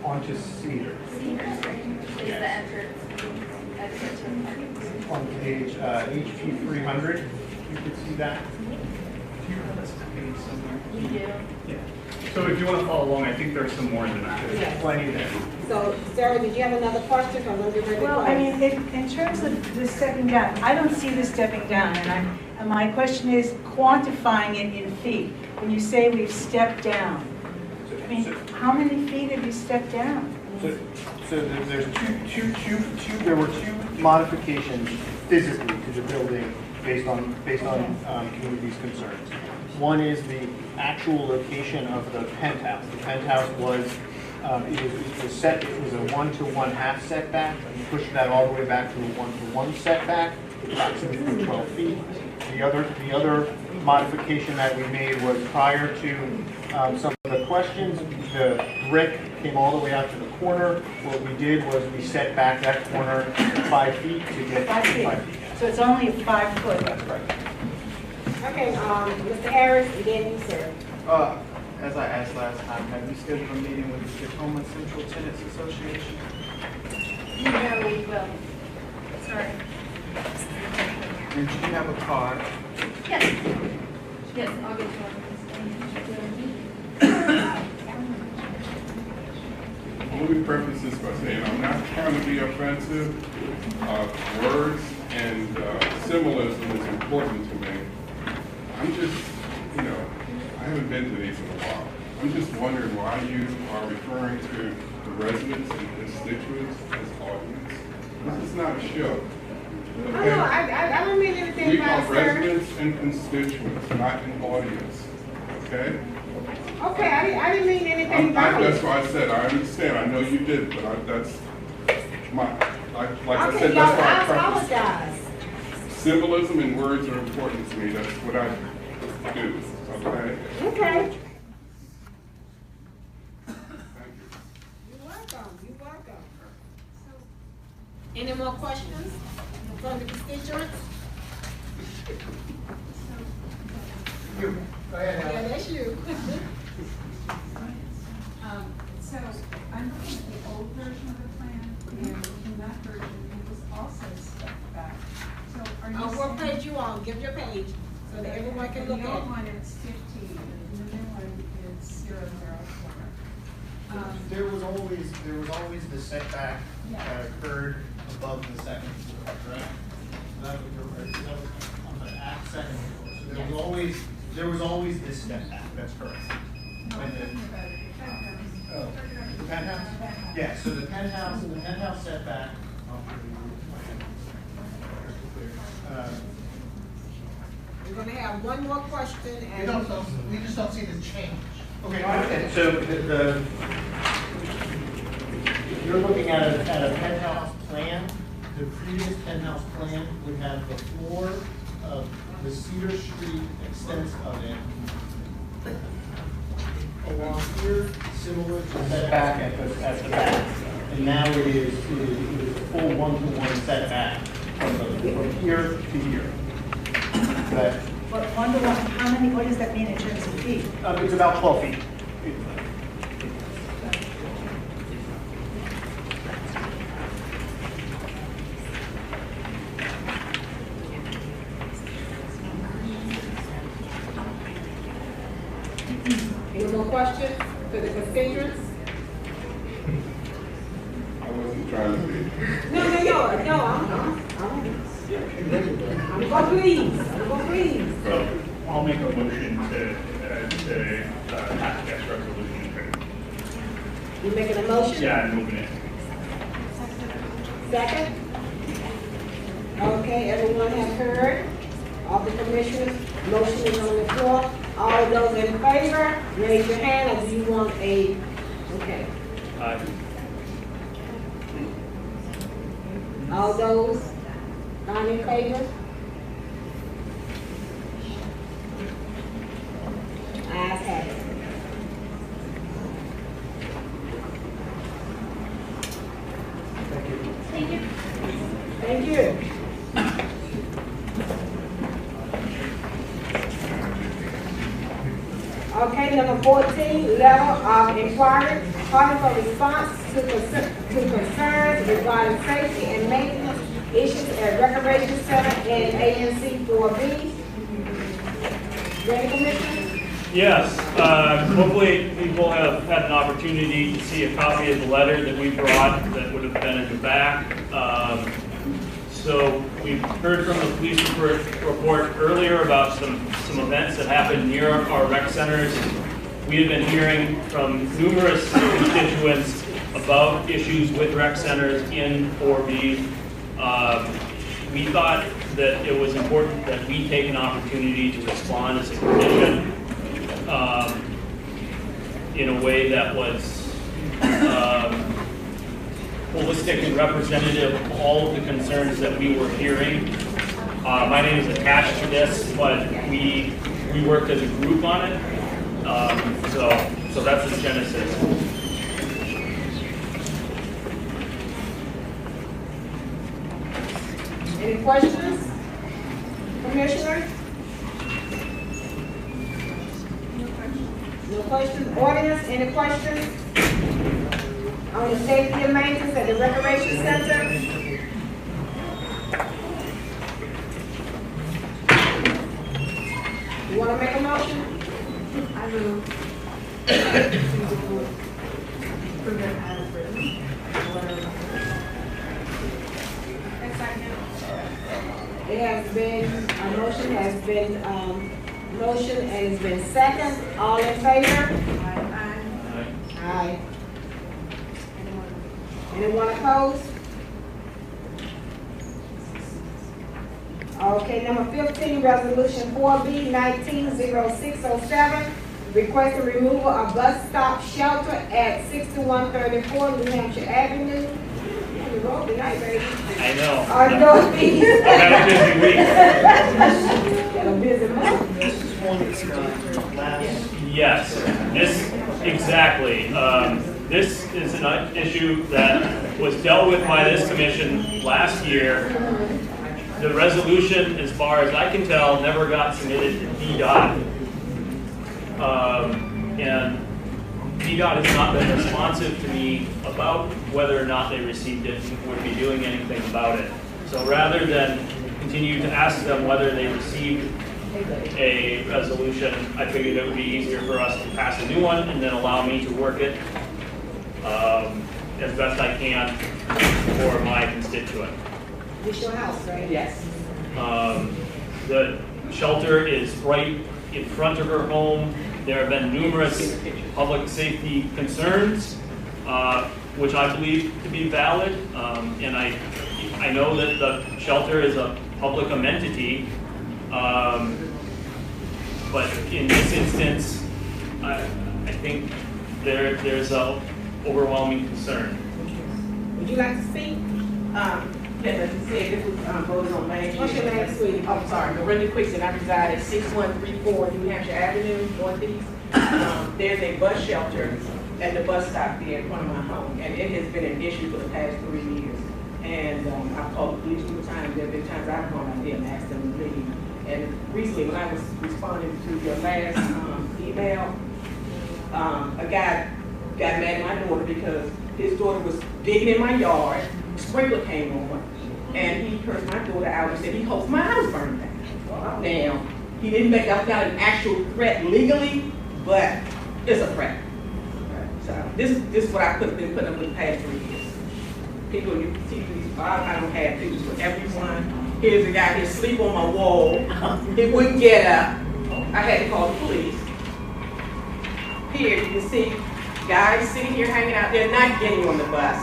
onto Cedar. Cedar Street is the entrance, exit to the parking. On page HP 300, you could see that. Do you have this page somewhere? We do. Yeah. So if you want to follow along, I think there's some more in the map. Yes. Plenty there. So, Sarah, did you have another question? Because I'm getting ready to Well, close. I mean, in terms of the stepping down, I don't see the stepping down, and my question is quantifying it in feet. When you say we've stepped down, I mean, how many feet have you stepped down? So there's there were two modifications physically to the building based on community's concerns. One is the actual location of the penthouse. The penthouse was, it was set, it was a 1-to-1 half setback. You pushed that all the way back to a 1-to-1 setback, approximately 12 feet. The other modification that we made was prior to some of the questions, the brick came all the way out to the corner. What we did was we set back that corner 5 feet to get 5 feet. 5 feet. So it's only 5 foot. That's correct. Okay, Mr. Harris, and then you, sir. As I asked last time, have you scheduled a meeting with the Tacoma Central Tenants Association? No, we will. Sorry. And do you have a card? Yes. Yes, I'll get you one. Let me preface this by saying I'm not trying to be offensive. Words and symbolism is important to me. I'm just, I haven't been to these in a while. I'm just wondering why you are referring to the residents and constituents as audience. This is not a show. No, I don't mean anything We about are it, sir. residents and constituents, not an audience. Okay? Okay, I didn't mean anything about That's it. why I said, I understand, I know you did, but that's my, like I Okay, said, y'all, that's I why I preface. apologize. Symbolism and words are important to me, that's what I do, okay? Okay. Thank you. You're welcome, you're welcome. Any more questions from the constituents? Yeah, that's you. So I'm looking at the old version of the plan, and in that version, it was also stepped back. So are you What saying- page you on? Give your page so that everyone can look The at old it. one, it's 15, and the new one is 004. There was always the setback that occurred above the second floor, correct? That was, I'm sorry, at second floor. So there was always this setback, that's correct. No, I'm talking about the penthouse. Oh, the penthouse? Yeah, so the penthouse setback. We're gonna have one more question and. We just don't see the change. Okay, so you're looking at a penthouse plan. The previous penthouse plan would have the floor of the Cedar Street extent of it along here, similar to setback at the back. And now it is a full 1-to-1 setback from here to here. That, But 1-to-1, how many, what does that mean in terms of feet? it's about 12 feet. Any more questions for the constituents? I wasn't trying to be. I'm gonna please. I'll make a motion to pass this resolution. You making a motion? Yeah, I'm moving it. Second? Okay, everyone has heard. All the commissioners, motion is on the floor. All those in favor, raise your hand, or do you want a, okay. All those not in favor? you. Okay, number 14, letter of inquiry, calling for response to concerns regarding safety and maintenance issues at Recreation Center and ANC 4B. Ready, Commissioner? Yes, hopefully people have had an opportunity to see a copy of the letter that we brought that would have been in the back. So we've heard from the police report earlier about some events that happened near our rec centers. We have been hearing from numerous constituents about issues with rec centers in 4B. We thought that it was important that we take an opportunity to respond as a commission in a way that was holistic and representative of all of the concerns that we were hearing. My name is attached to this, but we worked as a group on it. So that's the genesis. Any questions? Commissioner? No questions. Audience, any questions? On the safety and maintenance at the Recreation Center? You want to make a motion? I will. Prevent as written. It has been, a motion has been, motion and it's been second. All in favor? Aye. Anyone opposed? Okay, number 15, resolution 4B 190607, requesting removal of bus stop shelter at 6134 New Hampshire Avenue. On the road tonight, baby. I know. On Northeast. I've had a busy week. Got a busy month. This is one that's last. Yes, this, exactly. This is an issue that was dealt with by this commission last year. The resolution, as far as I can tell, never got submitted to DDOT. And DDOT has not been responsive to me about whether or not they received it and would be doing anything about it. So rather than continue to ask them whether they received a resolution, I figured it would be easier for us to pass a new one and then allow me to work it as best I can for my constituent. This your house, right? Yes. The shelter is right in front of her home. There have been numerous public safety concerns, which I believe to be valid. And I know that the shelter is a public amenity, but in this instance, I think there's a overwhelming concern. Would you like to speak? Yes, as you said, this was voted on May. What's your name, sweetie? I'm sorry, Miranda Quickson. I reside at 6134 New Hampshire Avenue, Northeast. There's a bus shelter at the bus stop there in front of my home, and it has been an issue for the past 3 years. And I've called the police 2 times. There have been times I've gone out there and asked them to leave. And recently, when I was responding to your last email, a guy got mad at my daughter because his daughter was digging in my yard, sprinkler came on, and he cursed my daughter out and said he hopes my house burned down. Now, he didn't make out an actual threat legally, but it's a threat. So this is what I could have been putting up with the past 3 years. People, you see these, I don't have pictures for everyone. Here's a guy here sleep on my wall. He wouldn't get up. I had to call the police. Here you can see guys sitting here hanging out there not getting on the bus.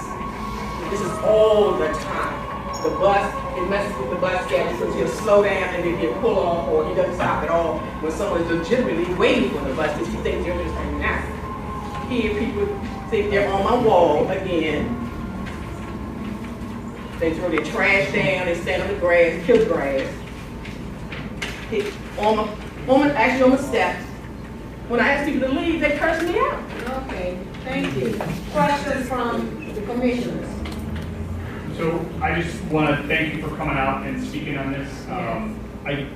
This is all the time. The bus, it messes with the bus schedule because he'll slow down and then he'll pull off, or he doesn't stop at all when someone's legitimately waiting for the bus because he thinks they're just hanging out. Here people think they're on my wall again. They throw their trash down, they stand on the grass, kill the grass. Actually on the steps. When I ask people to leave, they curse me out. Okay, thank you. Questions from the commissioners? So I just want to thank you for coming out and speaking on this. I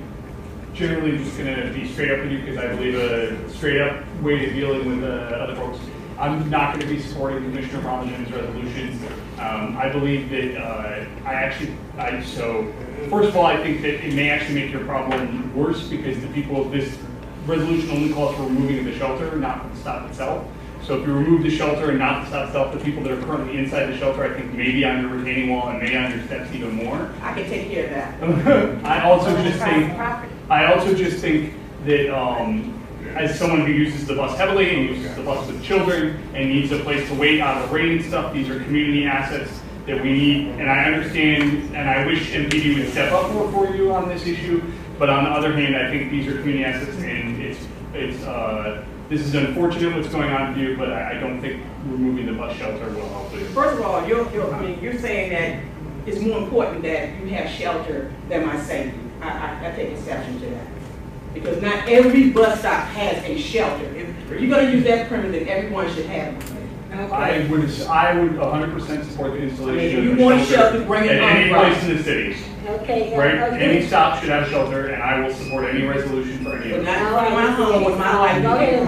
generally just going to be straight up with you because I believe a straight up way of dealing with other folks. I'm not going to be supporting Commissioner Bromlin's resolutions. I believe that so first of all, I think that it may actually make your problem worse because the people, this resolution only calls for removing of the shelter, not the stop itself. So if you remove the shelter and not the stop itself, the people that are currently inside the shelter, I think maybe on your retaining wall and maybe on your steps even more. I can take care of that. I also just think that as someone who uses the bus heavily and uses the bus with children and needs a place to wait out of the rain and stuff, these are community assets that we need. And I understand, and I wish MPD would step up more for you on this issue. But on the other hand, I think these are community assets, and this is unfortunate what's going on with you, but I don't think removing the bus shelter will help you. First of all, you're saying that it's more important that you have shelter than my safety. I take exception to that. Because not every bus stop has a shelter. If you're going to use that premise, then everyone should have one. I would 100% support the installation of you a want shelter shelter, bring it at on any Friday. place in the city. Okay. Right? Any stop should have shelter, and I will support any resolution for any of But them. not in my home with my life. Go ahead,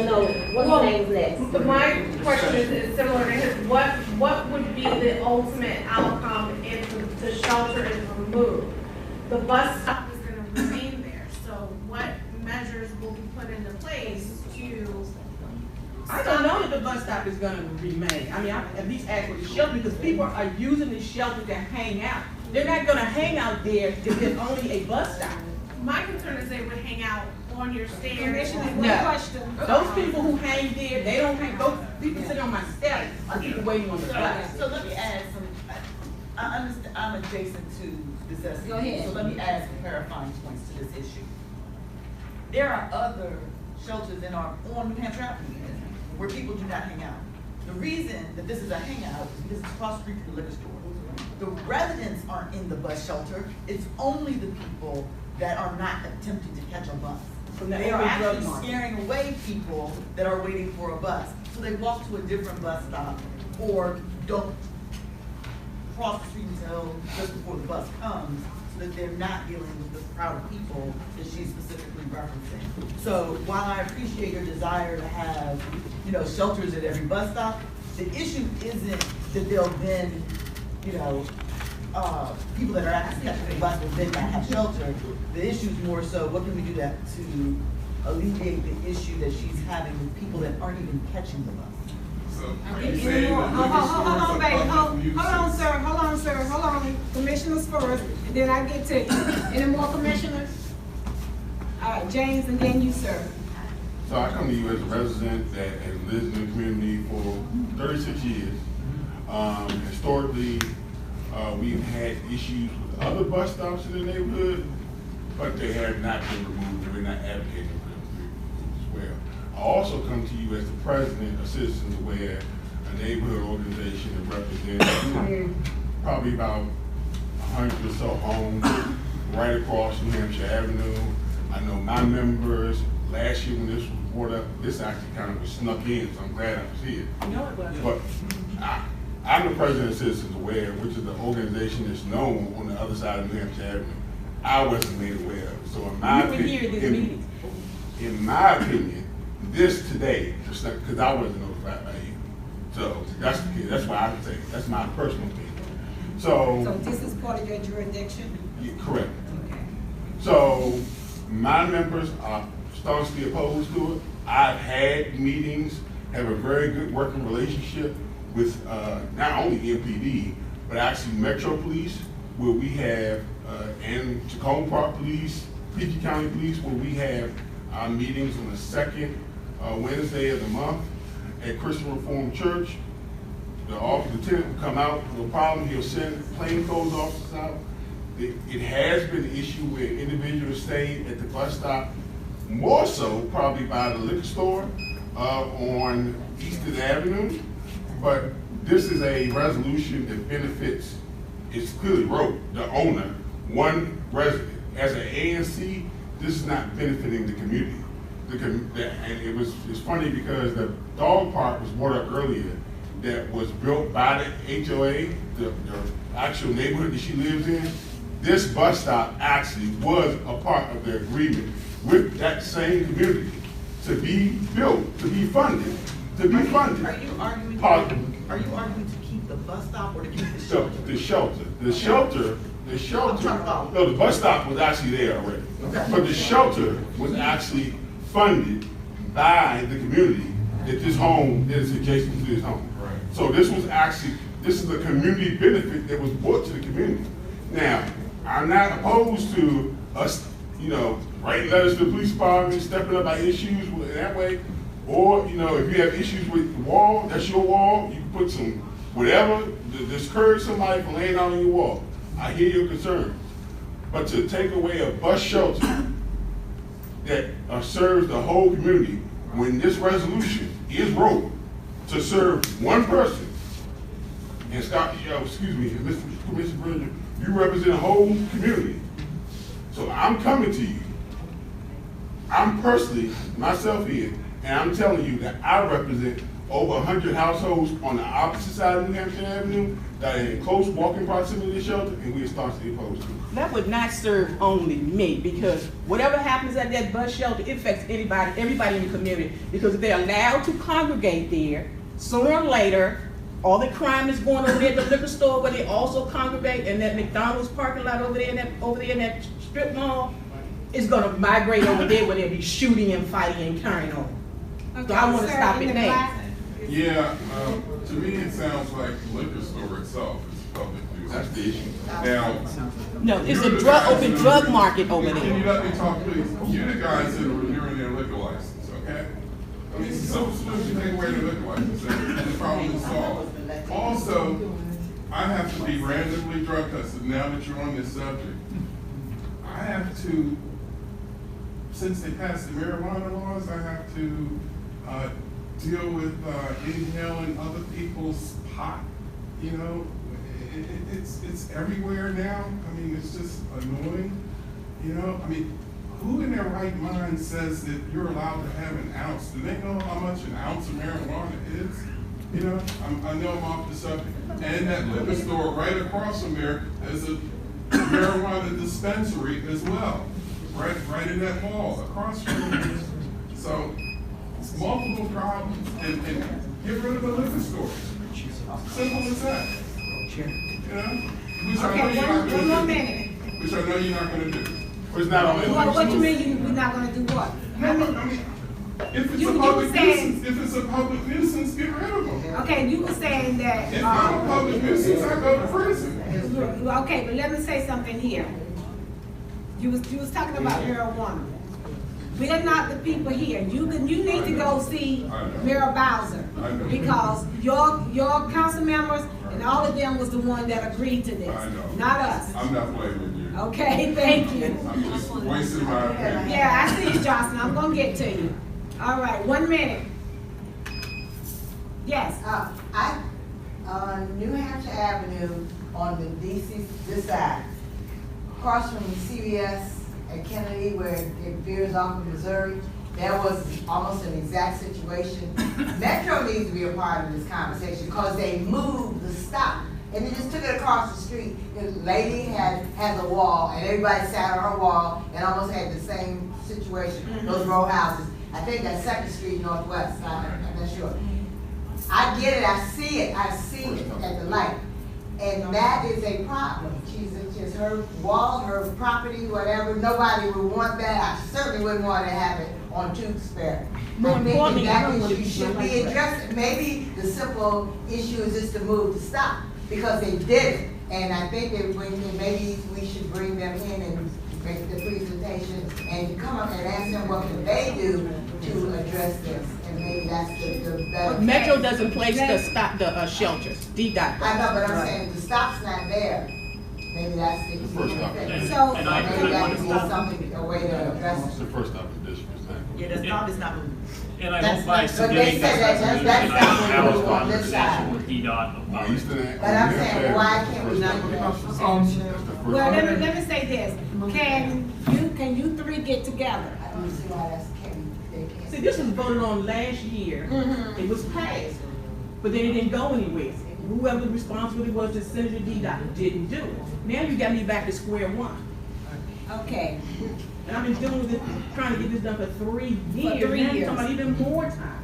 no. What's name's next? But my question is similar to his. What would be the ultimate outcome if the shelter is removed? The bus stop is going to remain there. So what measures will be put into place to? I don't know that the bus stop is going to remain. I mean, I at least ask for the shelter because people are using the shelter to hang out. They're not going to hang out there if there's only a bus stop. My concern is they would hang out on your stairs. No. Those people who hang there, they don't hang. Those people sitting on my steps are people waiting on the bus. So let me add some, I understand, I'm adjacent to this SC. Go ahead. So let me add some clarifying points to this issue. There are other shelters on New Hampshire Avenue where people do not hang out. The reason that this is a hangout is because it's across the street from the liquor store. The residents aren't in the bus shelter. It's only the people that are not attempting to catch a bus. From the They are open actually drug market. scaring away people that are waiting for a bus. So they walk to a different bus stop or don't cross the street until just before the bus comes, so that they're not dealing with the crowd of people that she's specifically referencing. So while I appreciate your desire to have, shelters at every bus stop, the issue isn't that they'll then, people that are actually catching the bus will then not have shelter. The issue is more so, what can we do to alleviate the issue that she's having with people that aren't even catching the bus? Hold on, sir. Commissioners first, and then I get to you. Any more commissioners? All right, James, and then you, sir. So I come to you as a resident that has lived in the community for 36 years. Historically, we've had issues with other bus stops in the neighborhood, but they have not been removed, and we're not advocating for them to be removed as well. I also come to you as the president of Citizens Aware, a neighborhood organization that represents probably about 100 or so homes right across New Hampshire Avenue. I know my members, last year when this was brought up, this actually kind of was snuck in, so I'm glad I was here. But I'm the president of Citizens Aware, which is the organization that's known on the other side of New Hampshire Avenue. I wasn't made aware of it. So in my opinion, in my opinion, this today, because I wasn't notified by you. So that's why I can say it. That's my personal opinion. So this is part of your jurisdiction? Yeah, correct. Okay. So my members are staunchly opposed to it. I've had meetings, have a very good working relationship with not only MPD, but actually Metro Police, where we have, and Tacoma Park Police, PG County Police, where we have our meetings on the second Wednesday of the month at Christian Reformed Church. The lieutenant will come out, no problem, he'll send plainclothes officers out. It has been an issue where individuals stayed at the bus stop, more so probably by the liquor store on Eastern Avenue. But this is a resolution that benefits, it's clearly wrote, the owner, one resident. As an ANC, this is not benefiting the community. And it's funny because the dog park was brought up earlier. that was built by the HOA, the actual neighborhood that she lives in, this bus stop actually was a part of the agreement with that same community to be built, to be funded, Are you arguing? Pardon? Are you arguing to keep the bus stop or to keep the shelter? The shelter. The shelter. I'm trying to follow. No, the bus stop was actually there already. Okay. But the shelter was actually funded by the community that this home is adjacent to this home. Right. So this is a community benefit that was brought to the community. Now, I'm not opposed to us, writing letters to the police department, stepping up our issues that way. Or, if you have issues with the wall, that's your wall, you can put some, whatever, to discourage somebody from laying down on your wall. I hear your concerns. But to take away a bus shelter that serves the whole community, when this resolution is wrote to serve one person, and stop, excuse me, Mr. Commissioner Bridger, you represent a whole community. So I'm coming to you. I'm personally, myself here, and I'm telling you that I represent over 100 households on the opposite side of New Hampshire Avenue that are in close walking proximity to the shelter, and we are staunchly opposed to it. That would not serve only me, because whatever happens at that bus shelter, it affects everybody in the community. Because if they're allowed to congregate there, sooner or later, all the crime is going over there at the liquor store where they also congregate, and that McDonald's parking lot over there in that strip mall is gonna migrate over there where they'll be shooting and fighting and carrying on. Okay, So I wanna sir, stop in it the now. black- Yeah, to me, it sounds like the liquor store itself is public use. That's the issue. Now. No, it's you're a the open guys drug that- market over Can you there. let me talk, please? You're the guys that are renewing their liquor license, okay? I mean, so soon as you take away the liquor license, and the problem is solved. Also, I have to be randomly drug tested now that you're on this subject. I have to, since they passed the marijuana laws, I have to deal with inhaling other people's pot, it's everywhere now. I mean, it's just annoying, I mean, who in their right mind says that you're allowed to have an ounce? Do they know how much an ounce of marijuana is? I know I'm off the subject. And that liquor store right across from there is a marijuana dispensary as well, right in that mall across from there. So it's multiple problems, and get rid of the liquor store. Simple as that. Which I know Okay, you're not one more gonna minute. do. Which I know you're not gonna do. It's not only What you mean we're not gonna do what? I mean, if it's You a public saying- nuisance, get rid of them. Okay, you were saying that. If I'm a public nuisance, I go to prison. Okay, but let me say something here. You was talking about marijuana. We're not the people here. You need to go see Mayor Bowser, because your council members and all of them was the one that agreed to this, not us. I'm not blaming you. Okay, thank you. I'm just wasting my opinion. Yeah, I see you, Johnson. I'm gonna get to you. All right, 1 minute. Yes. On New Hampshire Avenue, on the this side, across from CVS at Kennedy, where it veers off of Missouri, there was almost an exact situation. Metro needs to be a part of this conversation because they moved the stop. And they just took it across the street. The lady has a wall, and everybody sat on her wall and almost had the same situation, those row houses. I think that's 2nd Street Northwest, I'm not sure. I get it, I see it at the light. And that is a problem. She's her wall, her property, whatever, nobody would want that. I certainly wouldn't want to have it on Tewksbury. More importantly, that issue should be addressed. Maybe the simple issue is just to move the stop, because they did it. And I think that maybe we should bring them in and make the presentation and come up and ask them what can they do to address this. And maybe that's the better. But Metro doesn't place the shelters, DDOT. I know, but I'm saying the stop's not there. Maybe that's the first stop. thing. So maybe that could be something, a way to address It's it. the first stop in the district. Yeah, the stop is not moving. And I That's hope by not- but they submitting said this that- resolution, that's I not will what have we a do on this conversation side. with DDOT about it. But I'm saying, why can't we not do that? Well, let me say this. Can you three get together? I don't see why they can't. See, this was voted on last year. Mhm. It was passed. but then it didn't go anywhere. Whoever the responsibility was to Senator D-Dot didn't do it. Now you got me back to square one. Okay. And I've been dealing with it, trying to get this done for 3 years. For 3 Now you're years. talking about even more time.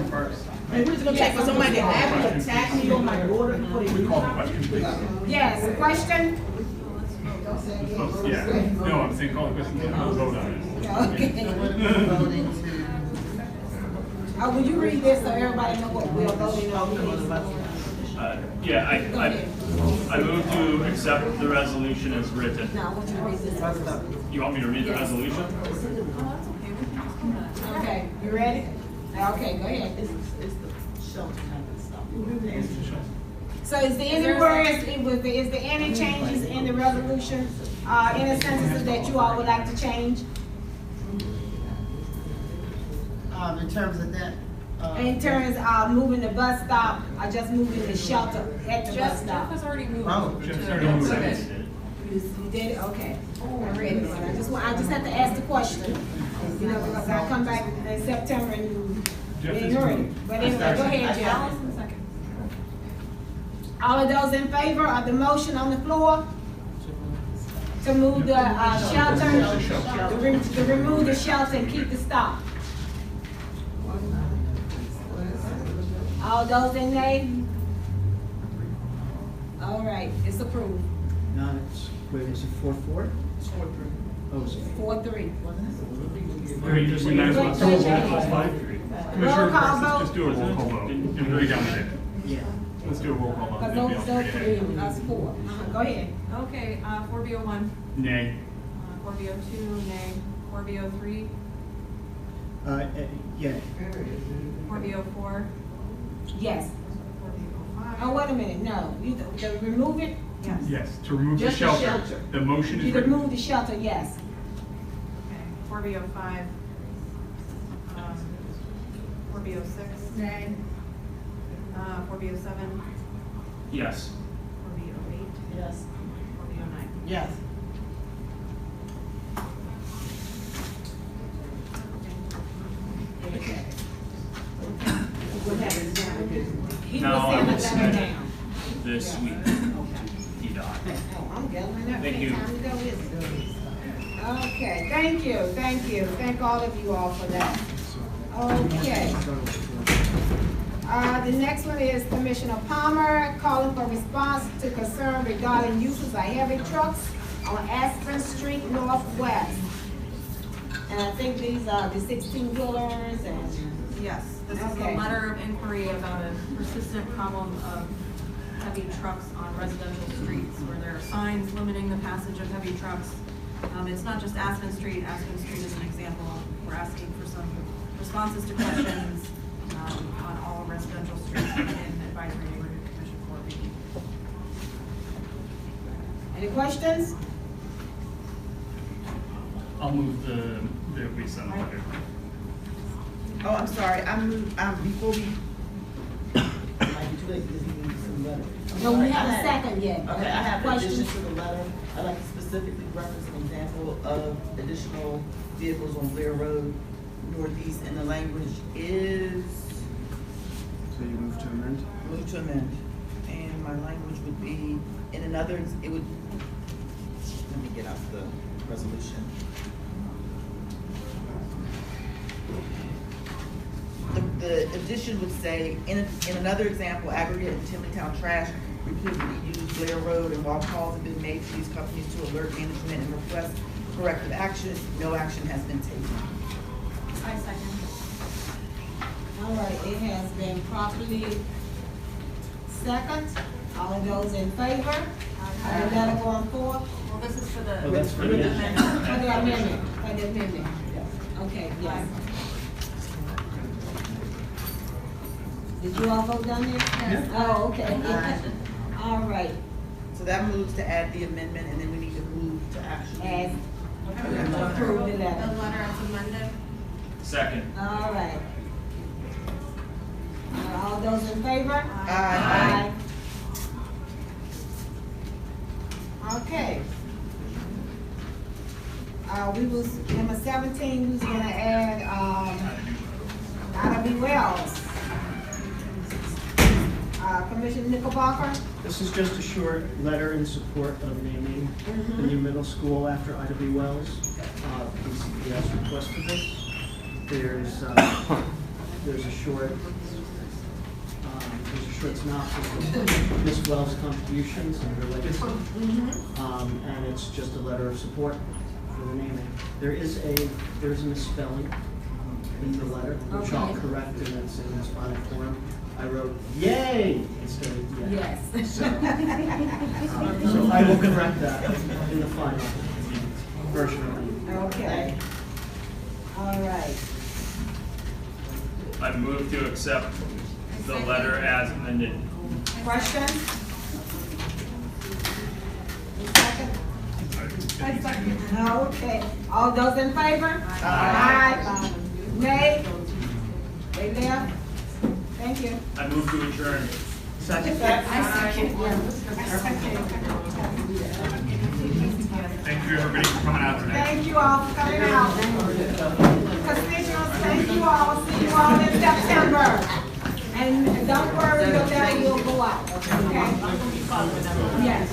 First. And we're just gonna take for somebody to actually attack me on my daughter before they do something? Yes, a question? Yeah, no, I'm saying call the question, we'll vote on it. Okay. Will you read this so everybody know what we're voting on, please? Yeah, I move to accept the resolution as written. No, I want you to read this. You want me to read the resolution? Okay, you ready? Okay, go ahead. It's the shelter kind of stuff. So is there any words, is there any changes in the resolution, any sentences that you all would like to change? In terms of that. In terms of moving the bus stop, or just moving the shelter at the bus stop? Jeff has already moved. Jeff's already moved. You did it, okay. I'm ready, but I just have to ask the question, you know, because I come back in September and Jeff ain't is ready. moved. But anyway, go ahead, Jeff. All of those in favor of the motion on the floor? To move the shelter, to remove the shelter and keep the stop? All those in nay? All right, it's approved. No, it's, wait, is it 4-4? It's 4-3. Oh, it's 4-3. We might as well do a roll call vote. Roll call vote. Just do a roll call vote, and read down the name. Yeah. Let's do a roll call vote. Because those three, us four. Go ahead. Okay, 4B01, Nay. 4B02, nay, 4B03, yeah. 4B04, Yes. 4B05. Oh, wait a minute, no. You, to remove it? Yes. Yes, to remove the Just the shelter. shelter. The motion is You written. remove the shelter, yes. Okay, 4B05, 4B06, Nay. 4B07, Yes. 4B08, Yes. 4B09. Yes. What happens now? He No, will I will send a letter send down. this week. E-Dot. Oh, I'm gathering up. Thank you. Time to go, isn't it? Okay, thank you, thank you. Thank all of you all for that. Okay. The next one is Commissioner Palmer calling for response to concern regarding uses of heavy trucks on Aspen Street Northwest. And I think these are the 16-wheelers and. Yes, this is a Okay. letter of inquiry about a persistent problem of heavy trucks on residential streets where there are signs limiting the passage of heavy trucks. It's not just Aspen Street. Aspen Street is an example. We're asking for some responses to questions on all residential streets in Advisory Neighborhood Commission 4B. Any questions? I'll move that we send the letter. Oh, I'm sorry, before we, might be too late because we need some letter. No, we haven't second yet. Okay, I have an Questions? addition to the letter. I'd like to specifically reference an example of additional vehicles on Blair Road Northeast, and the language is. So you move to amend? Move to amend. And my language would be, in another, it would, let me get out the resolution. The addition would say, in another example, aggregate and Timbertown trash repeatedly used Blair Road, and while calls have been made to these companies to alert management and request corrective action, no action has been taken. I second. All right, it has been properly second. All of those in favor? Of the letter going forth? Well, this is for the. Oh, that's for the amendment. For the amendment, for the amendment. Okay, yes. Did you all vote down there? Yes. Oh, okay. All right. So that moves to add the amendment, and then we need to move to actually. Add, approve the The letter. letter as amended. Second. All right. All those in favor? Aye. Okay. We was, number 17, we was gonna add, Ida B. Wells. Mr. Knickerbocker? This is just a short letter in support of naming the new middle school after Ida B. Wells. PCPS requested this. There's a short synopsis of Miss Wells' contributions and her legacy. And it's just a letter of support for the naming. There is a misspelling in the letter, which I'll correct, and it's in electronic form. I wrote "yay" instead of "yeah." Yes. So I will correct that in the final version of it. Okay. All right. I move to accept the letter as amended. Question? Okay. All those in favor? Aye. Nay? They left? Thank you. I move to adjourn. Second. Thank you, everybody, for coming out tonight. Thank you all for coming out. Constituents, thank you all. See you all in September. And don't worry, your letter will go out, okay? Yes.